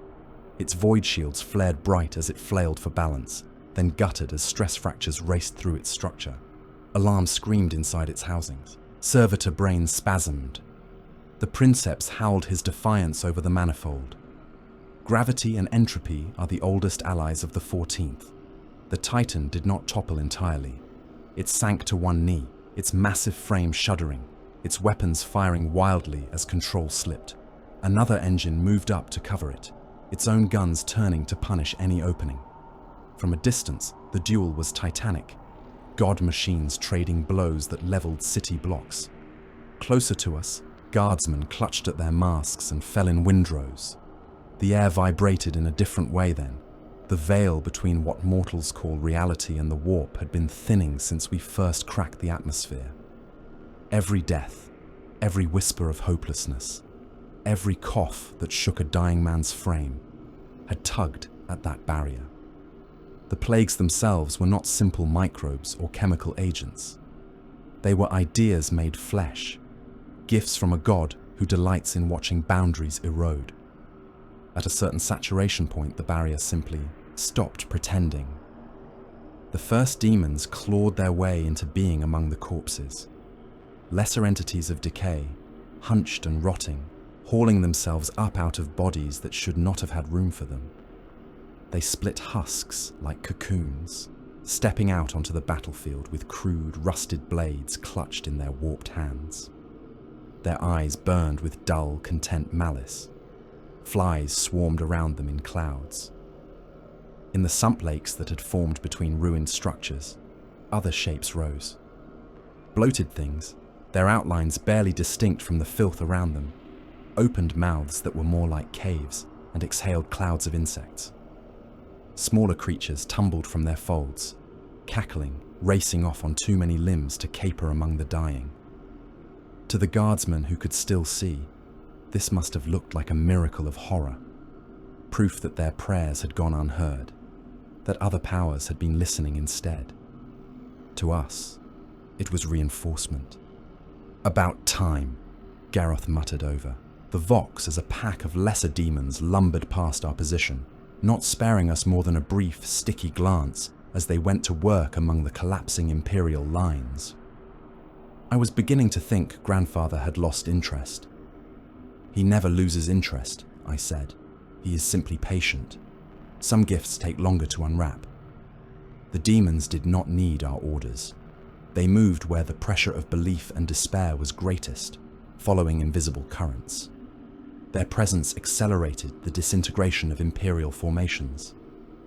Its void shields flared bright as it flailed for balance, then guttered as stress fractures raced through its structure. Alarms screamed inside its housings. Servitor brains spasmed. The Princeps howled his defiance over the manifold. Gravity and entropy are the oldest allies of the 14th. The Titan did not topple entirely. It sank to one knee, its massive frame shuddering, its weapons firing wildly as control slipped. Another engine moved up to cover it, its own guns turning to punish any opening. From a distance, the duel was titanic, god machines trading blows that leveled city blocks. Closer to us, guardsmen clutched at their masks and fell in windrows. The air vibrated in a different way then. The veil between what mortals call reality and the warp had been thinning since we first cracked the atmosphere. Every death, every whisper of hopelessness, every cough that shook a dying man's frame had tugged at that barrier. The plagues themselves were not simple microbes or chemical agents. They were ideas made flesh, gifts from a god who delights in watching boundaries erode. At a certain saturation point, the barrier simply stopped pretending. The first demons clawed their way into being among the corpses. Lesser entities of decay, hunched and rotting, hauling themselves up out of bodies that should not have had room for them. They split husks like cocoons, stepping out onto the battlefield with crude, rusted blades clutched in their warped hands. Their eyes burned with dull, content malice. Flies swarmed around them in clouds. In the sump lakes that had formed between ruined structures, other shapes rose. Bloated things, their outlines barely distinct from the filth around them, opened mouths that were more like caves and exhaled clouds of insects. Smaller creatures tumbled from their folds, cackling, racing off on too many limbs to caper among the dying. To the guardsmen who could still see, this must have looked like a miracle of horror, proof that their prayers had gone unheard, that other powers had been listening instead. To us, it was reinforcement. About time, Garroth muttered over. The Vox as a pack of lesser demons lumbered past our position, not sparing us more than a brief, sticky glance as they went to work among the collapsing Imperial lines. I was beginning to think Grandfather had lost interest. He never loses interest, I said. He is simply patient. Some gifts take longer to unwrap. The demons did not need our orders. They moved where the pressure of belief and despair was greatest, following invisible currents. Their presence accelerated the disintegration of Imperial formations.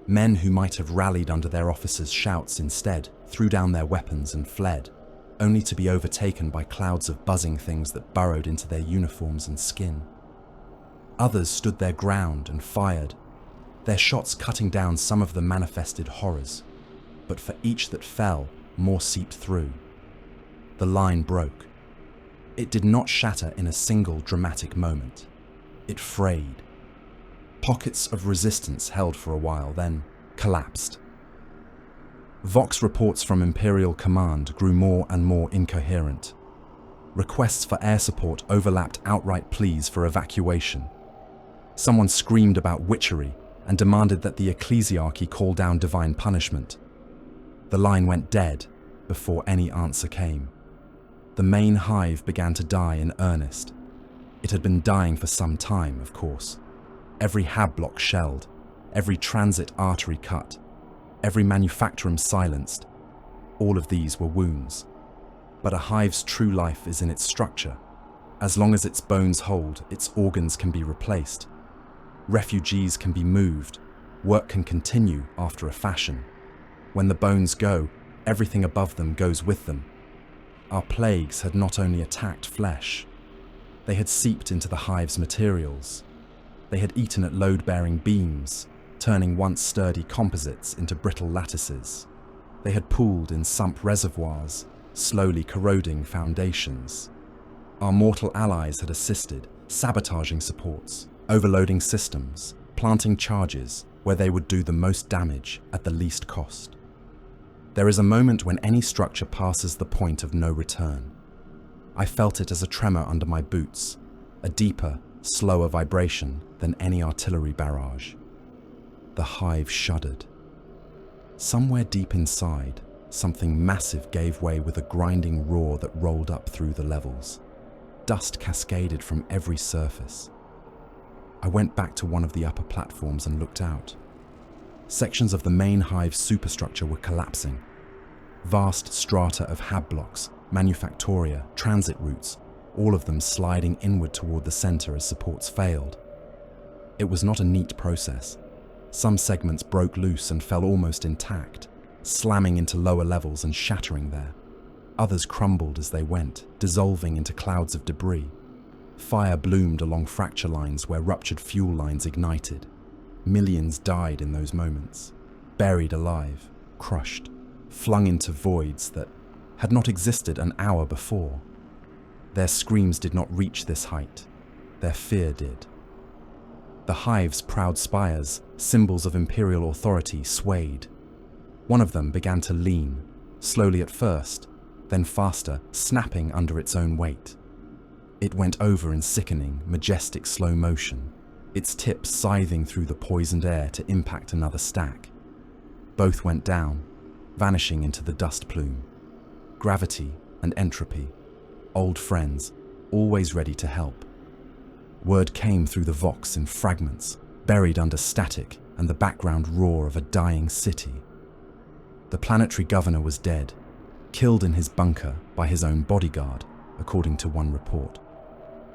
Men who might have rallied under their officers' shouts instead threw down their weapons and fled, only to be overtaken by clouds of buzzing things that burrowed into their uniforms and skin. Others stood their ground and fired, their shots cutting down some of the manifested horrors, but for each that fell, more seeped through. The line broke. It did not shatter in a single dramatic moment. It frayed. Pockets of resistance held for a while, then collapsed. Vox reports from Imperial Command grew more and more incoherent. Requests for air support overlapped outright pleas for evacuation. Someone screamed about witchery and demanded that the ecclesiarchy call down divine punishment. The line went dead before any answer came. The main hive began to die in earnest. It had been dying for some time, of course. Every hab block shelled, every transit artery cut, every manufactorum silenced. All of these were wounds. But a hive's true life is in its structure. As long as its bones hold, its organs can be replaced. Refugees can be moved. Work can continue after a fashion. When the bones go, everything above them goes with them. Our plagues had not only attacked flesh, they had seeped into the hive's materials. They had eaten at load-bearing beams, turning once sturdy composites into brittle lattices. They had pooled in sump reservoirs, slowly corroding foundations. Our mortal allies had assisted, sabotaging supports, overloading systems, planting charges where they would do the most damage at the least cost. There is a moment when any structure passes the point of no return. I felt it as a tremor under my boots, a deeper, slower vibration than any artillery barrage. The hive shuddered. Somewhere deep inside, something massive gave way with a grinding roar that rolled up through the levels. Dust cascaded from every surface. I went back to one of the upper platforms and looked out. Sections of the main hive's superstructure were collapsing. Vast strata of hab blocks, manufactoria, transit routes, all of them sliding inward toward the center as supports failed. It was not a neat process. Some segments broke loose and fell almost intact, slamming into lower levels and shattering there. Others crumbled as they went, dissolving into clouds of debris. Fire bloomed along fracture lines where ruptured fuel lines ignited. Millions died in those moments, buried alive, crushed, flung into voids that had not existed an hour before. Their screams did not reach this height. Their fear did. The hive's proud spires, symbols of imperial authority, swayed. One of them began to lean, slowly at first, then faster, snapping under its own weight. It went over in sickening, majestic slow motion, its tip scything through the poisoned air to impact another stack. Both went down, vanishing into the dust plume. Gravity and entropy, old friends, always ready to help. Word came through the Vox in fragments, buried under static and the background roar of a dying city. The planetary governor was dead, killed in his bunker by his own bodyguard, according to one report.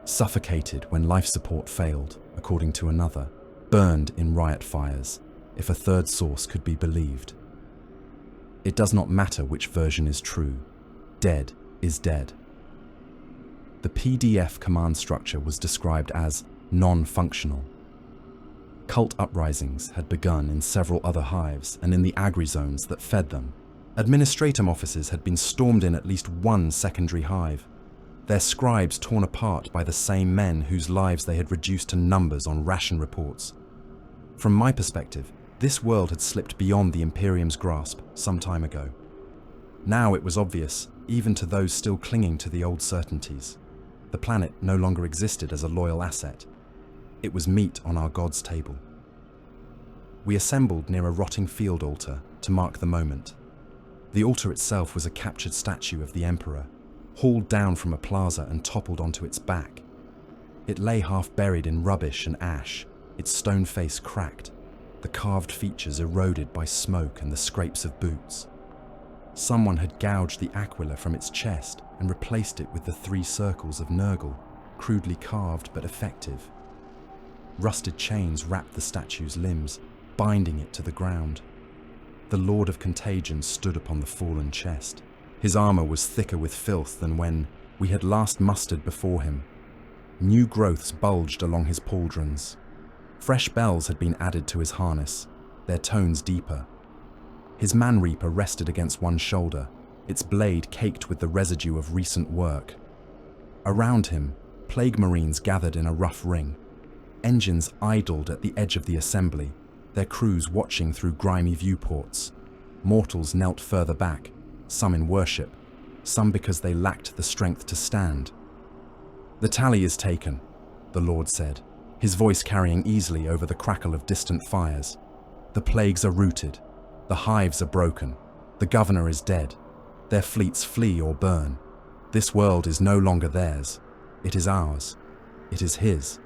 Suffocated when life support failed, according to another. Burned in riot fires, if a third source could be believed. It does not matter which version is true. Dead is dead. The PDF command structure was described as non-functional. Cult uprisings had begun in several other hives and in the agri-zones that fed them. Administratum offices had been stormed in at least one secondary hive, their scribes torn apart by the same men whose lives they had reduced to numbers on ration reports. From my perspective, this world had slipped beyond the Imperium's grasp some time ago. Now it was obvious, even to those still clinging to the old certainties. The planet no longer existed as a loyal asset. It was meat on our god's table. We assembled near a rotting field altar to mark the moment. The altar itself was a captured statue of the Emperor, hauled down from a plaza and toppled onto its back. It lay half buried in rubbish and ash, its stone face cracked, the carved features eroded by smoke and the scrapes of boots. Someone had gouged the aquila from its chest and replaced it with the 3 circles of Nurgle, crudely carved but effective. Rusted chains wrapped the statue's limbs, binding it to the ground. The Lord of Contagion stood upon the fallen chest. His armor was thicker with filth than when we had last mustered before him. New growths bulged along his pauldrons. Fresh bells had been added to his harness, their tones deeper. His man-reaper rested against one shoulder, its blade caked with the residue of recent work. Around him, plague marines gathered in a rough ring. Engines idled at the edge of the assembly, their crews watching through grimy viewports. Mortals knelt further back, some in worship, some because they lacked the strength to stand. "The tally is taken," the Lord said, his voice carrying easily over the crackle of distant fires. "The plagues are rooted, the hives are broken, the governor is dead, their fleets flee or burn. This world is no longer theirs, it is ours, it is his."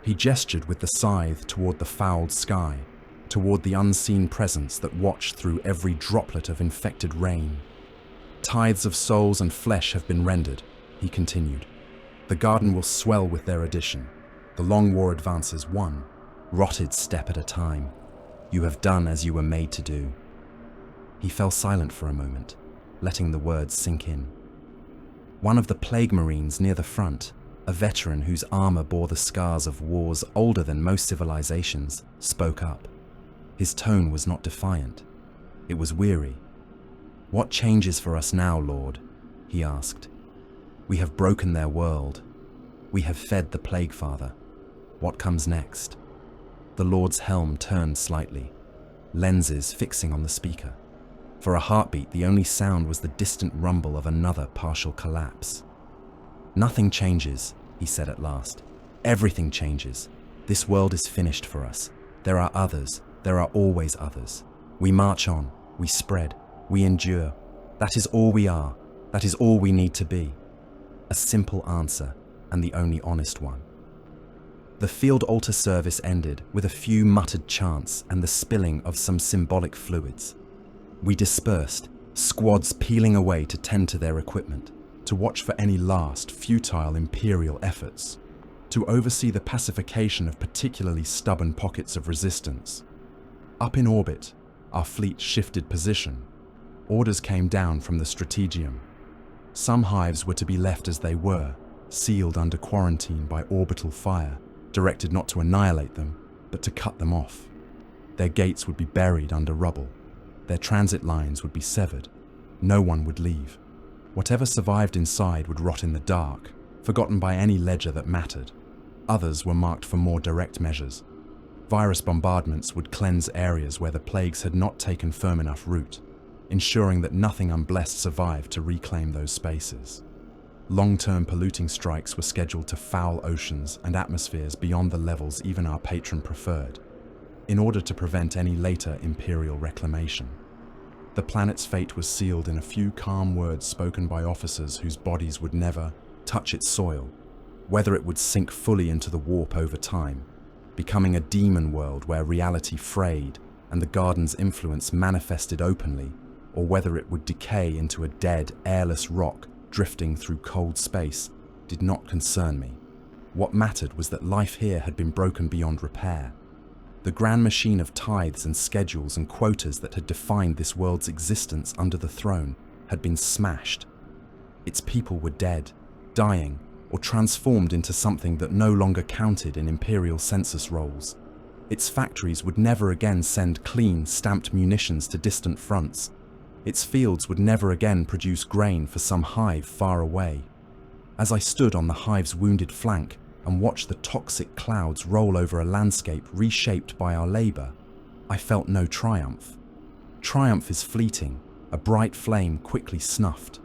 He gestured with the scythe toward the fouled sky, toward the unseen presence that watched through every droplet of infected rain. "Tithes of souls and flesh have been rendered," he continued. "The garden will swell with their addition. The long war advances one rotted step at a time. You have done as you were made to do." He fell silent for a moment, letting the words sink in. One of the plague marines near the front, a veteran whose armor bore the scars of wars older than most civilizations, spoke up. His tone was not defiant. It was weary. "What changes for us now, Lord?" he asked. "We have broken their world. We have fed the Plague Father. What comes next?" The Lord's helm turned slightly, lenses fixing on the speaker. For a heartbeat, the only sound was the distant rumble of another partial collapse. "Nothing changes," he said at last. "Everything changes. This world is finished for us. There are others. There are always others. We march on. We spread. We endure. That is all we are. That is all we need to be." A simple answer, and the only honest one. The field altar service ended with a few muttered chants and the spilling of some symbolic fluids. We dispersed, squads peeling away to tend to their equipment, to watch for any last, futile imperial efforts, to oversee the pacification of particularly stubborn pockets of resistance. Up in orbit, our fleet shifted position. Orders came down from the Strategium. Some hives were to be left as they were, sealed under quarantine by orbital fire, directed not to annihilate them, but to cut them off. Their gates would be buried under rubble. Their transit lines would be severed. No one would leave. Whatever survived inside would rot in the dark, forgotten by any ledger that mattered. Others were marked for more direct measures. Virus bombardments would cleanse areas where the plagues had not taken firm enough root, ensuring that nothing unblessed survived to reclaim those spaces. Long-term polluting strikes were scheduled to foul oceans and atmospheres beyond the levels even our patron preferred, in order to prevent any later imperial reclamation. The planet's fate was sealed in a few calm words spoken by officers whose bodies would never touch its soil, whether it would sink fully into the warp over time, becoming a demon world where reality frayed and the garden's influence manifested openly, or whether it would decay into a dead, airless rock drifting through cold space, did not concern me. What mattered was that life here had been broken beyond repair. The grand machine of tithes and schedules and quotas that had defined this world's existence under the throne had been smashed. Its people were dead, dying, or transformed into something that no longer counted in imperial census rolls. Its factories would never again send clean, stamped munitions to distant fronts. Its fields would never again produce grain for some hive far away. As I stood on the hive's wounded flank and watched the toxic clouds roll over a landscape reshaped by our labor, I felt no triumph. Triumph is fleeting, a bright flame quickly snuffed.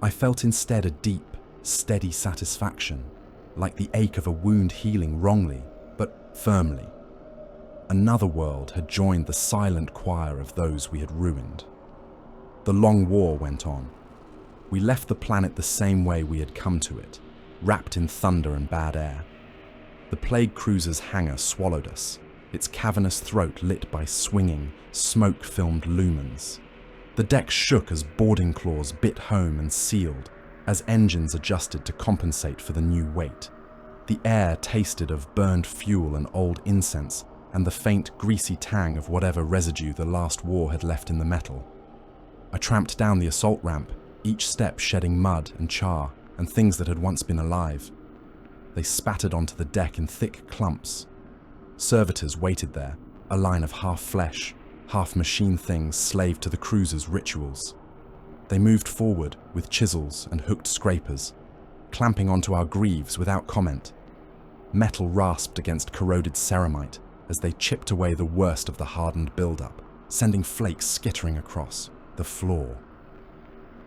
I felt instead a deep, steady satisfaction, like the ache of a wound healing wrongly, but firmly. Another world had joined the silent choir of those we had ruined. The long war went on. We left the planet the same way we had come to it, wrapped in thunder and bad air. The plague cruiser's hangar swallowed us, its cavernous throat lit by swinging, smoke-filmed lumens. The deck shook as boarding claws bit home and sealed, as engines adjusted to compensate for the new weight. The air tasted of burned fuel and old incense, and the faint, greasy tang of whatever residue the last war had left in the metal. I tramped down the assault ramp, each step shedding mud and char and things that had once been alive. They spattered onto the deck in thick clumps. Servitors waited there, a line of half-flesh, half-machine things slaved to the cruiser's rituals. They moved forward with chisels and hooked scrapers, clamping onto our greaves without comment. Metal rasped against corroded ceramite as they chipped away the worst of the hardened buildup, sending flakes skittering across the floor.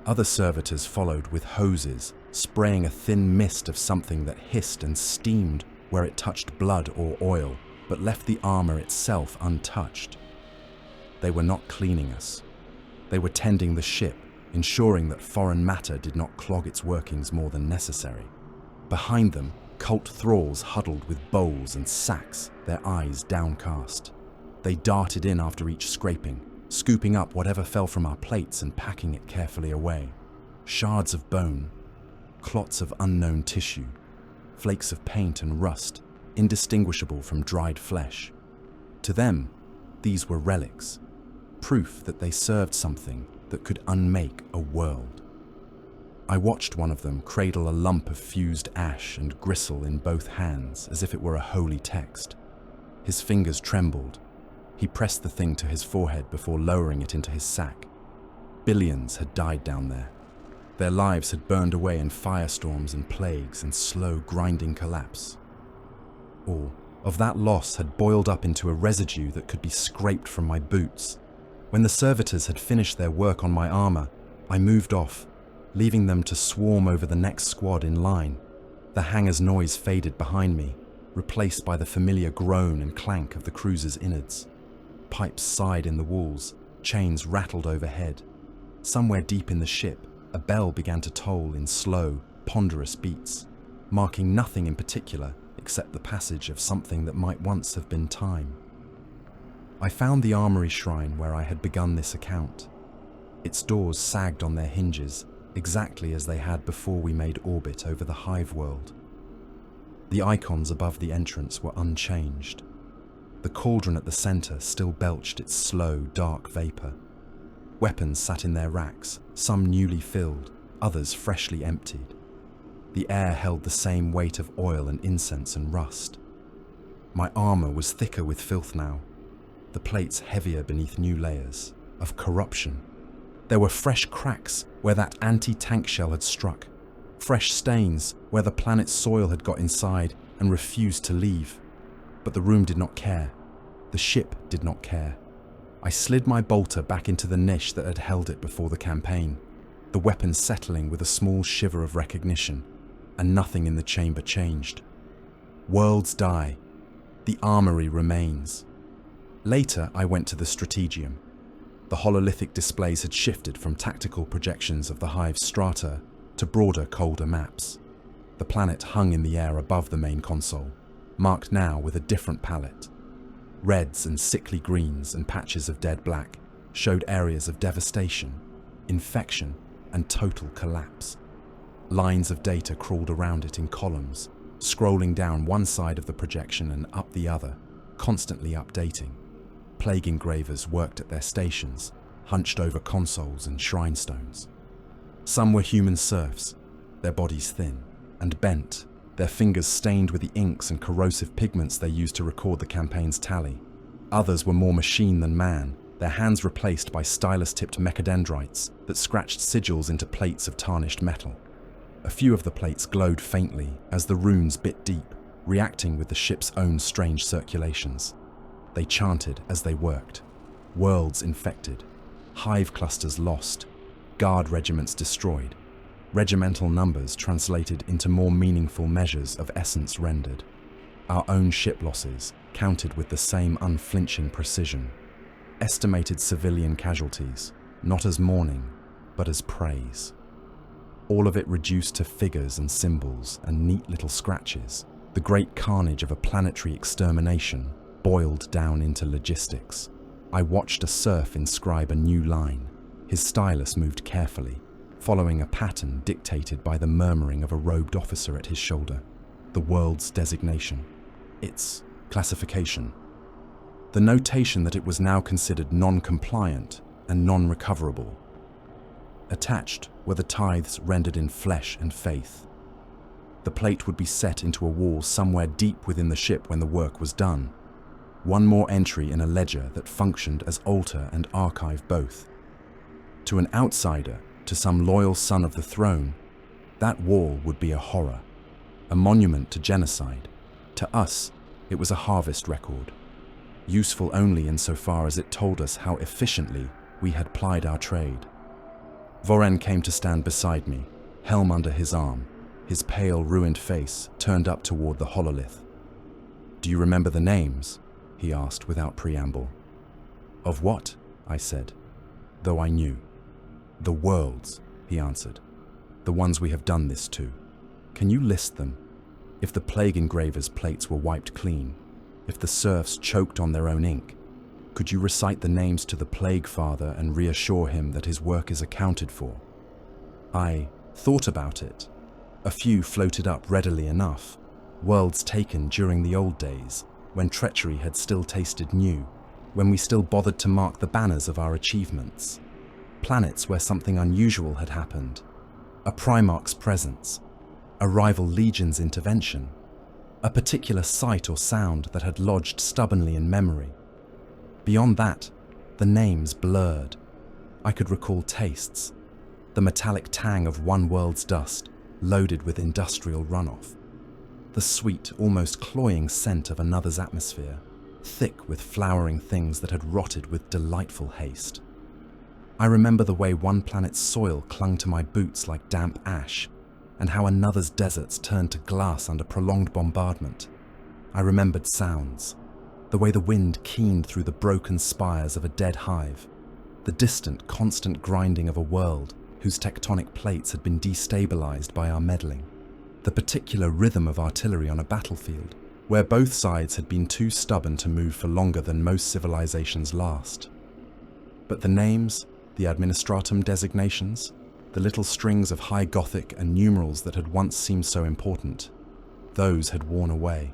Other servitors followed with hoses, spraying a thin mist of something that hissed and steamed where it touched blood or oil, but left the armor itself untouched. They were not cleaning us. They were tending the ship, ensuring that foreign matter did not clog its workings more than necessary. Behind them, cult thralls huddled with bowls and sacks, their eyes downcast. They darted in after each scraping, scooping up whatever fell from our plates and packing it carefully away. Shards of bone, clots of unknown tissue, flakes of paint and rust, indistinguishable from dried flesh. To them, these were relics, proof that they served something that could unmake a world. I watched one of them cradle a lump of fused ash and gristle in both hands as if it were a holy text. His fingers trembled. He pressed the thing to his forehead before lowering it into his sack. Billions had died down there. Their lives had burned away in firestorms and plagues and slow, grinding collapse. All of that loss had boiled up into a residue that could be scraped from my boots. When the servitors had finished their work on my armor, I moved off, leaving them to swarm over the next squad in line. The hangar's noise faded behind me, replaced by the familiar groan and clank of the cruiser's innards. Pipes sighed in the walls, chains rattled overhead. Somewhere deep in the ship, a bell began to toll in slow, ponderous beats, marking nothing in particular except the passage of something that might once have been time. I found the Armory shrine where I had begun this account. Its doors sagged on their hinges, exactly as they had before we made orbit over the hive world. The icons above the entrance were unchanged. The cauldron at the center still belched its slow, dark vapor. Weapons sat in their racks, some newly filled, others freshly emptied. The air held the same weight of oil and incense and rust. My armor was thicker with filth now, the plates heavier beneath new layers of corruption. There were fresh cracks where that anti-tank shell had struck, fresh stains where the planet's soil had got inside and refused to leave. But the room did not care. The ship did not care. I slid my bolter back into the niche that had held it before the campaign, the weapon settling with a small shiver of recognition, and nothing in the chamber changed. Worlds die. The Armory remains. Later, I went to the Strategium. The hololithic displays had shifted from tactical projections of the hive's strata to broader, colder maps. The planet hung in the air above the main console, marked now with a different palette. Reds and sickly greens and patches of dead black showed areas of devastation, infection, and total collapse. Lines of data crawled around it in columns, scrolling down one side of the projection and up the other, constantly updating. Plague engravers worked at their stations, hunched over consoles and shrine stones. Some were human serfs, their bodies thin and bent, their fingers stained with the inks and corrosive pigments they used to record the campaign's tally. Others were more machine than man, their hands replaced by stylus-tipped mechadendrites that scratched sigils into plates of tarnished metal. A few of the plates glowed faintly as the runes bit deep, reacting with the ship's own strange circulations. They chanted as they worked. Worlds infected, hive clusters lost, guard regiments destroyed, regimental numbers translated into more meaningful measures of essence rendered. Our own ship losses counted with the same unflinching precision. Estimated civilian casualties, not as mourning, but as praise. All of it reduced to figures and symbols and neat little scratches. The great carnage of a planetary extermination boiled down into logistics. I watched a serf inscribe a new line. His stylus moved carefully, following a pattern dictated by the murmuring of a robed officer at his shoulder. the world's designation, its classification, the notation that it was now considered non-compliant and non-recoverable. Attached were the tithes rendered in flesh and faith. The plate would be set into a wall somewhere deep within the ship when the work was done. One more entry in a ledger that functioned as altar and archive both. To an outsider, to some loyal son of the throne, that wall would be a horror, a monument to genocide. To us, it was a harvest record, useful only insofar as it told us how efficiently we had plied our trade. Voren came to stand beside me, helm under his arm, his pale, ruined face turned up toward the hololith. "Do you remember the names?" he asked without preamble. "Of what?" I said, though I knew. "The worlds," he answered. "The ones we have done this to. Can you list them? If the plague engraver's plates were wiped clean, if the serfs choked on their own ink, could you recite the names to the Plague Father and reassure him that his work is accounted for?" I thought about it. A few floated up readily enough. Worlds taken during the old days, when treachery had still tasted new, when we still bothered to mark the banners of our achievements. Planets where something unusual had happened. A Primarch's presence. A rival legion's intervention. A particular sight or sound that had lodged stubbornly in memory. Beyond that, the names blurred. I could recall tastes. The metallic tang of one world's dust, loaded with industrial runoff. The sweet, almost cloying scent of another's atmosphere, thick with flowering things that had rotted with delightful haste. I remember the way one planet's soil clung to my boots like damp ash, and how another's deserts turned to glass under prolonged bombardment. I remembered sounds, the way the wind keened through the broken spires of a dead hive, the distant, constant grinding of a world whose tectonic plates had been destabilized by our meddling, the particular rhythm of artillery on a battlefield, where both sides had been too stubborn to move for longer than most civilizations last. But the names, the administratum designations, the little strings of high Gothic and numerals that had once seemed so important, those had worn away.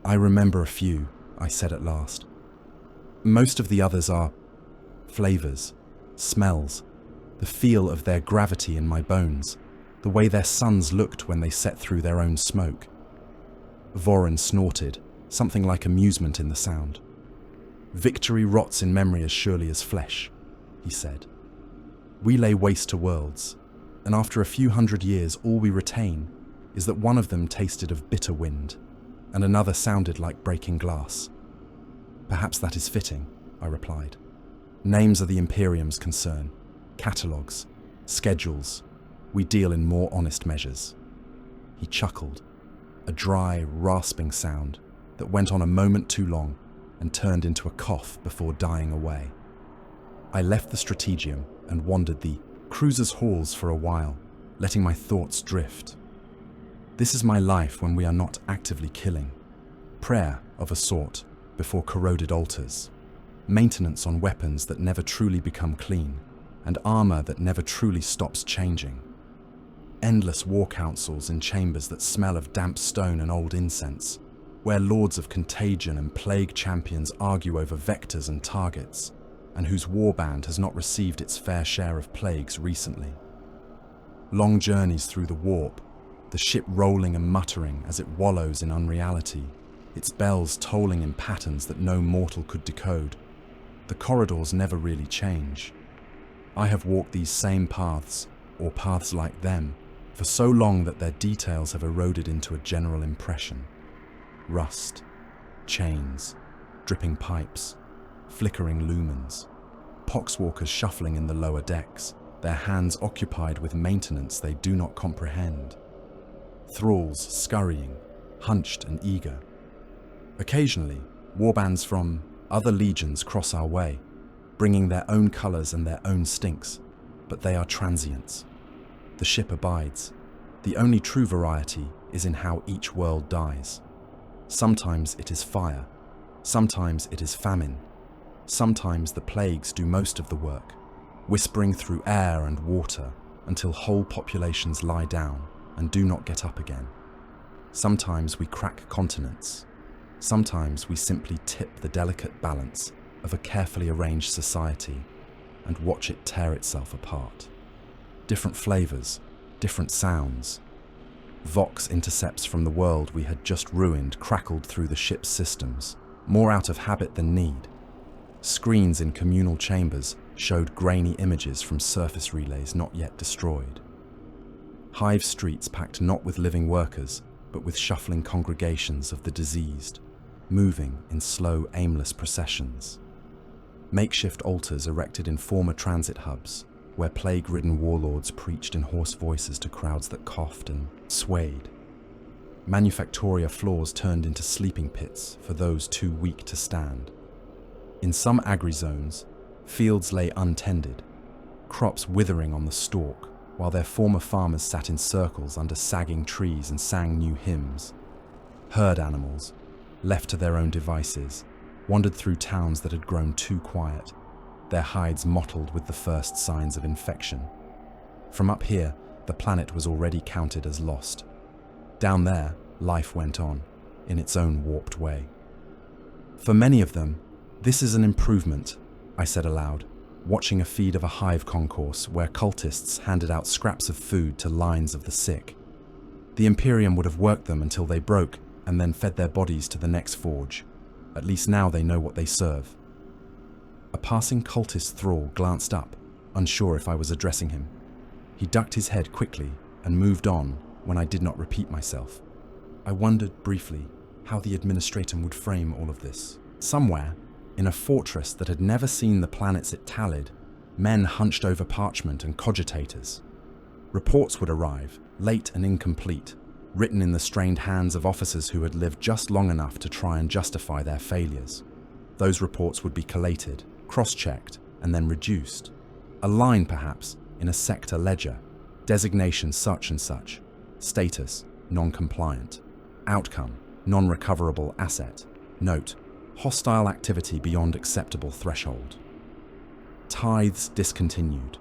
"I remember a few," I said at last. "Most of the others are flavors, smells, the feel of their gravity in my bones, the way their suns looked when they set through their own smoke." Voren snorted, something like amusement in the sound. "Victory rots in memory as surely as flesh," he said. "We lay waste to worlds, and after a few hundred years all we retain is that one of them tasted of bitter wind, and another sounded like breaking glass." "Perhaps that is fitting," I replied. "Names are the Imperium's concern. Catalogues, schedules, we deal in more honest measures." He chuckled, a dry, rasping sound that went on a moment too long and turned into a cough before dying away. I left the Strategium and wandered the cruiser's halls for a while, letting my thoughts drift. This is my life when we are not actively killing. Prayer, of a sort, before corroded altars. Maintenance on weapons that never truly become clean, and armor that never truly stops changing. Endless war councils in chambers that smell of damp stone and old incense, where lords of contagion and plague champions argue over vectors and targets, and whose warband has not received its fair share of plagues recently. Long journeys through the warp, the ship rolling and muttering as it wallows in unreality, its bells tolling in patterns that no mortal could decode. The corridors never really change. I have walked these same paths, or paths like them, for so long that their details have eroded into a general impression. Rust, chains, dripping pipes, flickering lumens, poxwalkers shuffling in the lower decks, their hands occupied with maintenance they do not comprehend. Thralls scurrying, hunched and eager. Occasionally, warbands from other legions cross our way, bringing their own colours and their own stinks, but they are transients. The ship abides. The only true variety is in how each world dies. Sometimes it is fire, sometimes it is famine, sometimes the plagues do most of the work, whispering through air and water until whole populations lie down and do not get up again. Sometimes we crack continents. Sometimes we simply tip the delicate balance of a carefully arranged society and watch it tear itself apart. Different flavors, different sounds. Vox intercepts from the world we had just ruined crackled through the ship's systems, more out of habit than need. Screens in communal chambers showed grainy images from surface relays not yet destroyed. Hive streets packed not with living workers, but with shuffling congregations of the diseased, moving in slow, aimless processions. Makeshift altars erected in former transit hubs, where plague-ridden warlords preached in hoarse voices to crowds that coughed and swayed. Manufactoria floors turned into sleeping pits for those too weak to stand. In some agri-zones, fields lay untended, crops withering on the stalk, while their former farmers sat in circles under sagging trees and sang new hymns. Herd animals, left to their own devices, wandered through towns that had grown too quiet, their hides mottled with the first signs of infection. From up here, the planet was already counted as lost. Down there, life went on, in its own warped way. For many of them, this is an improvement, I said aloud, watching a feed of a hive concourse where cultists handed out scraps of food to lines of the sick. The Imperium would have worked them until they broke and then fed their bodies to the next forge. At least now they know what they serve. A passing cultist thrall glanced up, unsure if I was addressing him. He ducked his head quickly and moved on when I did not repeat myself. I wondered briefly how the Administratum would frame all of this. Somewhere, in a fortress that had never seen the planets it tallied, men hunched over parchment and cogitators. Reports would arrive, late and incomplete, written in the strained hands of officers who had lived just long enough to try and justify their failures. Those reports would be collated, cross-checked, and then reduced. A line, perhaps, in a sector ledger, designation such and such, status, non-compliant, outcome, non-recoverable asset, note, hostile activity beyond acceptable threshold. Tithes discontinued.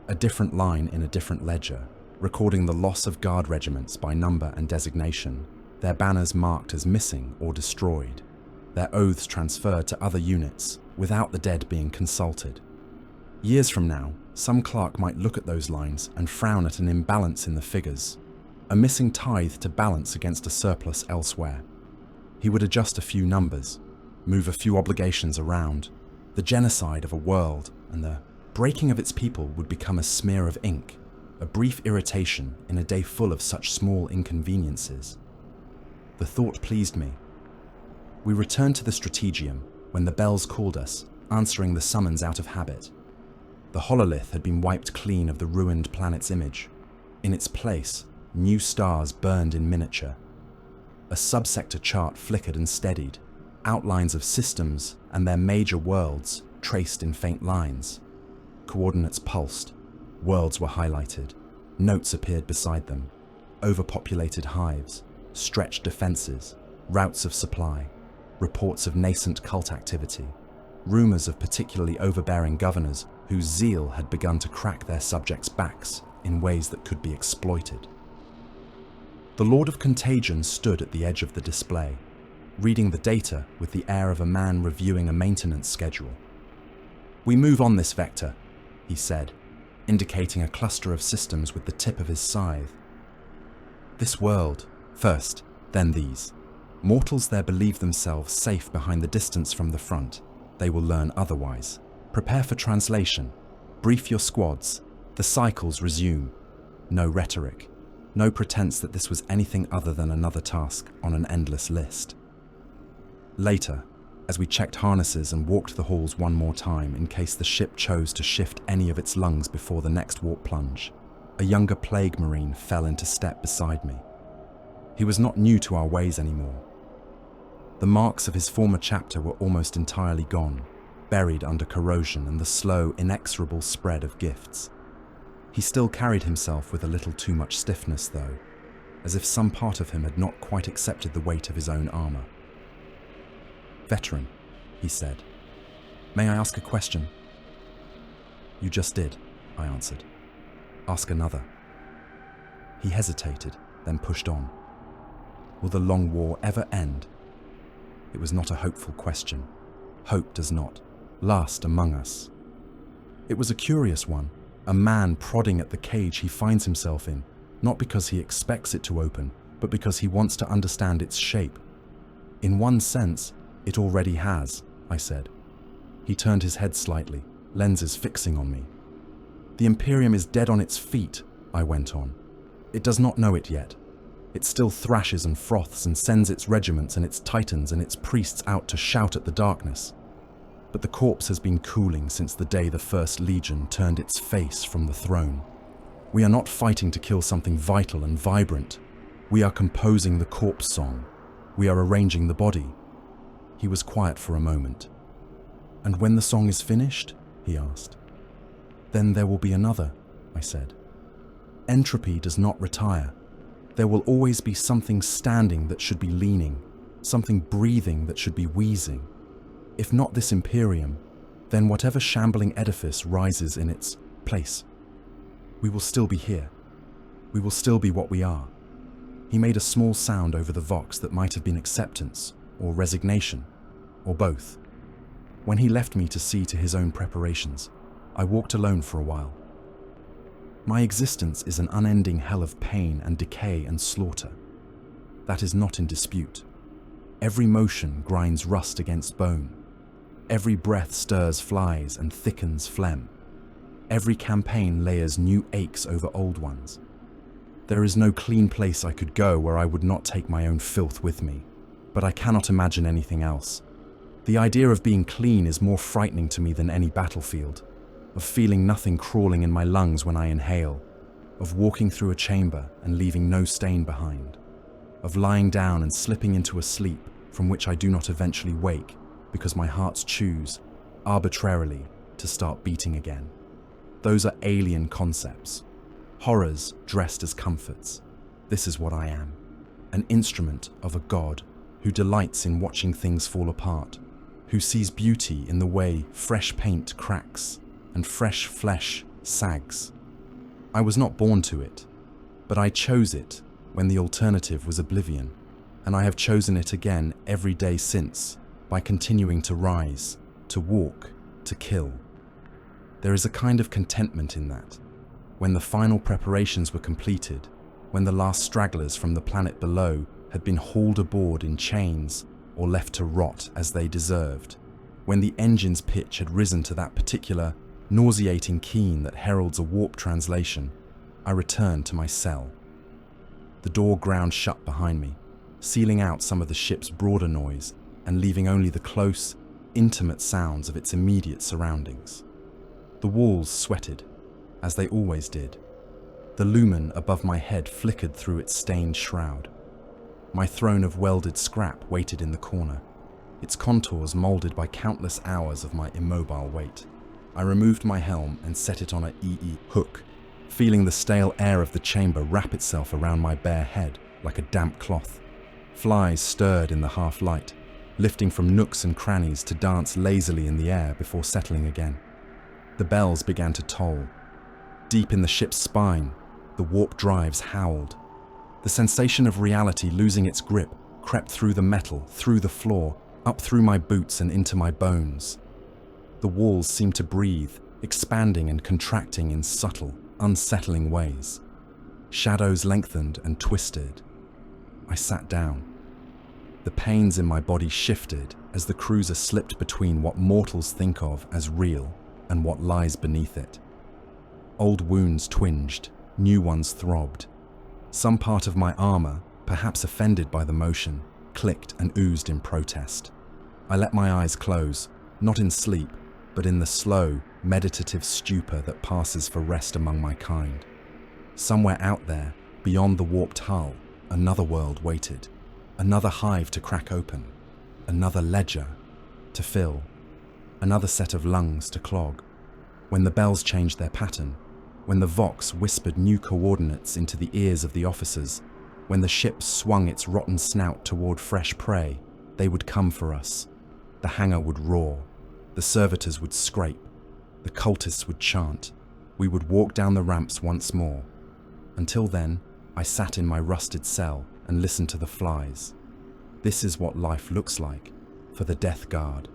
A different line in a different ledger, recording the loss of guard regiments by number and designation, their banners marked as missing or destroyed, their oaths transferred to other units without the dead being consulted. Years from now, some clerk might look at those lines and frown at an imbalance in the figures, a missing tithe to balance against a surplus elsewhere. He would adjust a few numbers, move a few obligations around. The genocide of a world and the breaking of its people would become a smear of ink, a brief irritation in a day full of such small inconveniences. The thought pleased me. We returned to the Strategium when the bells called us, answering the summons out of habit. The hololith had been wiped clean of the ruined planet's image. In its place, new stars burned in miniature. A subsector chart flickered and steadied, outlines of systems and their major worlds traced in faint lines. Coordinates pulsed, worlds were highlighted, notes appeared beside them, overpopulated hives, stretched defenses, routes of supply, reports of nascent cult activity, rumors of particularly overbearing governors whose zeal had begun to crack their subjects' backs in ways that could be exploited. The Lord of Contagion stood at the edge of the display, reading the data with the air of a man reviewing a maintenance schedule. "We move on this vector," he said, indicating a cluster of systems with the tip of his scythe. "This world, first, then these. Mortals there believe themselves safe behind the distance from the front. They will learn otherwise. Prepare for translation. Brief your squads. The cycles resume. No rhetoric. No pretense that this was anything other than another task on an endless list." Later, as we checked harnesses and walked the halls one more time in case the ship chose to shift any of its lungs before the next warp plunge, a younger plague marine fell into step beside me. He was not new to our ways anymore. The marks of his former chapter were almost entirely gone, buried under corrosion and the slow, inexorable spread of gifts. He still carried himself with a little too much stiffness, though, as if some part of him had not quite accepted the weight of his own armor. "Veteran," he said, "may I ask a question?" "You just did," I answered. "Ask another." He hesitated, then pushed on. Will the long war ever end? It was not a hopeful question. Hope does not last among us. It was a curious one, a man prodding at the cage he finds himself in, not because he expects it to open, but because he wants to understand its shape. In one sense, it already has, I said. He turned his head slightly, lenses fixing on me. The Imperium is dead on its feet, I went on. It does not know it yet. It still thrashes and froths and sends its regiments and its titans and its priests out to shout at the darkness. But the corpse has been cooling since the day the First Legion turned its face from the throne. We are not fighting to kill something vital and vibrant. We are composing the corpse song. We are arranging the body. He was quiet for a moment. And when the song is finished? He asked. Then there will be another, I said. Entropy does not retire. There will always be something standing that should be leaning, something breathing that should be wheezing. If not this Imperium, then whatever shambling edifice rises in its place. We will still be here. We will still be what we are. He made a small sound over the vox that might have been acceptance, or resignation, or both. When he left me to see to his own preparations, I walked alone for a while. My existence is an unending hell of pain and decay and slaughter. That is not in dispute. Every motion grinds rust against bone. Every breath stirs flies and thickens phlegm. Every campaign layers new aches over old ones. There is no clean place I could go where I would not take my own filth with me, but I cannot imagine anything else. The idea of being clean is more frightening to me than any battlefield, of feeling nothing crawling in my lungs when I inhale, of walking through a chamber and leaving no stain behind, of lying down and slipping into a sleep from which I do not eventually wake because my hearts choose, arbitrarily, to start beating again. Those are alien concepts, horrors dressed as comforts. This is what I am, an instrument of a god who delights in watching things fall apart, who sees beauty in the way fresh paint cracks and fresh flesh sags. I was not born to it, but I chose it when the alternative was oblivion, and I have chosen it again every day since, by continuing to rise, to walk, to kill. There is a kind of contentment in that. When the final preparations were completed, when the last stragglers from the planet below had been hauled aboard in chains or left to rot as they deserved, when the engine's pitch had risen to that particular nauseating keen that heralds a warp translation, I returned to my cell. The door ground shut behind me, sealing out some of the ship's broader noise and leaving only the close, intimate sounds of its immediate surroundings. The walls sweated, as they always did. The lumen above my head flickered through its stained shroud. My throne of welded scrap waited in the corner, its contours molded by countless hours of my immobile weight. I removed my helm and set it on a EE hook, feeling the stale air of the chamber wrap itself around my bare head like a damp cloth. Flies stirred in the half-light, lifting from nooks and crannies to dance lazily in the air before settling again. The bells began to toll. Deep in the ship's spine, the warp drives howled. The sensation of reality losing its grip crept through the metal, through the floor, up through my boots and into my bones. The walls seemed to breathe, expanding and contracting in subtle, unsettling ways. Shadows lengthened and twisted. I sat down. The pains in my body shifted as the cruiser slipped between what mortals think of as real and what lies beneath it. Old wounds twinged, new ones throbbed. Some part of my armor, perhaps offended by the motion, clicked and oozed in protest. I let my eyes close, not in sleep, but in the slow, meditative stupor that passes for rest among my kind. Somewhere out there, beyond the warped hull, another world waited, another hive to crack open, another ledger to fill, another set of lungs to clog. When the bells changed their pattern, when the Vox whispered new coordinates into the ears of the officers, when the ship swung its rotten snout toward fresh prey, they would come for us. The hangar would roar, the servitors would scrape, the cultists would chant. We would walk down the ramps once more. Until then, I sat in my rusted cell and listen to the flies. This is what life looks like for the Death Guard.